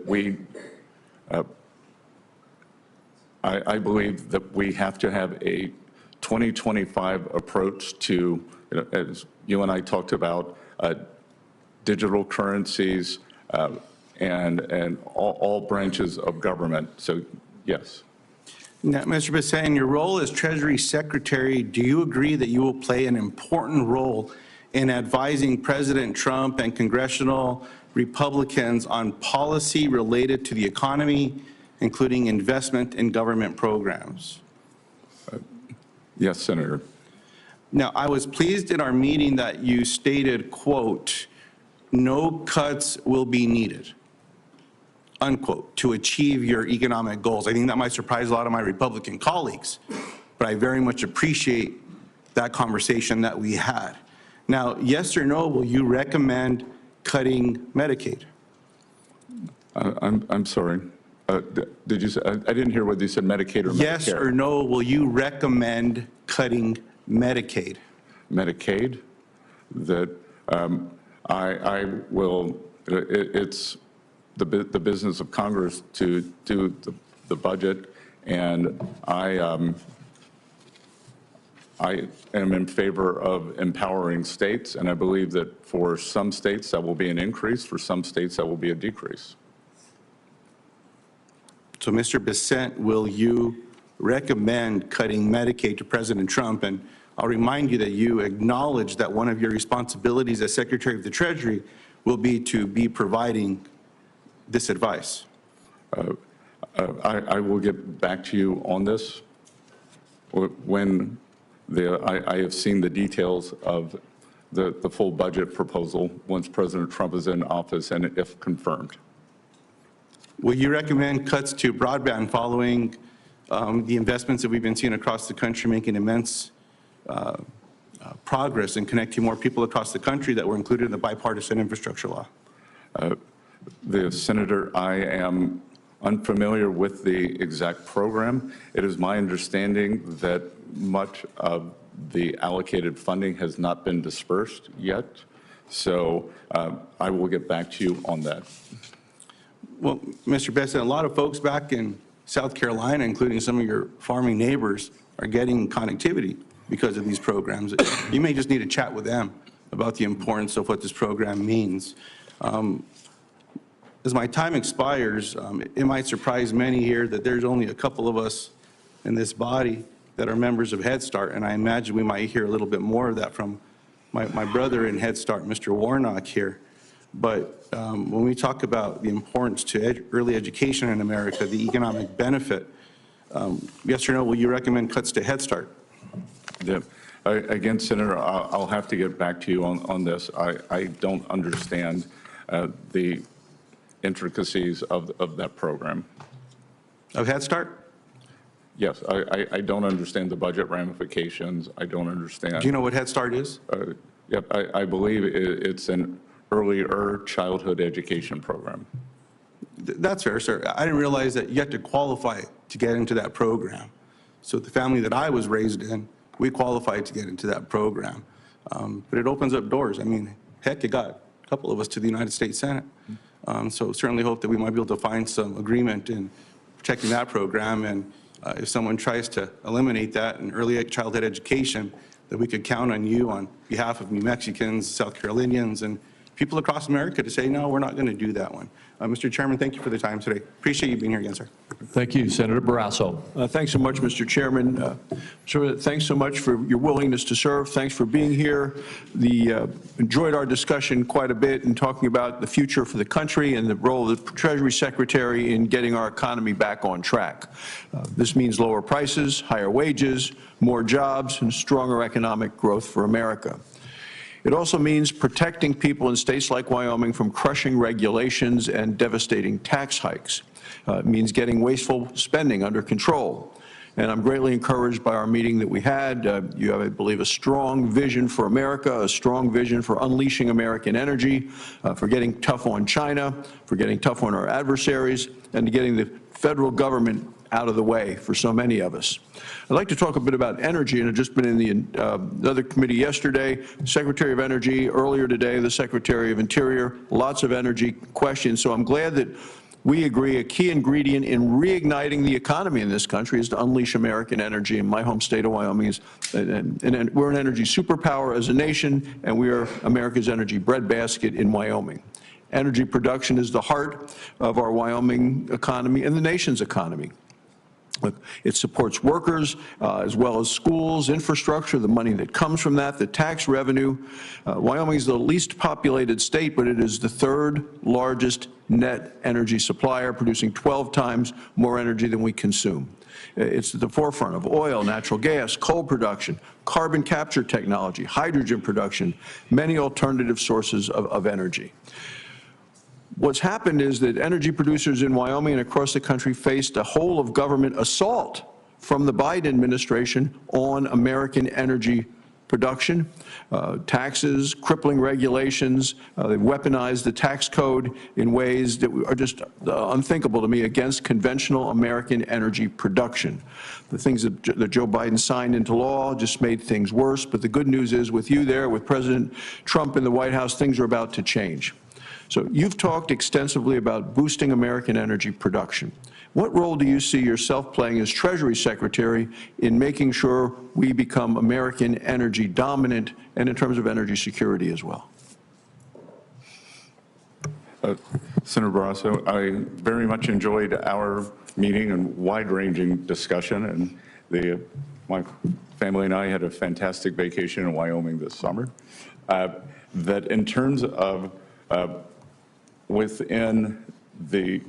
I believe that we have to have a 2025 approach to, as you and I talked about, digital currencies and all branches of government. So, yes. Now, Mr. Bessent, in your role as Treasury Secretary, do you agree that you will play an important role in advising President Trump and congressional Republicans on policy related to the economy, including investment in government programs? Yes, Senator. Now, I was pleased in our meeting that you stated, quote, "No cuts will be needed," unquote, to achieve your economic goals. I think that might surprise a lot of my Republican colleagues, but I very much appreciate that conversation that we had. Now, yes or no, will you recommend cutting Medicaid? I'm sorry. Did you say, I didn't hear whether you said Medicaid or Medicare. Yes or no, will you recommend cutting Medicaid? Medicaid? That I will, it's the business of Congress to do the budget, and I am in favor of empowering states, and I believe that for some states that will be an increase, for some states that will be a decrease. So, Mr. Bessent, will you recommend cutting Medicaid to President Trump? And I'll remind you that you acknowledge that one of your responsibilities as Secretary of the Treasury will be to be providing this advice. I will get back to you on this when I have seen the details of the full budget proposal once President Trump is in office and if confirmed. Will you recommend cuts to broadband following the investments that we've been seeing across the country making immense progress in connecting more people across the country that were included in the bipartisan infrastructure law? Senator, I am unfamiliar with the exact program. It is my understanding that much of the allocated funding has not been dispersed yet. So I will get back to you on that. Well, Mr. Bessent, a lot of folks back in South Carolina, including some of your farming neighbors, are getting connectivity because of these programs. You may just need to chat with them about the importance of what this program means. As my time expires, it might surprise many here that there's only a couple of us in this body that are members of Head Start, and I imagine we might hear a little bit more of that from my brother in Head Start, Mr. Warnock here. But when we talk about the importance to early education in America, the economic benefit, yes or no, will you recommend cuts to Head Start? Yeah. Again, Senator, I'll have to get back to you on this. I don't understand the intricacies of that program. Of Head Start? Yes, I don't understand the budget ramifications. I don't understand. Do you know what Head Start is? Yep, I believe it's an earlier childhood education program. That's fair, sir. I didn't realize that you had to qualify to get into that program. So the family that I was raised in, we qualified to get into that program. But it opens up doors. I mean, heck, it got a couple of us to the United States Senate. So certainly hope that we might be able to find some agreement in protecting that program. And if someone tries to eliminate that in early childhood education, that we could count on you on behalf of New Mexicans, South Carolinians, and people across America to say, no, we're not going to do that one. Mr. Chairman, thank you for the time today. Appreciate you being here again, sir. Thank you, Senator Barrasso. Thanks so much, Mr. Chairman. Thanks so much for your willingness to serve. Thanks for being here. Enjoyed our discussion quite a bit in talking about the future for the country and the role of the Treasury Secretary in getting our economy back on track. This means lower prices, higher wages, more jobs, and stronger economic growth for America. It also means protecting people in states like Wyoming from crushing regulations and devastating tax hikes. It means getting wasteful spending under control. And I'm greatly encouraged by our meeting that we had. You have, I believe, a strong vision for America, a strong vision for unleashing American energy, for getting tough on China, for getting tough on our adversaries, and to getting the federal government out of the way for so many of us. I'd like to talk a bit about energy, and I've just been in the other committee yesterday, Secretary of Energy, earlier today, the Secretary of Interior, lots of energy questions. So I'm glad that we agree a key ingredient in reigniting the economy in this country is to unleash American energy. In my home state of Wyoming, and we're an energy superpower as a nation, and we are America's energy breadbasket in Wyoming. Energy production is the heart of our Wyoming economy and the nation's economy. It supports workers as well as schools, infrastructure, the money that comes from that, the tax revenue. Wyoming is the least populated state, but it is the third largest net energy supplier, producing 12 times more energy than we consume. It's at the forefront of oil, natural gas, coal production, carbon capture technology, hydrogen production, many alternative sources of energy. What's happened is that energy producers in Wyoming and across the country faced a whole of government assault from the Biden administration on American energy production, taxes, crippling regulations. They've weaponized the tax code in ways that are just unthinkable to me against conventional American energy production. The things that Joe Biden signed into law just made things worse, but the good news is with you there, with President Trump in the White House, things are about to change. So you've talked extensively about boosting American energy production. What role do you see yourself playing as Treasury Secretary in making sure we become American energy dominant and in terms of energy security as well? Senator Barrasso, I very much enjoyed our meeting and wide-ranging discussion, and my family and I had a fantastic vacation in Wyoming this summer. That in terms of within the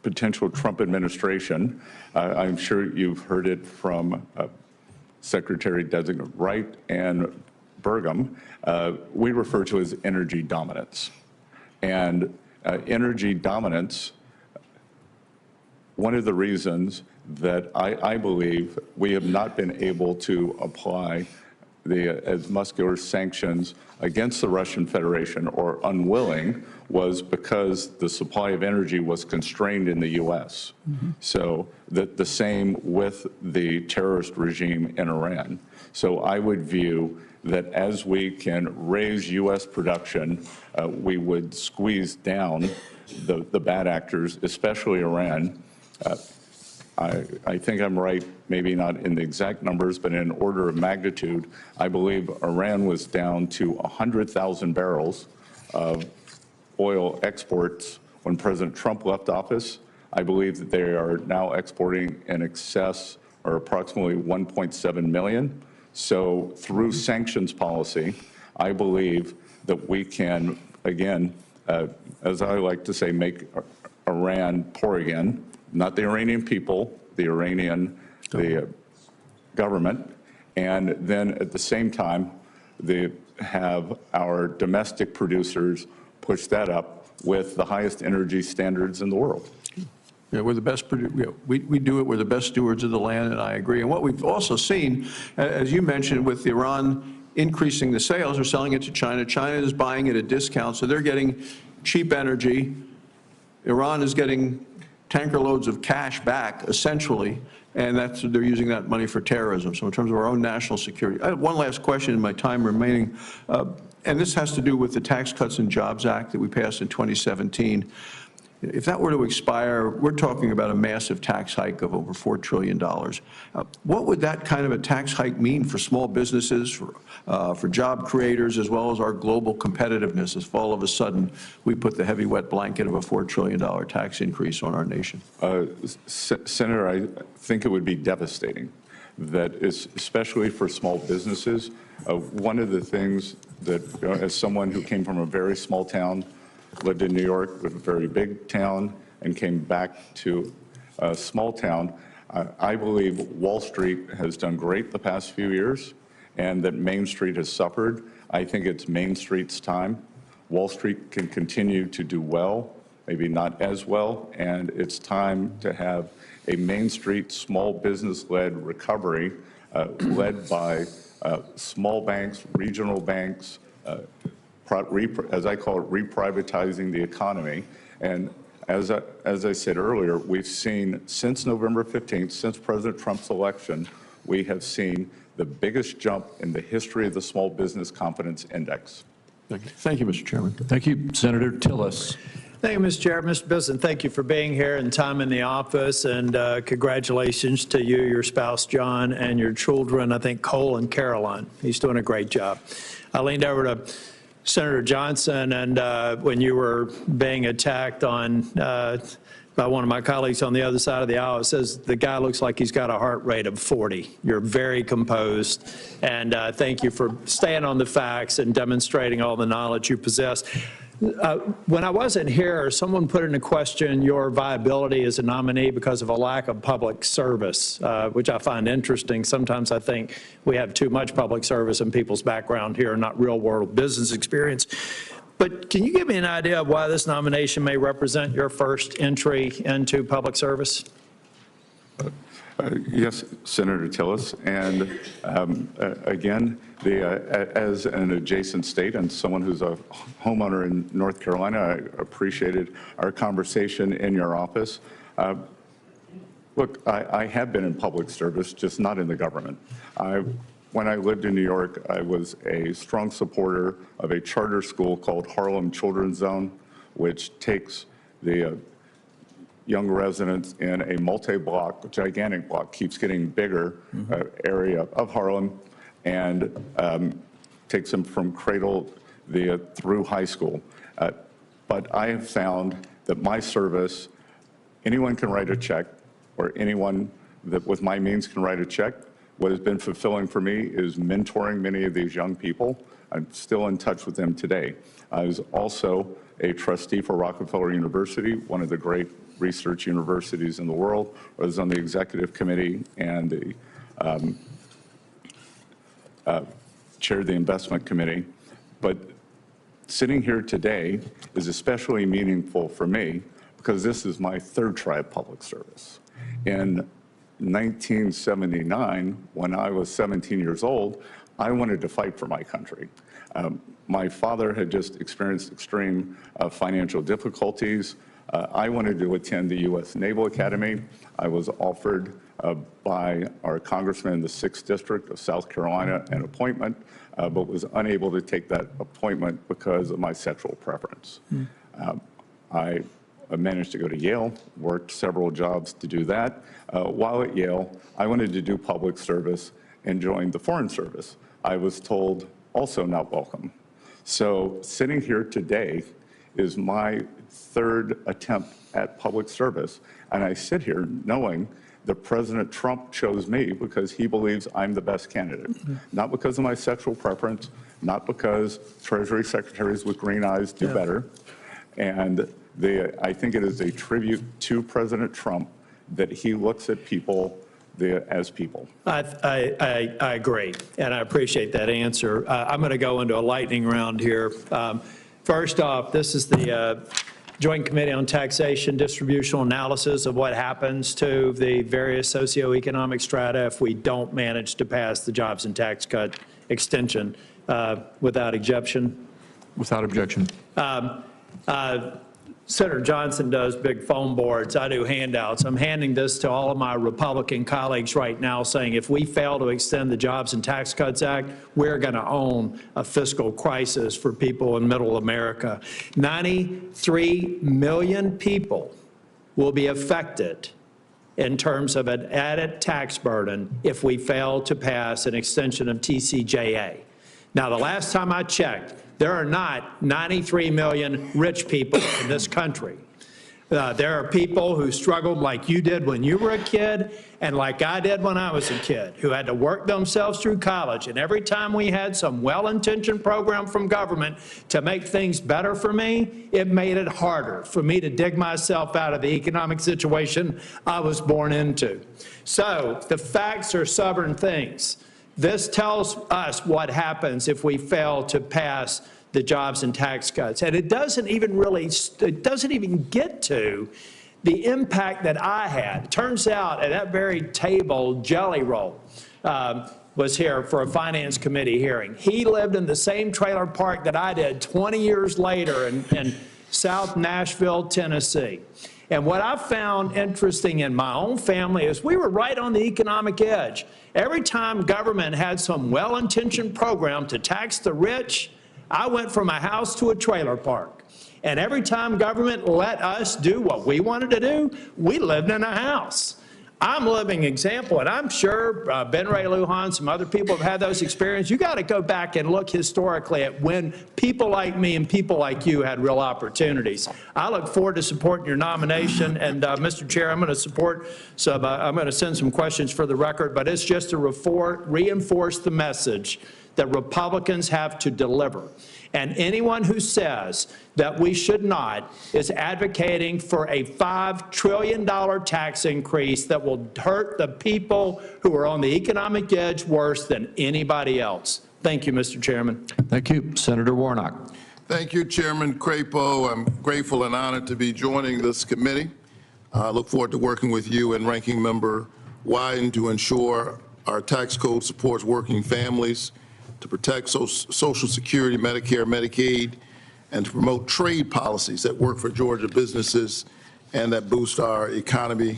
potential Trump administration, I'm sure you've heard it from Secretary-designate Wright and Burgum, we refer to as energy dominance. And energy dominance, one of the reasons that I believe we have not been able to apply as muscular sanctions against the Russian Federation, or unwilling, was because the supply of energy was constrained in the U.S. So the same with the terrorist regime in Iran. So I would view that as we can raise U.S. production, we would squeeze down the bad actors, especially Iran. I think I'm right, maybe not in the exact numbers, but in order of magnitude. I believe Iran was down to 100,000 barrels of oil exports when President Trump left office. I believe that they are now exporting in excess, or approximately 1.7 million. So through sanctions policy, I believe that we can, again, as I like to say, make Iran poor again. Not the Iranian people, the government, and then at the same time, they have our domestic producers push that up with the highest energy standards in the world. Yeah, we're the best, we do it, we're the best stewards of the land, and I agree. And what we've also seen, as you mentioned, with Iran increasing the sales, they're selling it to China. China is buying it at a discount, so they're getting cheap energy. Iran is getting tanker loads of cash back, essentially, and they're using that money for terrorism. So in terms of our own national security. I have one last question in my time remaining, and this has to do with the Tax Cuts and Jobs Act that we passed in 2017. If that were to expire, we're talking about a massive tax hike of over $4 trillion. What would that kind of a tax hike mean for small businesses, for job creators, as well as our global competitiveness, if all of a sudden we put the heavy wet blanket of a $4 trillion tax increase on our nation? Senator, I think it would be devastating. That is, especially for small businesses. One of the things that, as someone who came from a very small town, lived in New York with a very big town, and came back to a small town, I believe Wall Street has done great the past few years, and that Main Street has suffered. I think it's Main Street's time. Wall Street can continue to do well, maybe not as well, and it's time to have a Main Street small business-led recovery led by small banks, regional banks, as I call it, reprivatizing the economy. And as I said earlier, we've seen since November 15th, since President Trump's election, we have seen the biggest jump in the history of the Small Business Confidence Index. Thank you, Mr. Chairman. Thank you, Senator Tillis. Thank you, Mr. Chair. Mr. Bessent, thank you for being here and time in the office, and congratulations to you, your spouse, John, and your children, I think Cole and Caroline. He's doing a great job. I leaned over to Senator Johnson, and when you were being attacked on by one of my colleagues on the other side of the aisle, it says the guy looks like he's got a heart rate of 40. You're very composed, and thank you for staying on the facts and demonstrating all the knowledge you possess. When I wasn't here, someone put into question your viability as a nominee because of a lack of public service, which I find interesting. Sometimes I think we have too much public service in people's background here, not real-world business experience. But can you give me an idea of why this nomination may represent your first entry into public service? Yes, Senator Tillis, and again, as an adjacent state and someone who's a homeowner in North Carolina, I appreciated our conversation in your office. Look, I have been in public service, just not in the government. When I lived in New York, I was a strong supporter of a charter school called Harlem Children's Zone, which takes the young residents in a multi-block, gigantic block, keeps getting bigger area of Harlem, and takes them from cradle through high school. But I have found that my service, anyone can write a check, or anyone that with my means can write a check. What has been fulfilling for me is mentoring many of these young people. I'm still in touch with them today. I was also a trustee for Rockefeller University, one of the great research universities in the world. I was on the executive committee and the chaired the investment committee. But sitting here today is especially meaningful for me because this is my third try of public service. In 1979, when I was 17 years old, I wanted to fight for my country. My father had just experienced extreme financial difficulties. I wanted to attend the U.S. Naval Academy. I was offered by our congressman in the 6th District of South Carolina an appointment, but was unable to take that appointment because of my sexual preference. I managed to go to Yale, worked several jobs to do that. While at Yale, I wanted to do public service and joined the Foreign Service. I was told also not welcome. So sitting here today is my third attempt at public service, and I sit here knowing that President Trump chose me because he believes I'm the best candidate, not because of my sexual preference, not because Treasury secretaries with green eyes do better. And I think it is a tribute to President Trump that he looks at people as people. I agree, and I appreciate that answer. I'm going to go into a lightning round here. First off, this is the Joint Committee on Taxation distributional analysis of what happens to the various socioeconomic strata if we don't manage to pass the jobs and tax cut extension without objection. Without objection. Senator Johnson does big foam boards. I do handouts. I'm handing this to all of my Republican colleagues right now saying if we fail to extend the Jobs and Tax Cuts Act, we're going to own a fiscal crisis for people in middle America. 93 million people will be affected in terms of an added tax burden if we fail to pass an extension of TCJA. Now, the last time I checked, there are not 93 million rich people in this country. There are people who struggled like you did when you were a kid and like I did when I was a kid, who had to work themselves through college. And every time we had some well-intentioned program from government to make things better for me, it made it harder for me to dig myself out of the economic situation I was born into. So the facts are stubborn things. This tells us what happens if we fail to pass the jobs and tax cuts. And it doesn't even get to the impact that I had. It turns out at that very table, Jelly Roll was here for a finance committee hearing. He lived in the same trailer park that I did 20 years later, and South Nashville, Tennessee. And what I found interesting in my own family is we were right on the economic edge. Every time government had some well-intentioned program to tax the rich, I went from a house to a trailer park. And every time government let us do what we wanted to do, we lived in a house. I'm a living example, and I'm sure Ben Ray Lujan, some other people have had those experiences. You got to go back and look historically at when people like me and people like you had real opportunities. I look forward to supporting your nomination, and Mr. Chair, I'm going to support some, I'm going to send some questions for the record, but it's just to reinforce the message that Republicans have to deliver. And anyone who says that we should not is advocating for a $5 trillion tax increase that will hurt the people who are on the economic edge worse than anybody else. Thank you, Mr. Chairman. Thank you. Senator Warnock. Thank you, Chairman Crapo. I'm grateful and honored to be joining this committee. I look forward to working with you and Ranking Member Wyden to ensure our tax code supports working families, to protect Social Security, Medicare, Medicaid, and to promote trade policies that work for Georgia businesses and that boost our economy.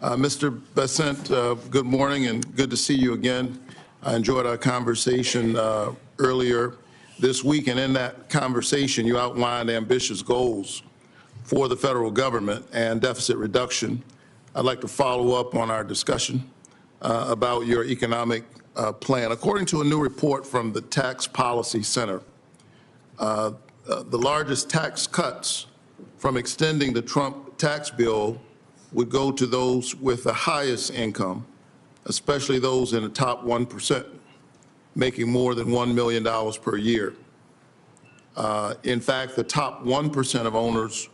Mr. Bessent, good morning and good to see you again. I enjoyed our conversation earlier this week, and in that conversation you outlined ambitious goals for the federal government and deficit reduction. I'd like to follow up on our discussion about your economic plan. According to a new report from the Tax Policy Center, the largest tax cuts from extending the Trump tax bill would go to those with the highest income, especially those in the top 1%, making more than $1 million per year. In fact, the top 1% of owners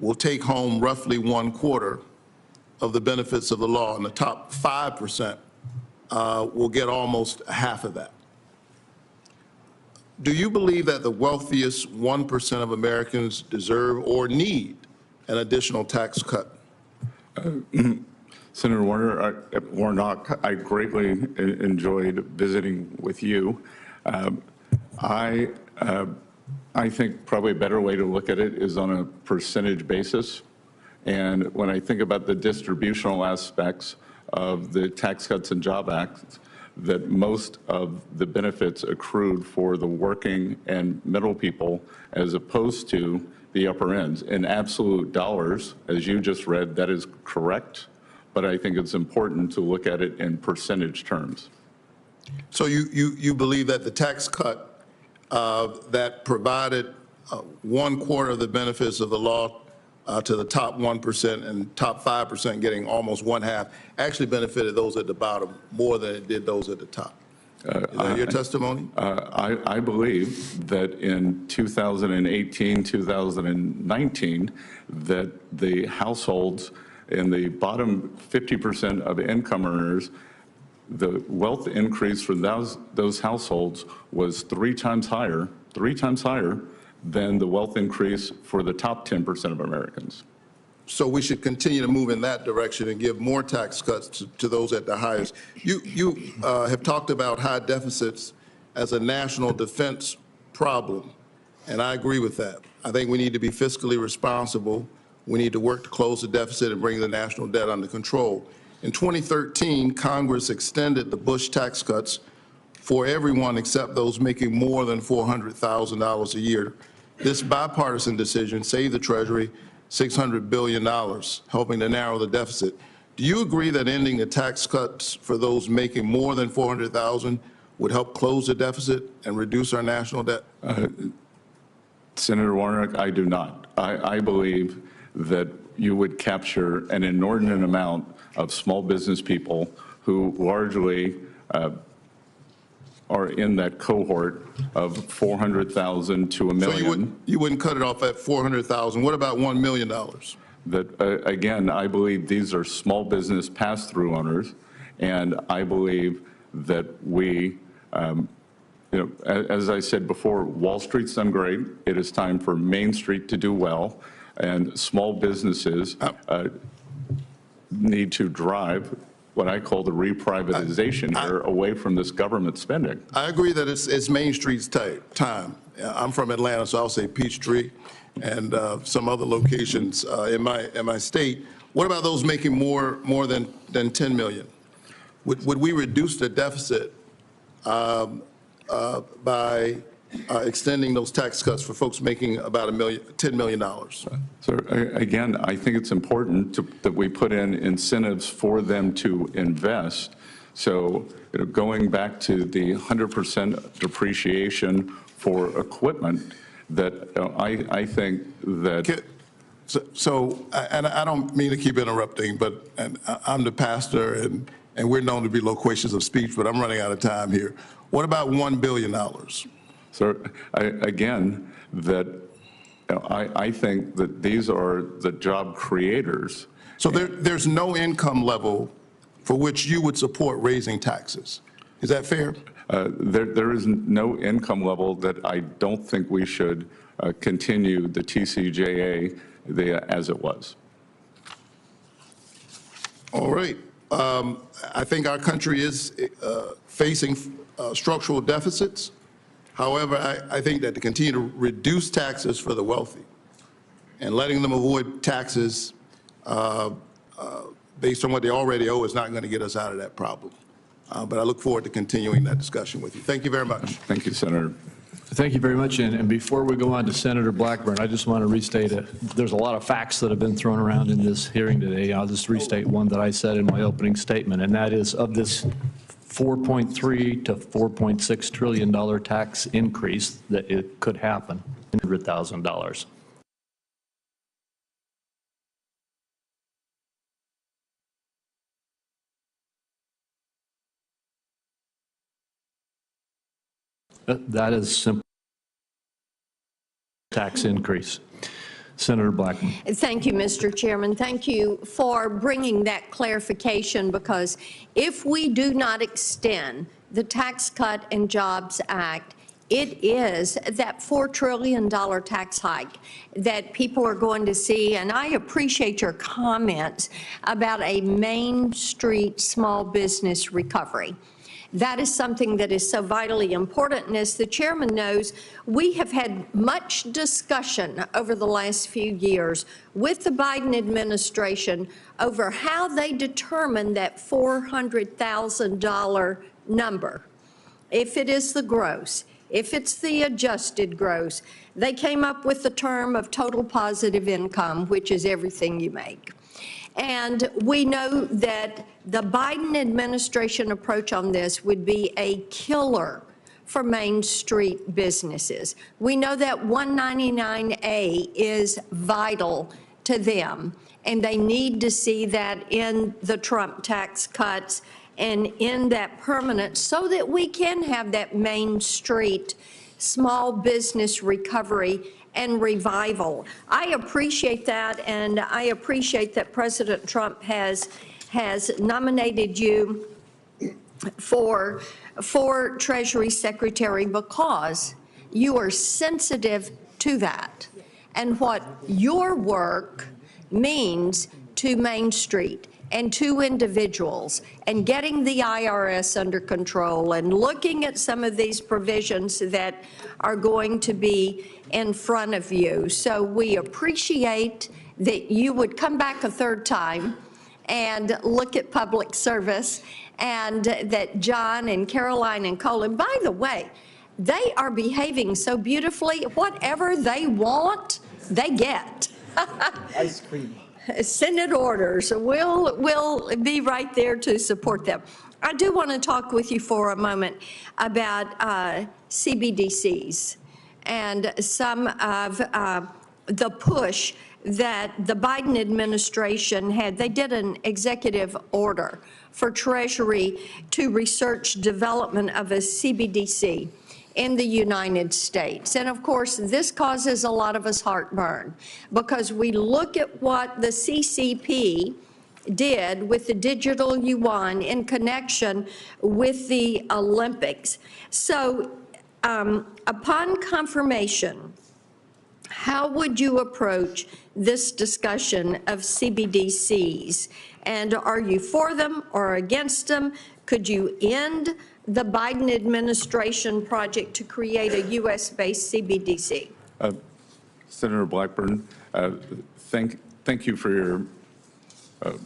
will take home roughly 1/4 of the benefits of the law, and the top 5% will get almost half of that. Do you believe that the wealthiest 1% of Americans deserve or need an additional tax cut? Senator Warnock, I greatly enjoyed visiting with you. I think probably a better way to look at it is on a percentage basis. And when I think about the distributional aspects of the Tax Cuts and Job Act, that most of the benefits accrued for the working and middle people as opposed to the upper ends. In absolute dollars, as you just read, that is correct, but I think it's important to look at it in percentage terms. So you believe that the tax cut that provided 1/4 of the benefits of the law to the top 1% and top 5% getting almost 1/2 actually benefited those at the bottom more than it did those at the top. Is that your testimony? I believe that in 2018, 2019, that the households in the bottom 50% of income earners, the wealth increase for those households was 3 times higher than the wealth increase for the top 10% of Americans. So we should continue to move in that direction and give more tax cuts to those at the highest. You have talked about high deficits as a national defense problem, and I agree with that. I think we need to be fiscally responsible. We need to work to close the deficit and bring the national debt under control. In 2013, Congress extended the Bush tax cuts for everyone except those making more than $400,000 a year. This bipartisan decision saved the Treasury $600 billion, helping to narrow the deficit. Do you agree that ending the tax cuts for those making more than $400,000 would help close the deficit and reduce our national debt? Senator Warnock, I do not. I believe that you would capture an inordinate amount of small business people who largely are in that cohort of 400,000 to a million. So you wouldn't cut it off at 400,000. What about $1 million? That again, I believe these are small business pass-through owners, and I believe that we, as I said before, Wall Street's done great. It is time for Main Street to do well, and small businesses need to drive what I call the reprivatization here away from this government spending. I agree that it's Main Street's time. I'm from Atlanta, so I'll say Peachtree. and some other locations in my state. What about those making more than 10 million? Would we reduce the deficit by extending those tax cuts for folks making about $10 million? So again, I think it's important that we put in incentives for them to invest. So going back to the 100% depreciation for equipment, that I think that. So I don't mean to keep interrupting, but I'm the pastor, and we're known to be loquacious of speech, but I'm running out of time here. What about $1 billion? So again, that I think that these are the job creators. So there's no income level for which you would support raising taxes. Is that fair? There is no income level that I don't think we should continue the TCJA as it was. All right. I think our country is facing structural deficits. However, I think that to continue to reduce taxes for the wealthy and letting them avoid taxes based on what they already owe is not going to get us out of that problem. But I look forward to continuing that discussion with you. Thank you very much. Thank you, Senator. Thank you very much. And before we go on to Senator Blackburn, I just want to restate there's a lot of facts that have been thrown around in this hearing today. I'll just restate one that I said in my opening statement, and that is of this $4.3 to $4.6 trillion tax increase that it could happen, $100,000. That is simple tax increase. Senator Blackman. Thank you, Mr. Chairman. Thank you for bringing that clarification, because if we do not extend the Tax Cut and Jobs Act, it is that $4 trillion tax hike that people are going to see. And I appreciate your comments about a Main Street small business recovery. That is something that is so vitally important. And as the chairman knows, we have had much discussion over the last few years with the Biden administration over how they determine that $400,000 number. If it is the gross, if it's the adjusted gross, they came up with the term of total positive income, which is everything you make. And we know that the Biden administration approach on this would be a killer for Main Street businesses. We know that 199A is vital to them, and they need to see that in the Trump tax cuts and in that permanent, so that we can have that Main Street small business recovery and revival. I appreciate that, and I appreciate that President Trump has nominated you for Treasury Secretary, because you are sensitive to that and what your work means to Main Street and to individuals, and getting the IRS under control and looking at some of these provisions that are going to be in front of you. So we appreciate that you would come back a third time and look at public service, and that John and Caroline and Colin, by the way, they are behaving so beautifully. Whatever they want, they get. Ice cream. Senate orders. We'll be right there to support them. I do want to talk with you for a moment about CBDCs and some of the push that the Biden administration had. They did an executive order for Treasury to research development of a CBDC in the United States. And of course, this causes a lot of us heartburn, because we look at what the CCP did with the digital yuan in connection with the Olympics. So upon confirmation, how would you approach this discussion of CBDCs? And are you for them or against them? Could you end the Biden administration project to create a U.S.-based CBDC? Senator Blackburn, thank you for your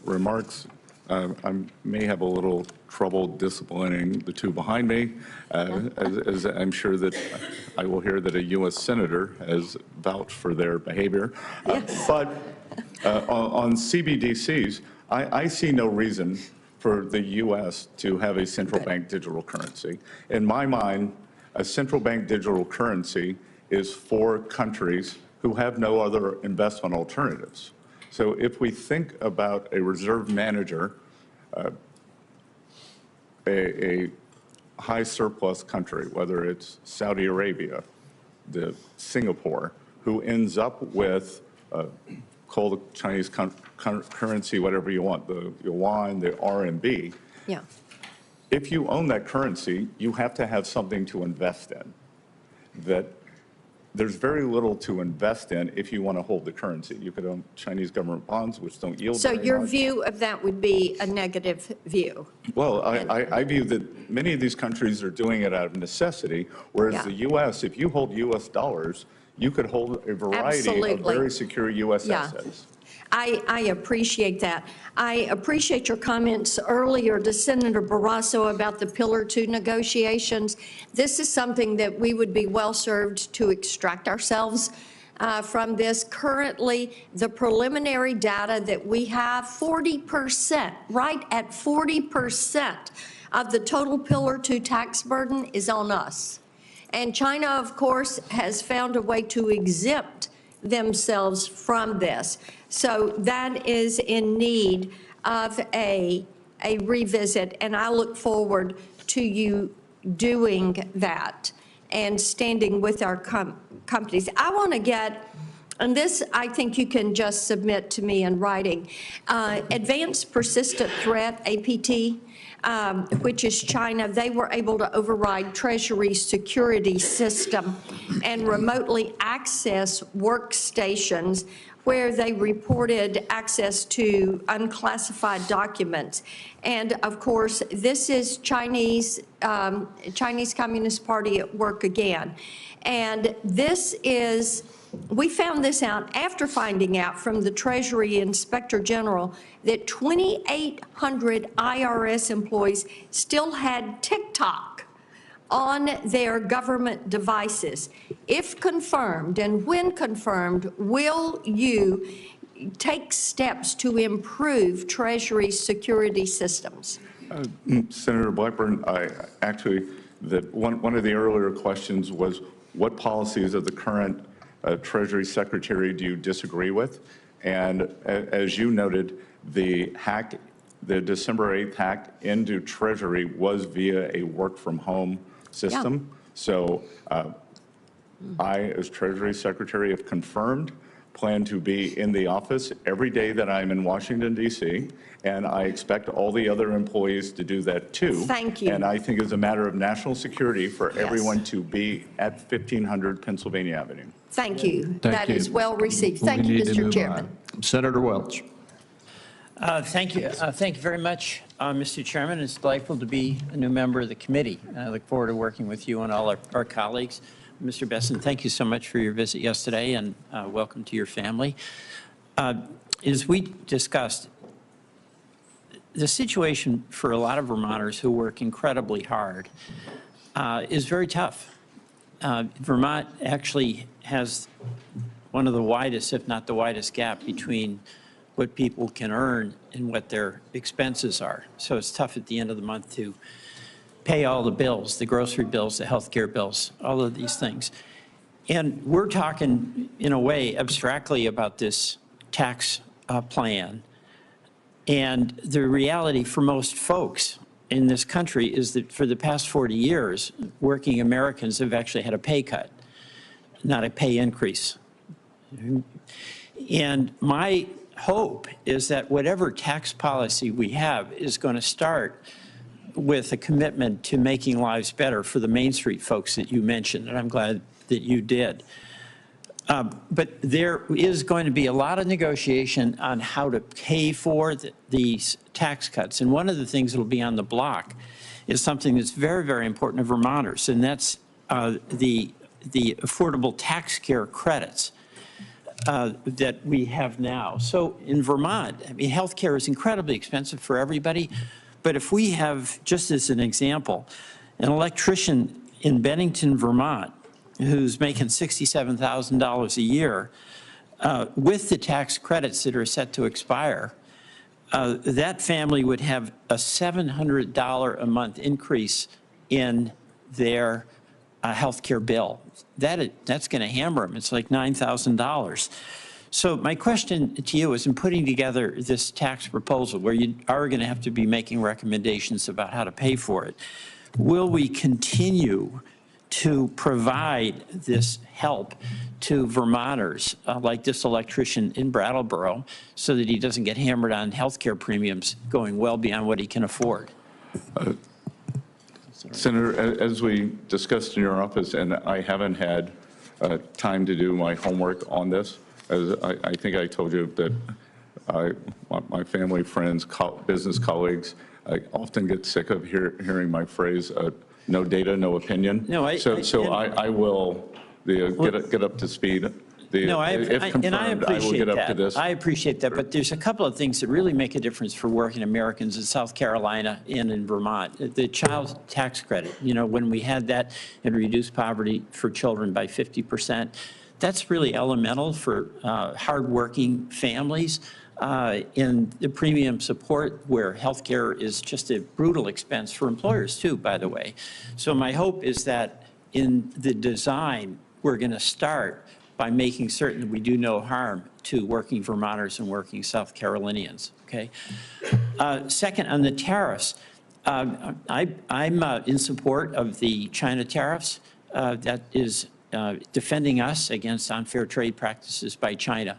remarks. I may have a little trouble disciplining the two behind me, as I'm sure that I will hear that a U.S. Senator has vouched for their behavior. But on CBDCs, I see no reason for the U.S. to have a central bank digital currency. In my mind, a central bank digital currency is for countries who have no other investment alternatives. So if we think about a reserve manager, a high surplus country, whether it's Saudi Arabia, Singapore, who ends up with, call the Chinese currency whatever you want, the yuan, the RMB. Yeah. If you own that currency, you have to have something to invest in. That there's very little to invest in if you want to hold the currency. You could own Chinese government bonds, which don't yield So very your much. view of that would be a negative view? Well, I view that many of these countries are doing it out of necessity, whereas the U.S., if you hold U.S. dollars, you could hold a variety of very secure U.S. assets. I appreciate that. I appreciate your comments earlier to Senator Barrasso about the Pillar 2 negotiations. This is something that we would be well served to extract ourselves from this. Currently, the preliminary data that we have, 40%, right at 40% of the total Pillar 2 tax burden is on us. And China, of course, has found a way to exempt themselves from this. So that is in need of a revisit, and I look forward to you doing that and standing with our companies. I want to get, and this I think you can just submit to me in writing, Advanced Persistent Threat, APT, which is China. They were able to override Treasury security system and remotely access workstations where they reported access to unclassified documents. And of course, this is Chinese Communist Party at work again. And this is, we found this out after finding out from the Treasury Inspector General that 2,800 IRS employees still had TikTok on their government devices. If confirmed, and when confirmed, will you take steps to improve Treasury security systems? Senator Blackburn, one of the earlier questions was, what policies of the current Treasury Secretary do you disagree with? And as you noted, the December 8th hack into Treasury was via a work-from-home system. Yeah. So I, as Treasury Secretary, have confirmed, plan to be in the office every day that I'm in Washington, D.C., and I expect all the other employees to do that too. Thank you. And I think it's a matter of national security for everyone to be at 1500 Pennsylvania Avenue. Thank you. That is well received. Thank you, Mr. Chairman. Senator Welch. Thank you. Thank you very much, Mr. Chairman. It's delightful to be a new member of the committee. I look forward to working with you and all our colleagues. Mr. Bessent, thank you so much for your visit yesterday, and welcome to your family. As we discussed, the situation for a lot of Vermonters who work incredibly hard is very tough. Vermont actually has one of the widest, if not the widest, gap between what people can earn and what their expenses are. So it's tough at the end of the month to pay all the bills, the grocery bills, the health care bills, all of these things. And we're talking, in a way, abstractly about this tax plan. And the reality for most folks in this country is that for the past 40 years, working Americans have actually had a pay cut, not a pay increase. And my hope is that whatever tax policy we have is going to start with a commitment to making lives better for the Main Street folks that you mentioned, and I'm glad that you did. But there is going to be a lot of negotiation on how to pay for these tax cuts. And one of the things that will be on the block is something that's very, very important to Vermonters, and that's the affordable tax care credits. that we have now. So in Vermont, I mean, healthcare is incredibly expensive for everybody. But if we have, just as an example, an electrician in Bennington, Vermont, who's making $67,000 a year, with the tax credits that are set to expire, that family would have a $700 a month increase in their health care bill. That's going to hammer them. It's like $9,000. So my question to you is, in putting together this tax proposal, where you are going to have to be making recommendations about how to pay for it, will we continue to provide this help to Vermonters, like this electrician in Brattleboro, so that he doesn't get hammered on health care premiums going well beyond what he can afford? Senator, as we discussed in your office, and I haven't had time to do my homework on this, as I think I told you that my family, friends, business colleagues, I often get sick of hearing my phrase, no data, no opinion. No, I will get up to speed. If confirmed, I will get up to this. I appreciate that, but there's a couple of things that really make a difference for working Americans in South Carolina and in Vermont. The child tax credit, you know, when we had that and reduced poverty for children by 50%, that's really elemental for hardworking families. In the premium support, where healthcare is just a brutal expense for employers too, by the way. So my hope is that in the design, we're going to start by making certain that we do no harm to working Vermonters and working South Carolinians, okay? Second, on the tariffs, I'm in support of the China tariffs. That is defending us against unfair trade practices by China.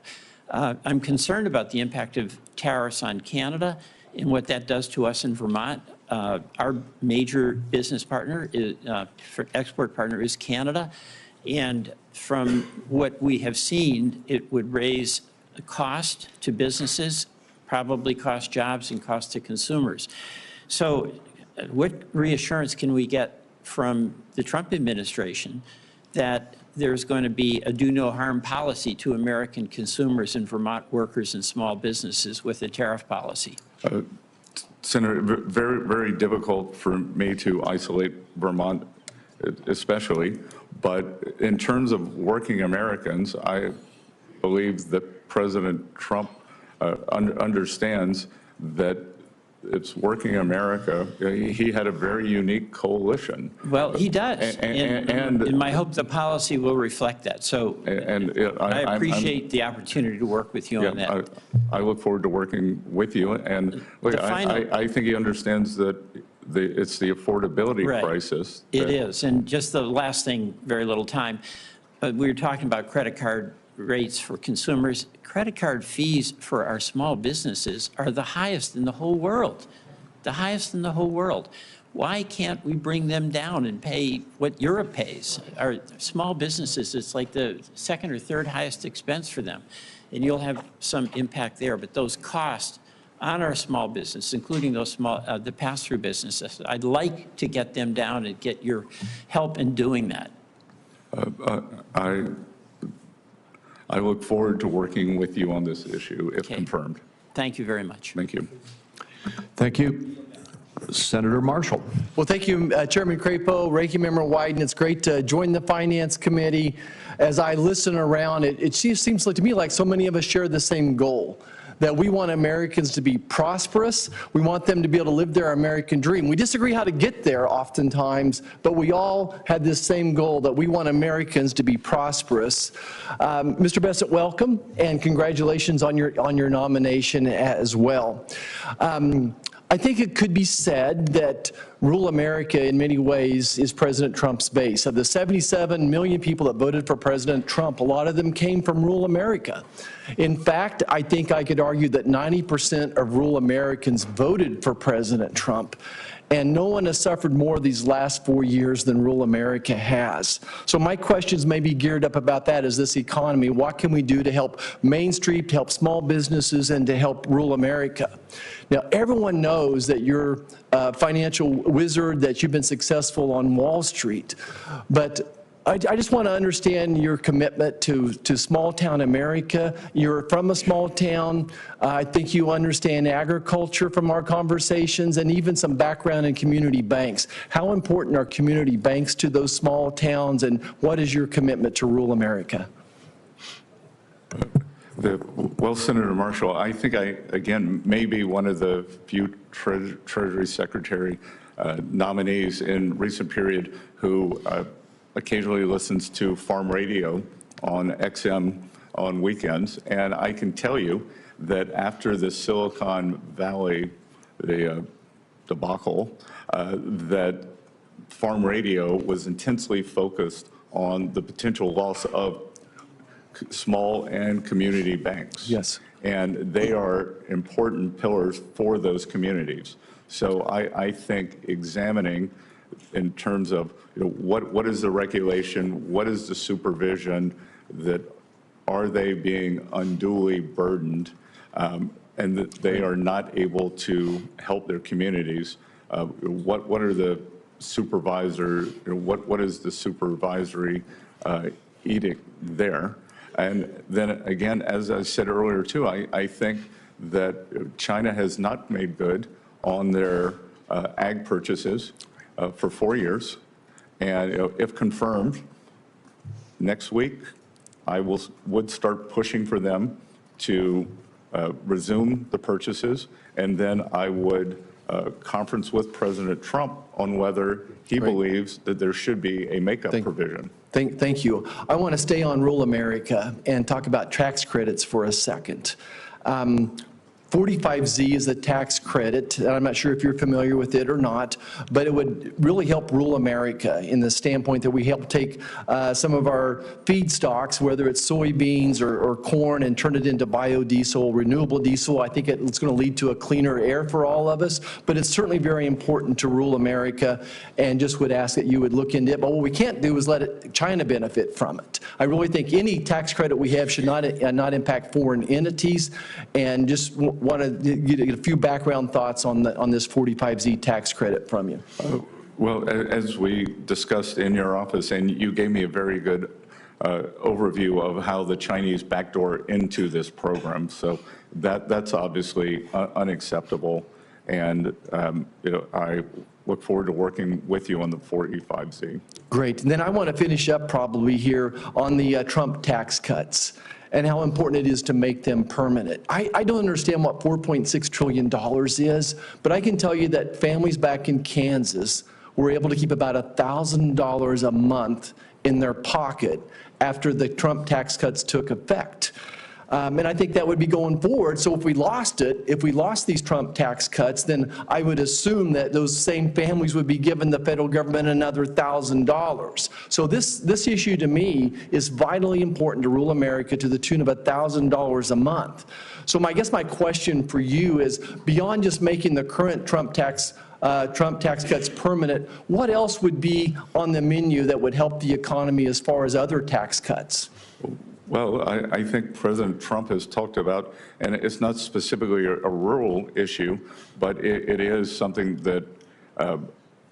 I'm concerned about the impact of tariffs on Canada and what that does to us in Vermont. Our major business partner, export partner, is Canada. And from what we have seen, it would raise the cost to businesses, probably cost jobs and cost to consumers. So what reassurance can we get from the Trump administration that there's going to be a do no harm policy to American consumers and Vermont workers and small businesses with a tariff policy? Senator, very, very difficult for me to isolate Vermont especially, but in terms of working Americans, I believe that President Trump understands that it's working America. He had a very unique coalition. Well, he does, and my hope the policy will reflect that. So I appreciate the opportunity to work with you on that. I look forward to working with you, and look, I think he understands that it's the affordability crisis. It is, and just the last thing, very little time, but we were talking about credit card rates for consumers. Credit card fees for our small businesses are the highest in the whole world, the highest in the whole world. Why can't we bring them down and pay what Europe pays? Our small businesses, it's like the second or third highest expense for them, and you'll have some impact there. But those costs on our small business, including those small, the pass-through businesses, I'd like to get them down and get your help in doing that. I look forward to working with you on this issue, if confirmed. Thank you very much. Thank you. Thank you. Senator Marshall. Well, thank you, Chairman Crapo, Ranking Member Wyden. It's great to join the Finance Committee. As I listen around, it seems like to me like so many of us share the same goal, that we want Americans to be prosperous. We want them to be able to live their American dream. We disagree how to get there oftentimes, but we all had this same goal, that we want Americans to be prosperous. Mr. Bessent, welcome, and congratulations on your nomination as well. I think it could be said that rural America in many ways is President Trump's base. Of the 77 million people that voted for President Trump, a lot of them came from rural America. In fact, I think I could argue that 90% of rural Americans voted for President Trump. And no one has suffered more these last 4 years than rural America has. So my questions may be geared up about that as this economy. What can we do to help Main Street, to help small businesses, and to help rural America? Now, everyone knows that you're a financial wizard, that you've been successful on Wall Street. But I just want to understand your commitment to small town America. You're from a small town. I think you understand agriculture from our conversations and even some background in community banks. How important are community banks to those small towns, and what is your commitment to rural America? Well, Senator Marshall, I think again, may be one of the few Treasury Secretary nominees in recent period who occasionally listens to farm radio on XM on weekends. And I can tell you that after the Silicon Valley debacle, that farm radio was intensely focused on the potential loss of small and community banks. Yes. And they are important pillars for those communities. So I think examining in terms of what is the regulation, what is the supervision, that are they being unduly burdened, and that they are not able to help their communities. What are the what is the supervisory edict there? And then again, as I said earlier too, I think that China has not made good on their ag purchases for 4 years. And if confirmed, next week, I would start pushing for them to resume the purchases, and then I would conference with President Trump on whether he believes that there should be a makeup provision. Thank you. I want to stay on rural America and talk about tax credits for a second. 45Z is a tax credit. I'm not sure if you're familiar with it or not, but it would really help rural America in the standpoint that we help take some of our feedstocks, whether it's soybeans or corn, and turn it into biodiesel, renewable diesel. I think it's going to lead to a cleaner air for all of us, but it's certainly very important to rural America, and just would ask that you would look into it. But what we can't do is let China benefit from it. I really think any tax credit we have should not impact foreign entities, and just want to get a few background thoughts on this 45Z tax credit from you. Well, as we discussed in your office, and you gave me a very good overview of how the Chinese backdoor into this program. So that's obviously unacceptable. And I look forward to working with you on the 45Z. Great. And then I want to finish up probably here on the Trump tax cuts and how important it is to make them permanent. I don't understand what $4.6 trillion is, but I can tell you that families back in Kansas were able to keep about $1,000 a month in their pocket after the Trump tax cuts took effect. And I think that would be going forward. So if we lost these Trump tax cuts, then I would assume that those same families would be giving the federal government another $1,000. So this issue to me is vitally important to rural America to the tune of $1,000 a month. So I guess my question for you is, beyond just making the current Trump tax cuts permanent, what else would be on the menu that would help the economy as far as other tax cuts? Well, I think President Trump has talked about, and it's not specifically a rural issue, but it is something that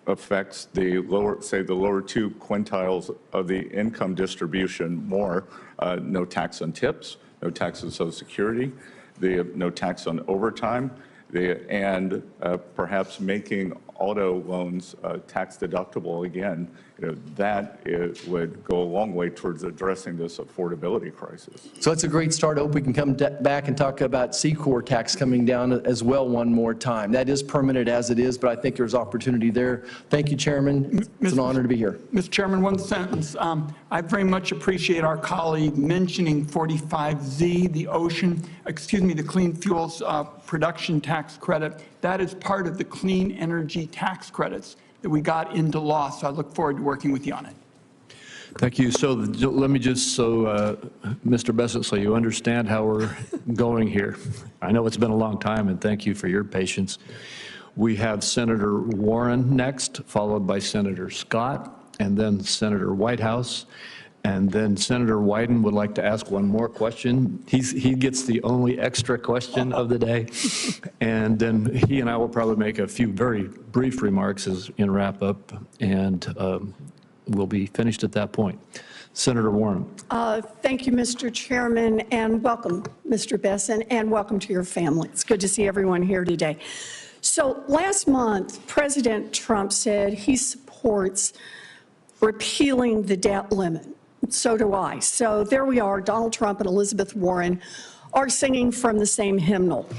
affects the lower, say, the lower two quintiles of the income distribution more. No tax on tips, no tax on Social Security, no tax on overtime, and perhaps making auto loans tax deductible again. That would go a long way towards addressing this affordability crisis. So that's a great start. I hope we can come back and talk about C-Corp tax coming down as well one more time. That is permanent as it is, but I think there's opportunity there. Thank you, Chairman. It's an honor to be here. Mr. Chairman, one sentence. I very much appreciate our colleague mentioning 45Z, the Clean Fuels Production Tax Credit. That is part of the clean energy tax credits that we got into law, so I look forward to working with you on it. Thank you. So let me just, Mr. Bessent, so you understand how we're going here. I know it's been a long time, and thank you for your patience. We have Senator Warren next, followed by Senator Scott, and then Senator Whitehouse. And then Senator Wyden would like to ask one more question. He gets the only extra question of the day. And then he and I will probably make a few very brief remarks in wrap up. And we'll be finished at that point. Senator Warren. Thank you, Mr. Chairman, and welcome, Mr. Bessent, and welcome to your family. It's good to see everyone here today. So last month, President Trump said he supports repealing the debt limit. So do I. So there we are, Donald Trump and Elizabeth Warren are singing from the same hymnal.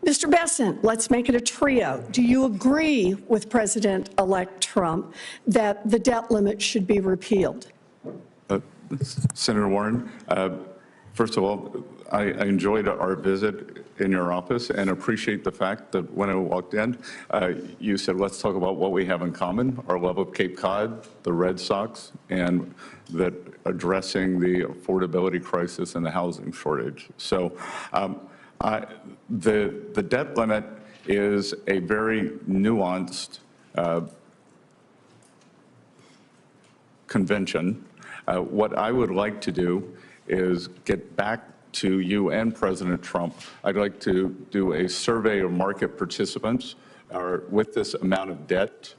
Mr. Bessent, let's make it a trio. Do you agree with President-elect Trump that the debt limit should be repealed? Senator Warren, first of all, I enjoyed our visit in your office and appreciate the fact that when I walked in, you said, let's talk about what we have in common, our love of Cape Cod, the Red Sox, and that addressing the affordability crisis and the housing shortage. So the debt limit is a very nuanced convention. What I would like to do is get back to you and President Trump. I'd like to do a survey of market participants with this amount of debt.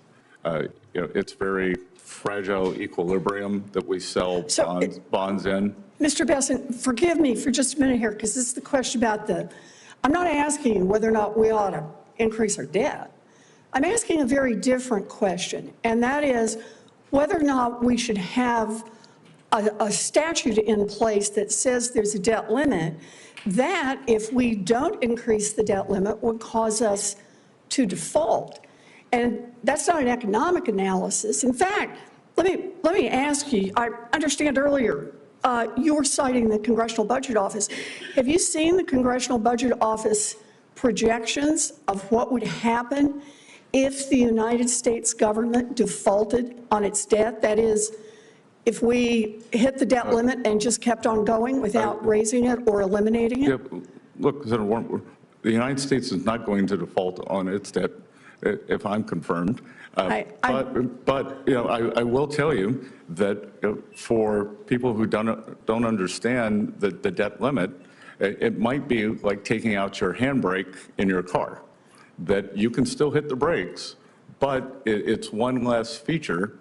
It's very fragile equilibrium that we sell bonds in. Mr. Bessent, forgive me for just a minute here, because this is the question about I'm not asking you whether or not we ought to increase our debt. I'm asking a very different question, and that is whether or not we should have a statute in place that says there's a debt limit that, if we don't increase the debt limit, would cause us to default. And that's not an economic analysis. In fact, let me ask you, I understand earlier you were citing the Congressional Budget Office. Have you seen the Congressional Budget Office projections of what would happen if the United States government defaulted on its debt? That is, if we hit the debt limit and just kept on going without raising it or eliminating it? Yeah, look, Senator Warren, the United States is not going to default on its debt if I'm confirmed. But I will tell you that for people who don't understand the debt limit, it might be like taking out your handbrake in your car, that you can still hit the brakes, but it's one less feature.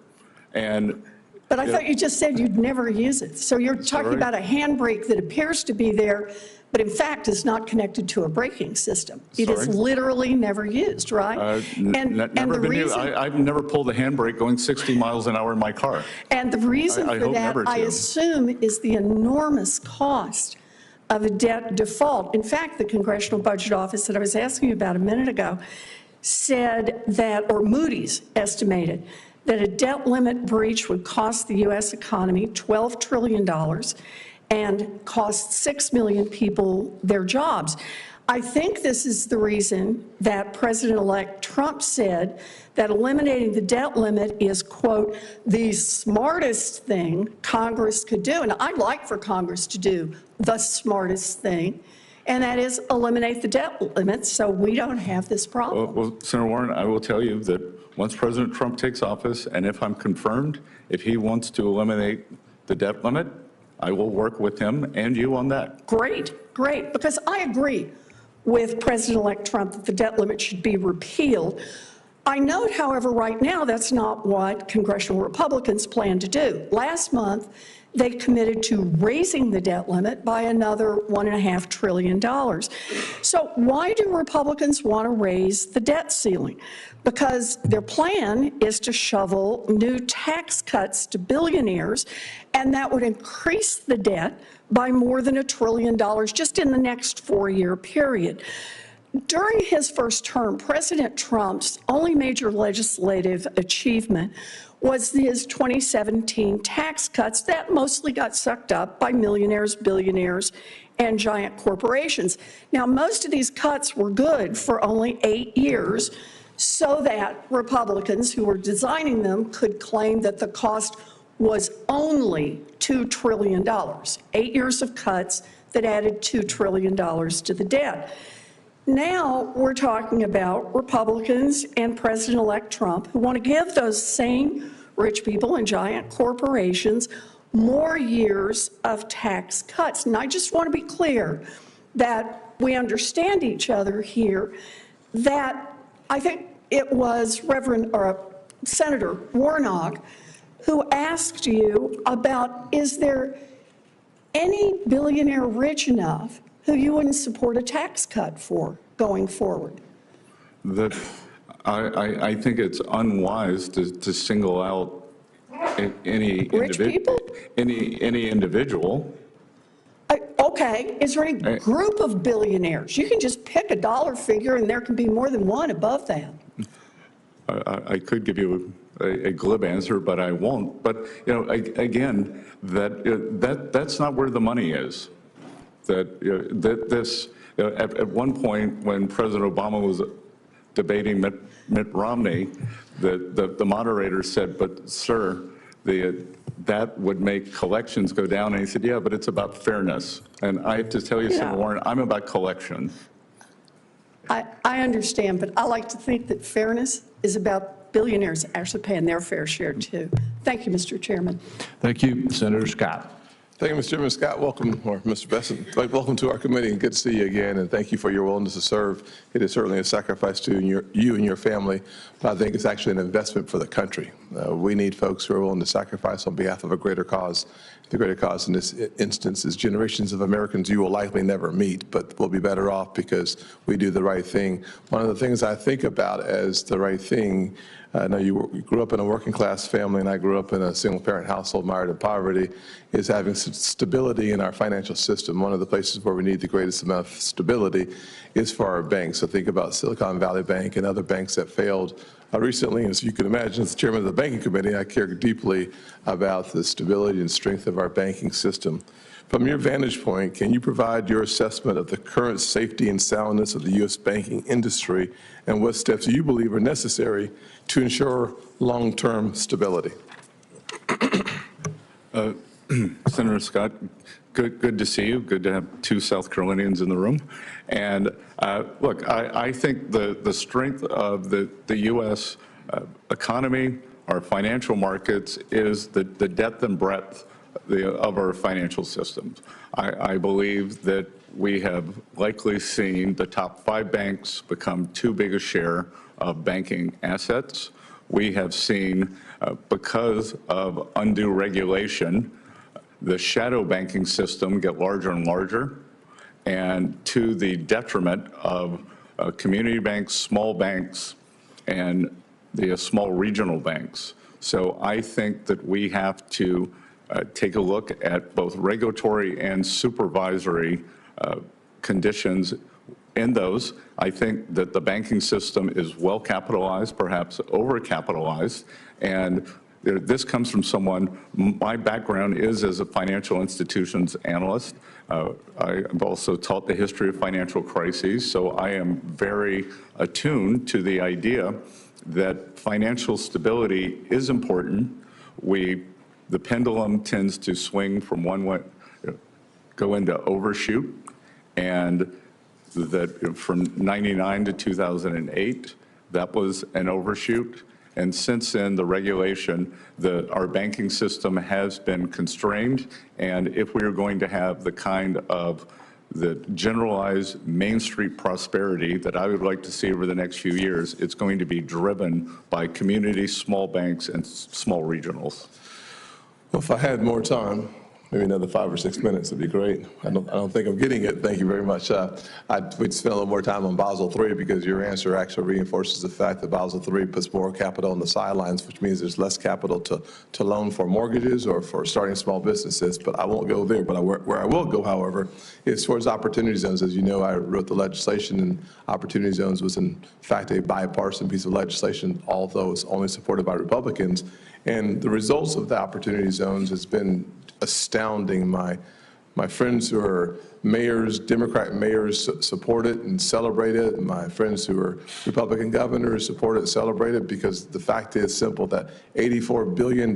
But I thought you just said you'd never use it. So you're talking about a handbrake that appears to be there, but in fact is not connected to a braking system. It is literally never used, right? I've never pulled a handbrake going 60 miles an hour in my car. And the reason for that, I assume, is the enormous cost of a debt default. In fact, the Congressional Budget Office that I was asking you about a minute ago said that, or Moody's estimated, that a debt limit breach would cost the U.S. economy $12 trillion and cost 6 million people their jobs. I think this is the reason that President-elect Trump said that eliminating the debt limit is, quote, the smartest thing Congress could do. And I'd like for Congress to do the smartest thing, and that is eliminate the debt limit so we don't have this problem. Well, Senator Warren, I will tell you that once President Trump takes office, and if I'm confirmed, if he wants to eliminate the debt limit, I will work with him and you on that. Great, great, because I agree with President-elect Trump that the debt limit should be repealed. I note, however, right now that's not what congressional Republicans plan to do. Last month, they committed to raising the debt limit by another $1.5 trillion. So why do Republicans want to raise the debt ceiling? Because their plan is to shovel new tax cuts to billionaires, and that would increase the debt by more than $1 trillion just in the next 4-year period. During his first term, President Trump's only major legislative achievement was his 2017 tax cuts that mostly got sucked up by millionaires, billionaires, and giant corporations. Now, most of these cuts were good for only 8 years, so that Republicans who were designing them could claim that the cost was only $2 trillion, 8 years of cuts that added $2 trillion to the debt. Now we're talking about Republicans and President-elect Trump who want to give those same rich people and giant corporations more years of tax cuts. And I just want to be clear that we understand each other here, that I think it was Senator Warnock who asked you about, is there any billionaire rich enough who you wouldn't support a tax cut for going forward? That I think it's unwise to single out any individual. Okay, is there any group of billionaires? You can just pick a dollar figure and there can be more than one above that. I could give you a glib answer, but I won't. But, you know, again, that's not where the money is. At one point when President Obama was debating Mitt Romney, the moderator said, but sir, that would make collections go down. And he said, yeah, but it's about fairness. And I have to tell you, Senator Warren, I'm about collection. I understand, but I like to think that fairness is about billionaires actually paying their fair share too. Thank you, Mr. Chairman. Thank you, Senator Scott. Thank you, Mr. Chairman. Scott, welcome, or Mr. Bessent, welcome to our committee, and good to see you again, and thank you for your willingness to serve. It is certainly a sacrifice to you and your family, but I think it's actually an investment for the country. We need folks who are willing to sacrifice on behalf of a greater cause. The greater cause in this instance is generations of Americans you will likely never meet, but will be better off because we do the right thing. One of the things I think about as the right thing, I know you grew up in a working class family and I grew up in a single parent household mired in poverty, is having stability in our financial system. One of the places where we need the greatest amount of stability is for our banks. So think about Silicon Valley Bank and other banks that failed recently. As you can imagine, as the chairman of the banking committee, I care deeply about the stability and strength of our banking system. From your vantage point, can you provide your assessment of the current safety and soundness of the U.S. banking industry and what steps you believe are necessary to ensure long-term stability? Senator Scott, good to see you. Good to have two South Carolinians in the room. And look, I think the strength of the U.S. Economy, our financial markets, is the depth and breadth of our financial systems. I believe that we have likely seen the top 5 banks become too big a share of banking assets. We have seen, because of undue regulation, the shadow banking system get larger and larger, and to the detriment of community banks, small banks, and the small regional banks. So I think that we have to take a look at both regulatory and supervisory conditions in those. I think that the banking system is well capitalized, perhaps over-capitalized, and this comes from someone, my background is as a financial institutions analyst. I've also taught the history of financial crises, so I am very attuned to the idea that financial stability is important. The pendulum tends to swing from one way, go into overshoot, and that from 99 to 2008, that was an overshoot. And since then, the regulation, our banking system has been constrained. And if we are going to have the kind of the generalized Main Street prosperity that I would like to see over the next few years, it's going to be driven by communities, small banks, and small regionals. Well, if I had more time, maybe another 5 or 6 minutes would be great. I don't think I'm getting it. Thank you very much. We'd spend a little more time on Basel III because your answer actually reinforces the fact that Basel III puts more capital on the sidelines, which means there's less capital to loan for mortgages or for starting small businesses. But I won't go there. But where I will go, however, is towards opportunity zones. As you know, I wrote the legislation, and opportunity zones was in fact a bipartisan piece of legislation, although it's only supported by Republicans. And the results of the opportunity zones has been astounding. My friends who are mayors, Democrat mayors, support it and celebrate it. My friends who are Republican governors support it and celebrate it, because the fact is simple, that $84 billion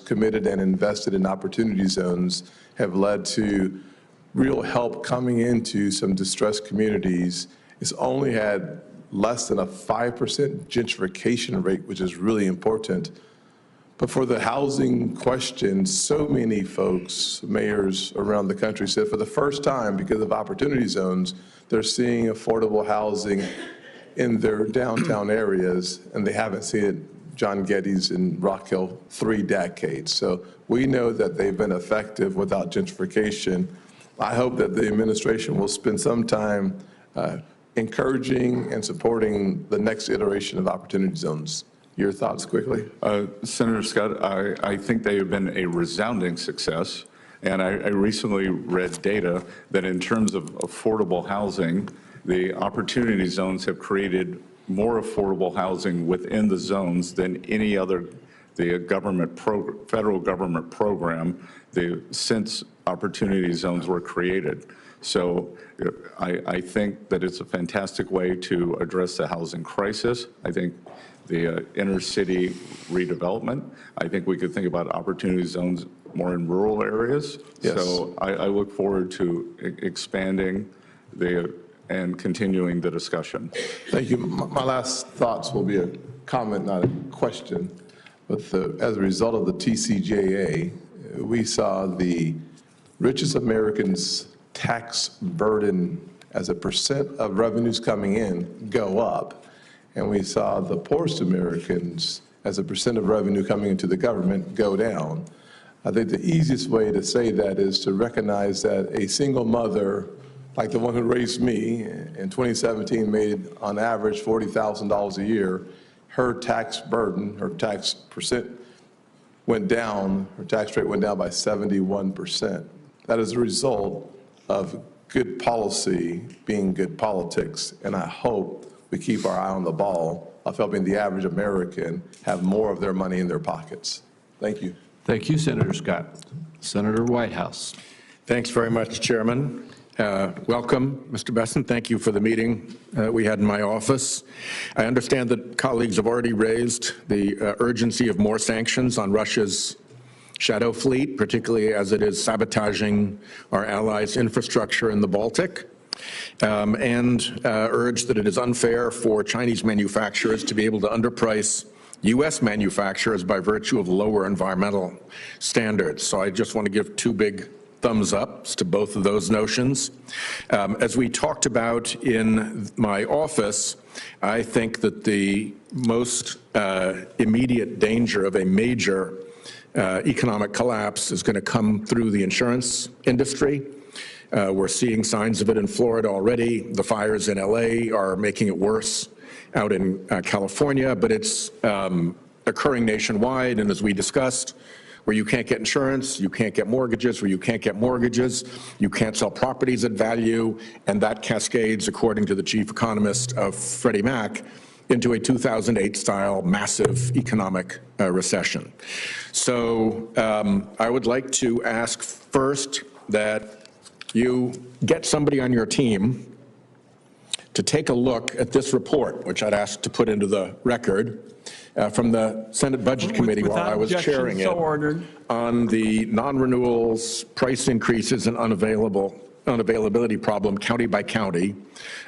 committed and invested in opportunity zones have led to real help coming into some distressed communities. It's only had less than a 5% gentrification rate, which is really important. But for the housing question, so many folks, mayors around the country said for the first time, because of opportunity zones, they're seeing affordable housing in their downtown areas, and they haven't seen it John Geddes in Rock Hill 3 decades. So we know that they've been effective without gentrification. I hope that the administration will spend some time encouraging and supporting the next iteration of opportunity zones. Your thoughts quickly? Senator Scott, I think they have been a resounding success. And I recently read data that in terms of affordable housing, the opportunity zones have created more affordable housing within the zones than any other federal government program since opportunity zones were created. So I think that it's a fantastic way to address the housing crisis. I think the inner city redevelopment, I think we could think about opportunity zones more in rural areas. Yes. So I look forward to expanding and continuing the discussion. Thank you. My last thoughts will be a comment, not a question. But as a result of the TCJA, we saw the richest Americans' tax burden as a percent of revenues coming in go up. And we saw the poorest Americans as a percent of revenue coming into the government go down. I think the easiest way to say that is to recognize that a single mother, like the one who raised me in 2017, made on average $40,000 a year. Her tax burden, her tax percent went down, her tax rate went down by 71%. That is a result of good policy being good politics, and I hope we keep our eye on the ball of helping the average American have more of their money in their pockets. Thank you. Thank you, Senator Scott. Senator Whitehouse. Thanks very much, Chairman. Welcome, Mr. Bessent. Thank you for the meeting we had in my office. I understand that colleagues have already raised the urgency of more sanctions on Russia's shadow fleet, particularly as it is sabotaging our allies' infrastructure in the Baltic, and urge that it is unfair for Chinese manufacturers to be able to underprice U.S. manufacturers by virtue of lower environmental standards. So I just want to give two big thumbs ups to both of those notions. As we talked about in my office, I think that the most immediate danger of a major economic collapse is going to come through the insurance industry. We're seeing signs of it in Florida already. The fires in LA are making it worse out in California, but it's occurring nationwide. And as we discussed, where you can't get insurance, you can't get mortgages, where you can't get mortgages, you can't sell properties at value, and that cascades, according to the chief economist of Freddie Mac, into a 2008-style massive economic recession. So I would like to ask first that you get somebody on your team to take a look at this report, which I'd ask to put into the record, from the Senate Budget Committee while I was chairing it, on the non-renewals, price increases, and unavailability problem county by county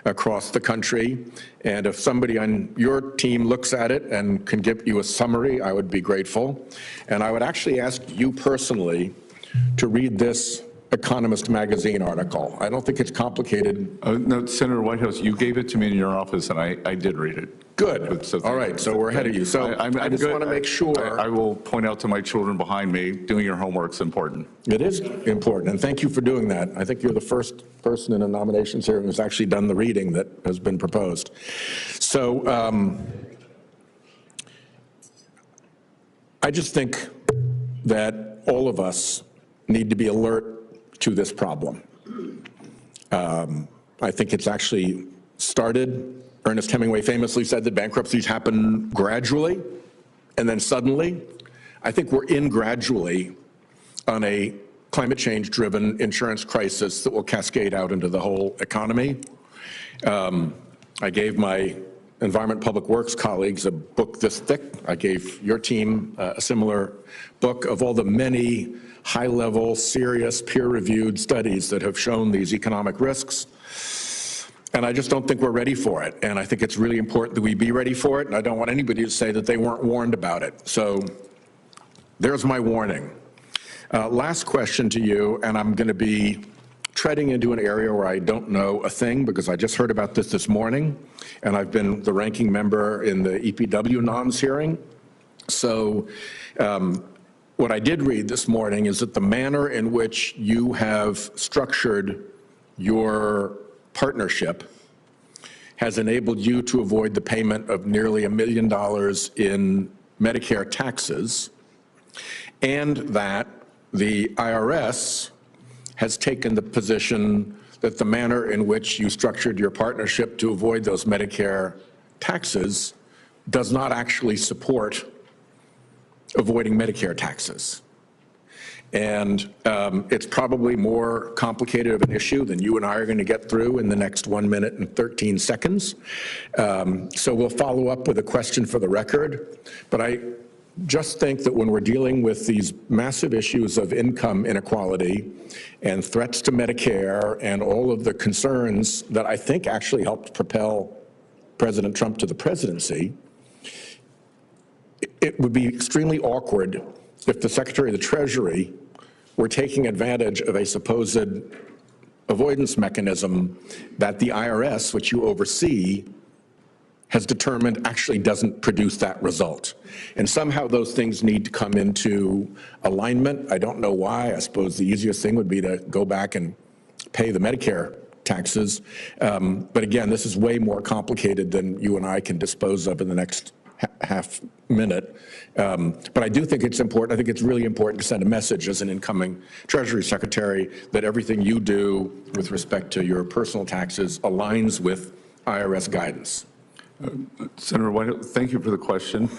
across the country. And if somebody on your team looks at it and can give you a summary, I would be grateful. And I would actually ask you personally to read this Economist magazine article. I don't think it's complicated. No, Senator Whitehouse, you gave it to me in your office, and I did read it. Good. So all right, so we're ahead of you. So I just want to make sure. I will point out to my children behind me, doing your homework's important. It is important, and thank you for doing that. I think you're the first person in a nominations hearing who's actually done the reading that has been proposed. So I just think that all of us need to be alert to this problem. I think it's actually started. Ernest Hemingway famously said that bankruptcies happen gradually and then suddenly. I think we're in gradually on a climate change-driven insurance crisis that will cascade out into the whole economy. I gave my Environment Public Works colleagues a book this thick. I gave your team a similar book of all the many high-level, serious, peer-reviewed studies that have shown these economic risks. And I just don't think we're ready for it. And I think it's really important that we be ready for it. And I don't want anybody to say that they weren't warned about it. So there's my warning. Last question to you, and I'm going to be treading into an area where I don't know a thing because I just heard about this morning, and I've been the ranking member in the EPW noms hearing. So what I did read this morning is that the manner in which you have structured your partnership has enabled you to avoid the payment of nearly $1 million in Medicare taxes, and that the IRS has taken the position that the manner in which you structured your partnership to avoid those Medicare taxes does not actually support avoiding Medicare taxes. And it's probably more complicated of an issue than you and I are going to get through in the next 1 minute and 13 seconds. So we'll follow up with a question for the record. But I just think that when we're dealing with these massive issues of income inequality and threats to Medicare and all of the concerns that I think actually helped propel President Trump to the presidency, it would be extremely awkward if the Secretary of the Treasury were taking advantage of a supposed avoidance mechanism that the IRS, which you oversee, has determined actually doesn't produce that result. And somehow those things need to come into alignment. I don't know why. I suppose the easiest thing would be to go back and pay the Medicare taxes. But again, this is way more complicated than you and I can dispose of in the next half minute. But I do think it's important. I think it's really important to send a message as an incoming Treasury Secretary that everything you do with respect to your personal taxes aligns with IRS guidance. Senator White, thank you for the question.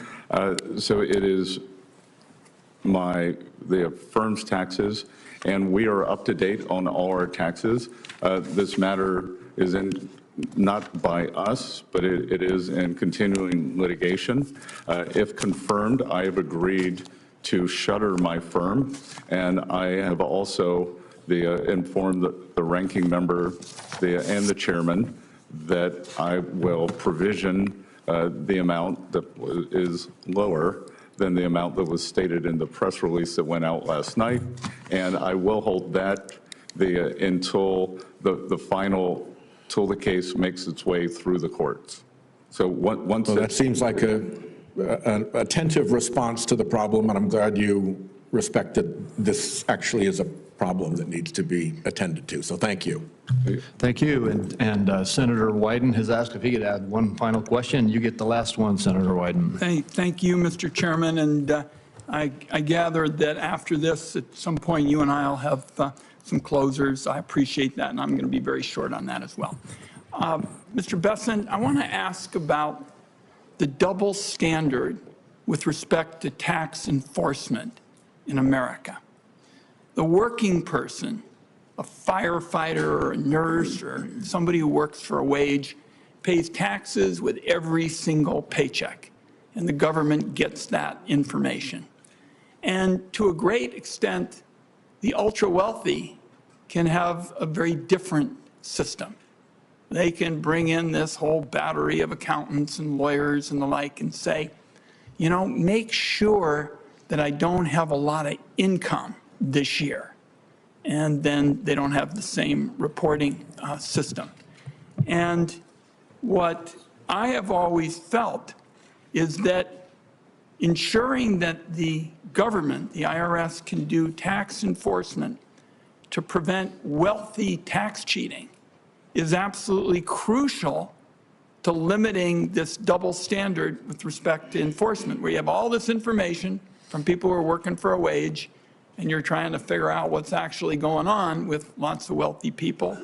So it is the firm's taxes, and we are up to date on all our taxes. This matter is not by us, but it is in continuing litigation. If confirmed, I have agreed to shutter my firm, and I have also informed the ranking member and the chairman that I will provision the amount that is lower than the amount that was stated in the press release that went out last night, and I will hold that until till the case makes its way through the courts. So once well, that seems like an attentive response to the problem, and I'm glad you respected this actually is a problem that needs to be attended to. So thank you. Thank you. And Senator Wyden has asked if he could add one final question. You get the last one, Senator Wyden. Thank you, Mr. Chairman. And I gather that after this, at some point, you and I will have some closers. I appreciate that, and I'm going to be very short on that as well. Mr. Bessent, I want to ask about the double standard with respect to tax enforcement in America. The working person, a firefighter or a nurse or somebody who works for a wage, pays taxes with every single paycheck, and the government gets that information. And to a great extent, the ultra-wealthy can have a very different system. They can bring in this whole battery of accountants and lawyers and the like and say, you know, make sure that I don't have a lot of income this year. And then they don't have the same reporting system. And what I have always felt is that ensuring that the government, the IRS, can do tax enforcement to prevent wealthy tax cheating is absolutely crucial to limiting this double standard with respect to enforcement, where you have all this information from people who are working for a wage, and you're trying to figure out what's actually going on with lots of wealthy people.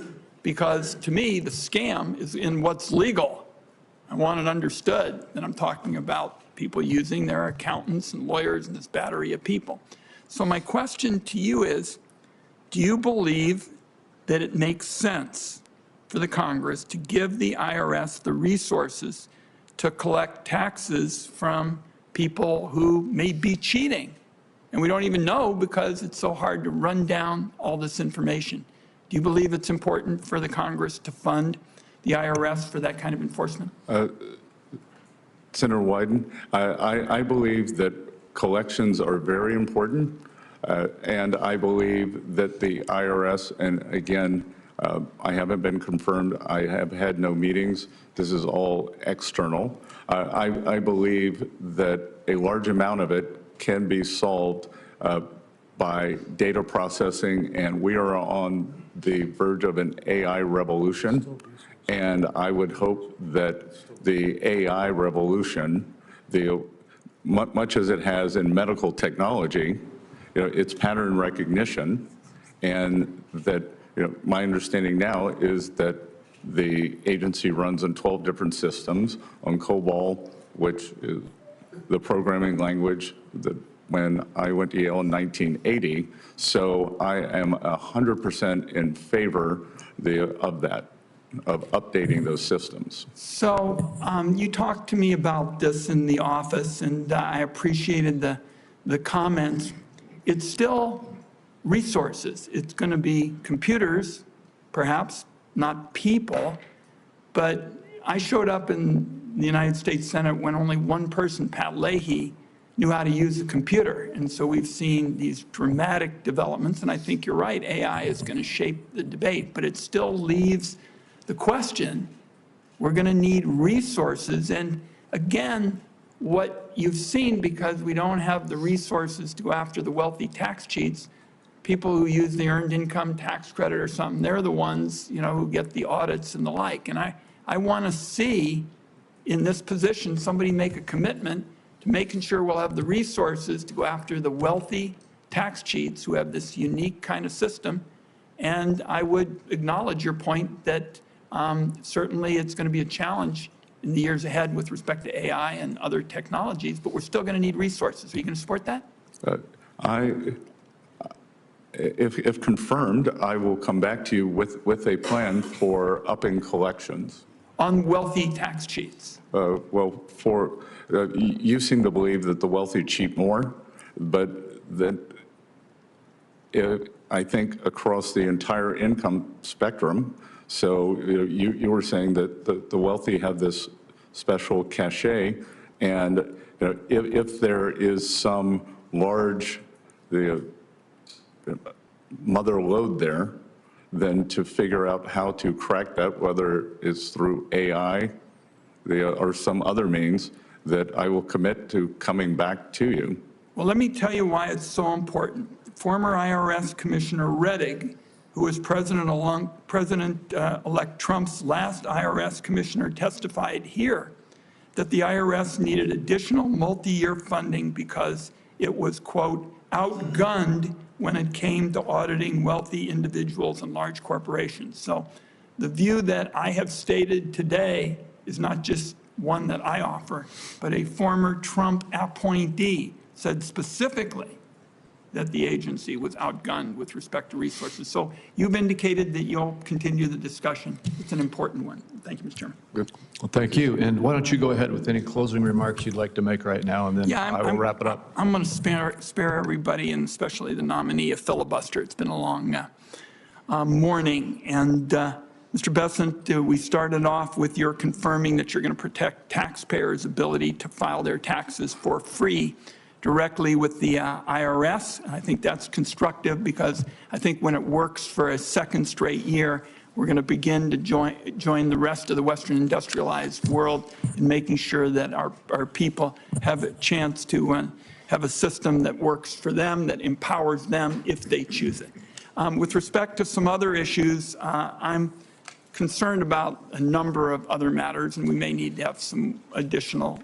Because to me, the scam is in what's legal. I want it understood that I'm talking about people using their accountants and lawyers and this battery of people. So my question to you is, do you believe that it makes sense for the Congress to give the IRS the resources to collect taxes from people who may be cheating? And we don't even know because it's so hard to run down all this information. Do you believe it's important for the Congress to fund the IRS for that kind of enforcement? Senator Wyden, I believe that collections are very important, and I believe that the IRS, and again, I haven't been confirmed. I have had no meetings. This is all external. I believe that a large amount of it can be solved by data processing, and we are on the verge of an AI revolution. And I would hope that the AI revolution, much as it has in medical technology, it's pattern recognition, and that my understanding now is that the agency runs on 12 different systems on COBOL, which is the programming language that when I went to Yale in 1980. So I am 100% in favor of that, of updating those systems. So you talked to me about this in the office, and I appreciated the comments. It's still resources. It's going to be computers, perhaps, not people. But I showed up in the United States Senate when only one person, Pat Leahy, knew how to use a computer. And so we've seen these dramatic developments, and I think you're right, AI is going to shape the debate, but it still leaves the question, we're going to need resources. And again, what you've seen, because we don't have the resources to go after the wealthy tax cheats, people who use the earned income tax credit or something, they're the ones, who get the audits and the like. And I want to see in this position somebody make a commitment to making sure we'll have the resources to go after the wealthy tax cheats who have this unique kind of system. And I would acknowledge your point that certainly it's going to be a challenge in the years ahead with respect to AI and other technologies, but we're still going to need resources. Are you going to support that? If confirmed, I will come back to you with a plan for upping collections. On wealthy tax cheats? Well, you seem to believe that the wealthy cheat more, but that I think across the entire income spectrum. So you were saying that the wealthy have this special cachet, and if there is some large mother lode there, then to figure out how to crack that, whether it's through AI or some other means, that I will commit to coming back to you. Well, let me tell you why it's so important. Former IRS Commissioner Rettig, who was President-elect Trump's last IRS commissioner, testified here that the IRS needed additional multi-year funding because it was, quote, outgunned when it came to auditing wealthy individuals and large corporations. So the view that I have stated today is not just one that I offer, but a former Trump appointee said specifically that the agency was outgunned with respect to resources. So you've indicated that you'll continue the discussion. It's an important one. Thank you, Mr. Chairman. Good. Well, thank you. And why don't you go ahead with any closing remarks you'd like to make right now, and then I will wrap it up. I'm going to spare everybody, and especially the nominee, a filibuster. It's been a long morning. And Mr. Bessent, we started off with your confirming that you're going to protect taxpayers' ability to file their taxes for free directly with the IRS. I think that's constructive, because I think when it works for a second straight year, we're going to begin to join the rest of the Western industrialized world in making sure that our people have a chance to have a system that works for them, that empowers them if they choose it. With respect to some other issues, I'm concerned about a number of other matters, and we may need to have some additional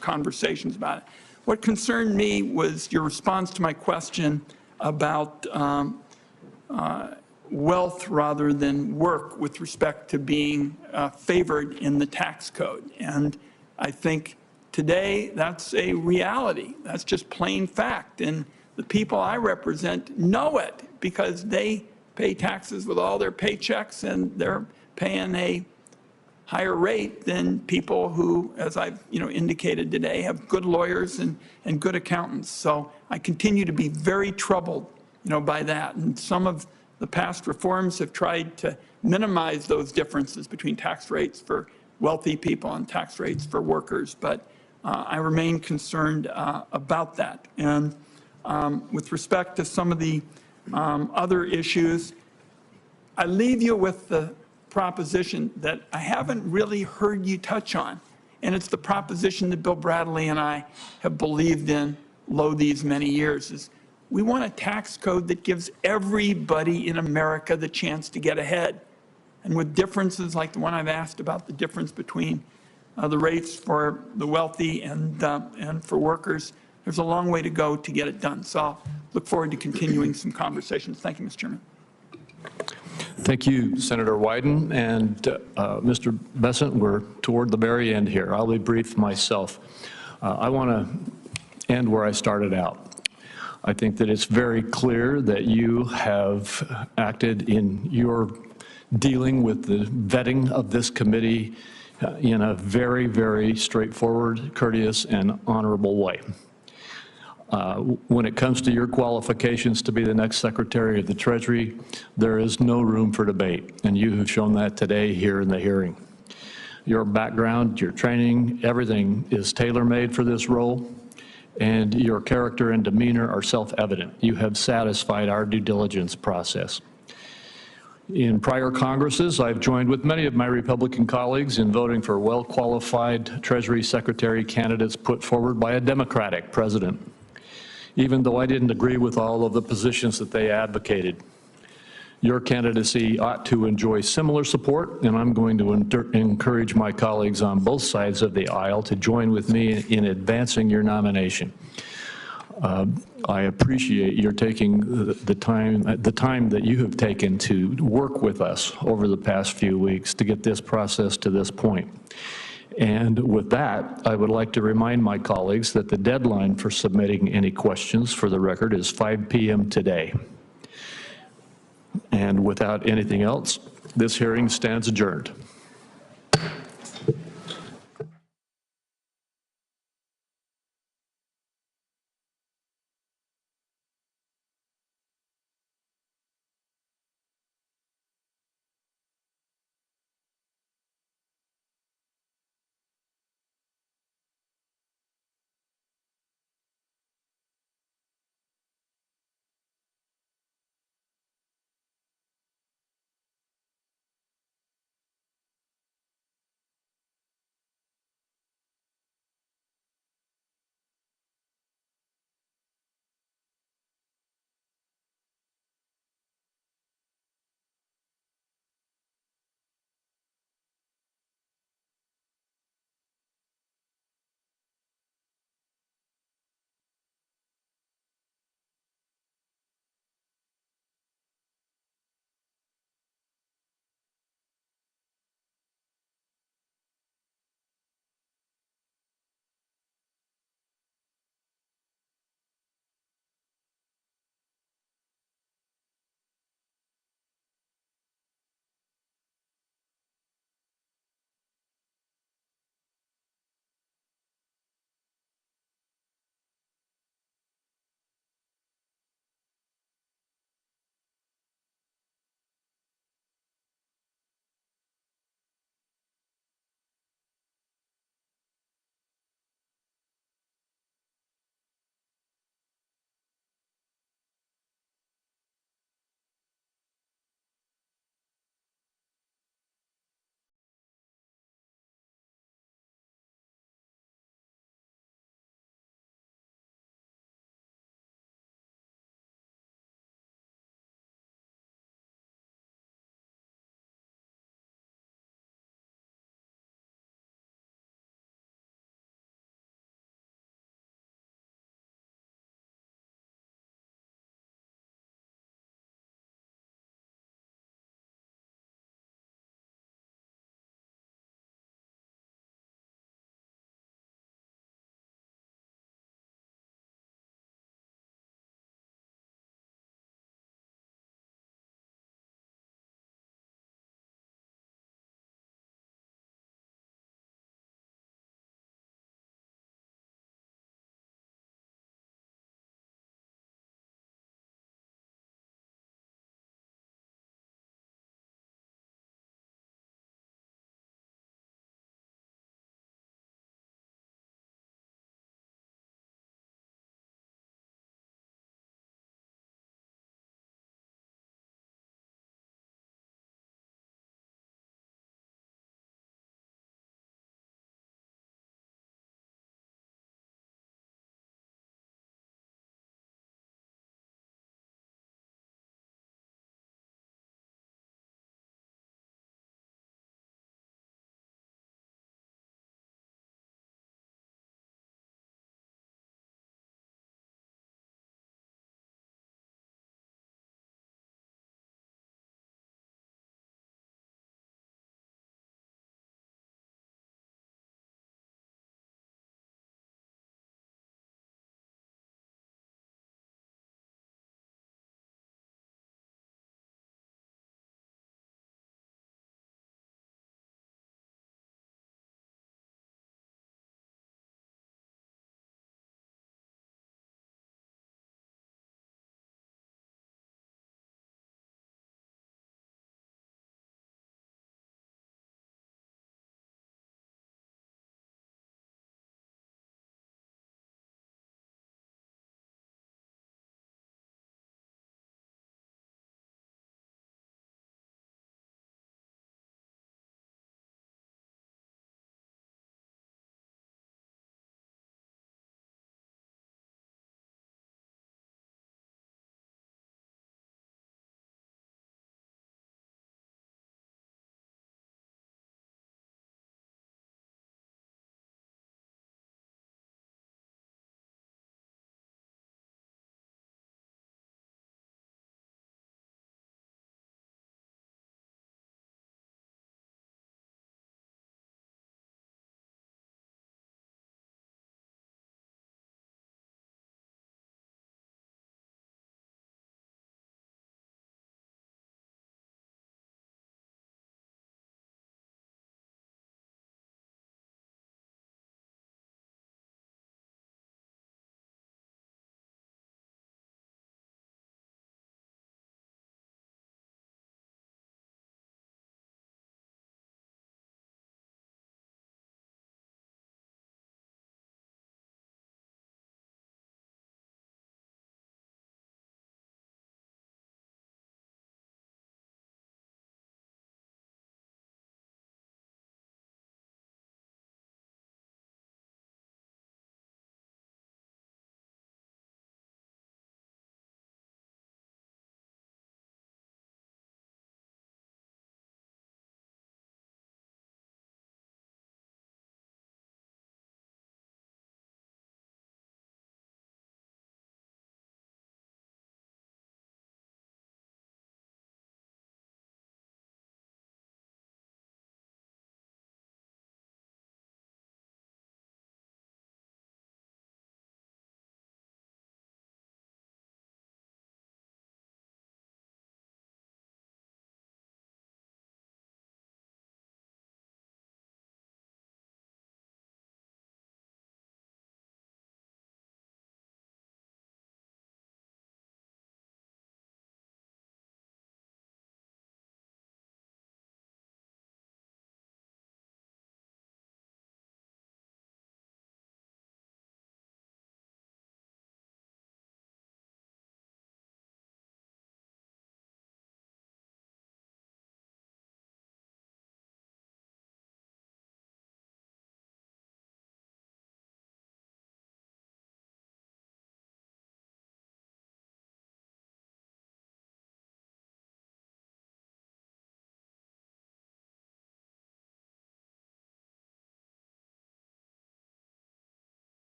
conversations about it. What concerned me was your response to my question about wealth rather than work with respect to being favored in the tax code. And I think today that's a reality. That's just plain fact. And the people I represent know it, because they pay taxes with all their paychecks, and they're paying a higher rate than people who, as I've indicated today, have good lawyers and good accountants. So I continue to be very troubled by that. And some of the past reforms have tried to minimize those differences between tax rates for wealthy people and tax rates for workers. But I remain concerned about that. And with respect to some of the other issues, I leave you with the proposition that I haven't really heard you touch on, and it's the proposition that Bill Bradley and I have believed in these many years, is we want a tax code that gives everybody in America the chance to get ahead. And with differences like the one I've asked about, the difference between the rates for the wealthy and for workers, there's a long way to go to get it done. So I'll look forward to continuing some conversations. Thank you, Mr. Chairman. Thank you, Senator Wyden. And Mr. Bessent, we're toward the very end here. I'll be brief myself. I want to end where I started out. I think that it's very clear that you have acted in your dealing with the vetting of this committee in a very, very straightforward, courteous, and honorable way. When it comes to your qualifications to be the next Secretary of the Treasury, there is no room for debate, and you have shown that today here in the hearing. Your background, your training, everything is tailor-made for this role, and your character and demeanor are self-evident. You have satisfied our due diligence process. In prior Congresses, I've joined with many of my Republican colleagues in voting for well-qualified Treasury Secretary candidates put forward by a Democratic president, even though I didn't agree with all of the positions that they advocated. Your candidacy ought to enjoy similar support, and I'm going to encourage my colleagues on both sides of the aisle to join with me in advancing your nomination. I appreciate your taking the time that you have taken to work with us over the past few weeks to get this process to this point. And with that, I would like to remind my colleagues that the deadline for submitting any questions for the record is 5 p.m. today. And without anything else, this hearing stands adjourned.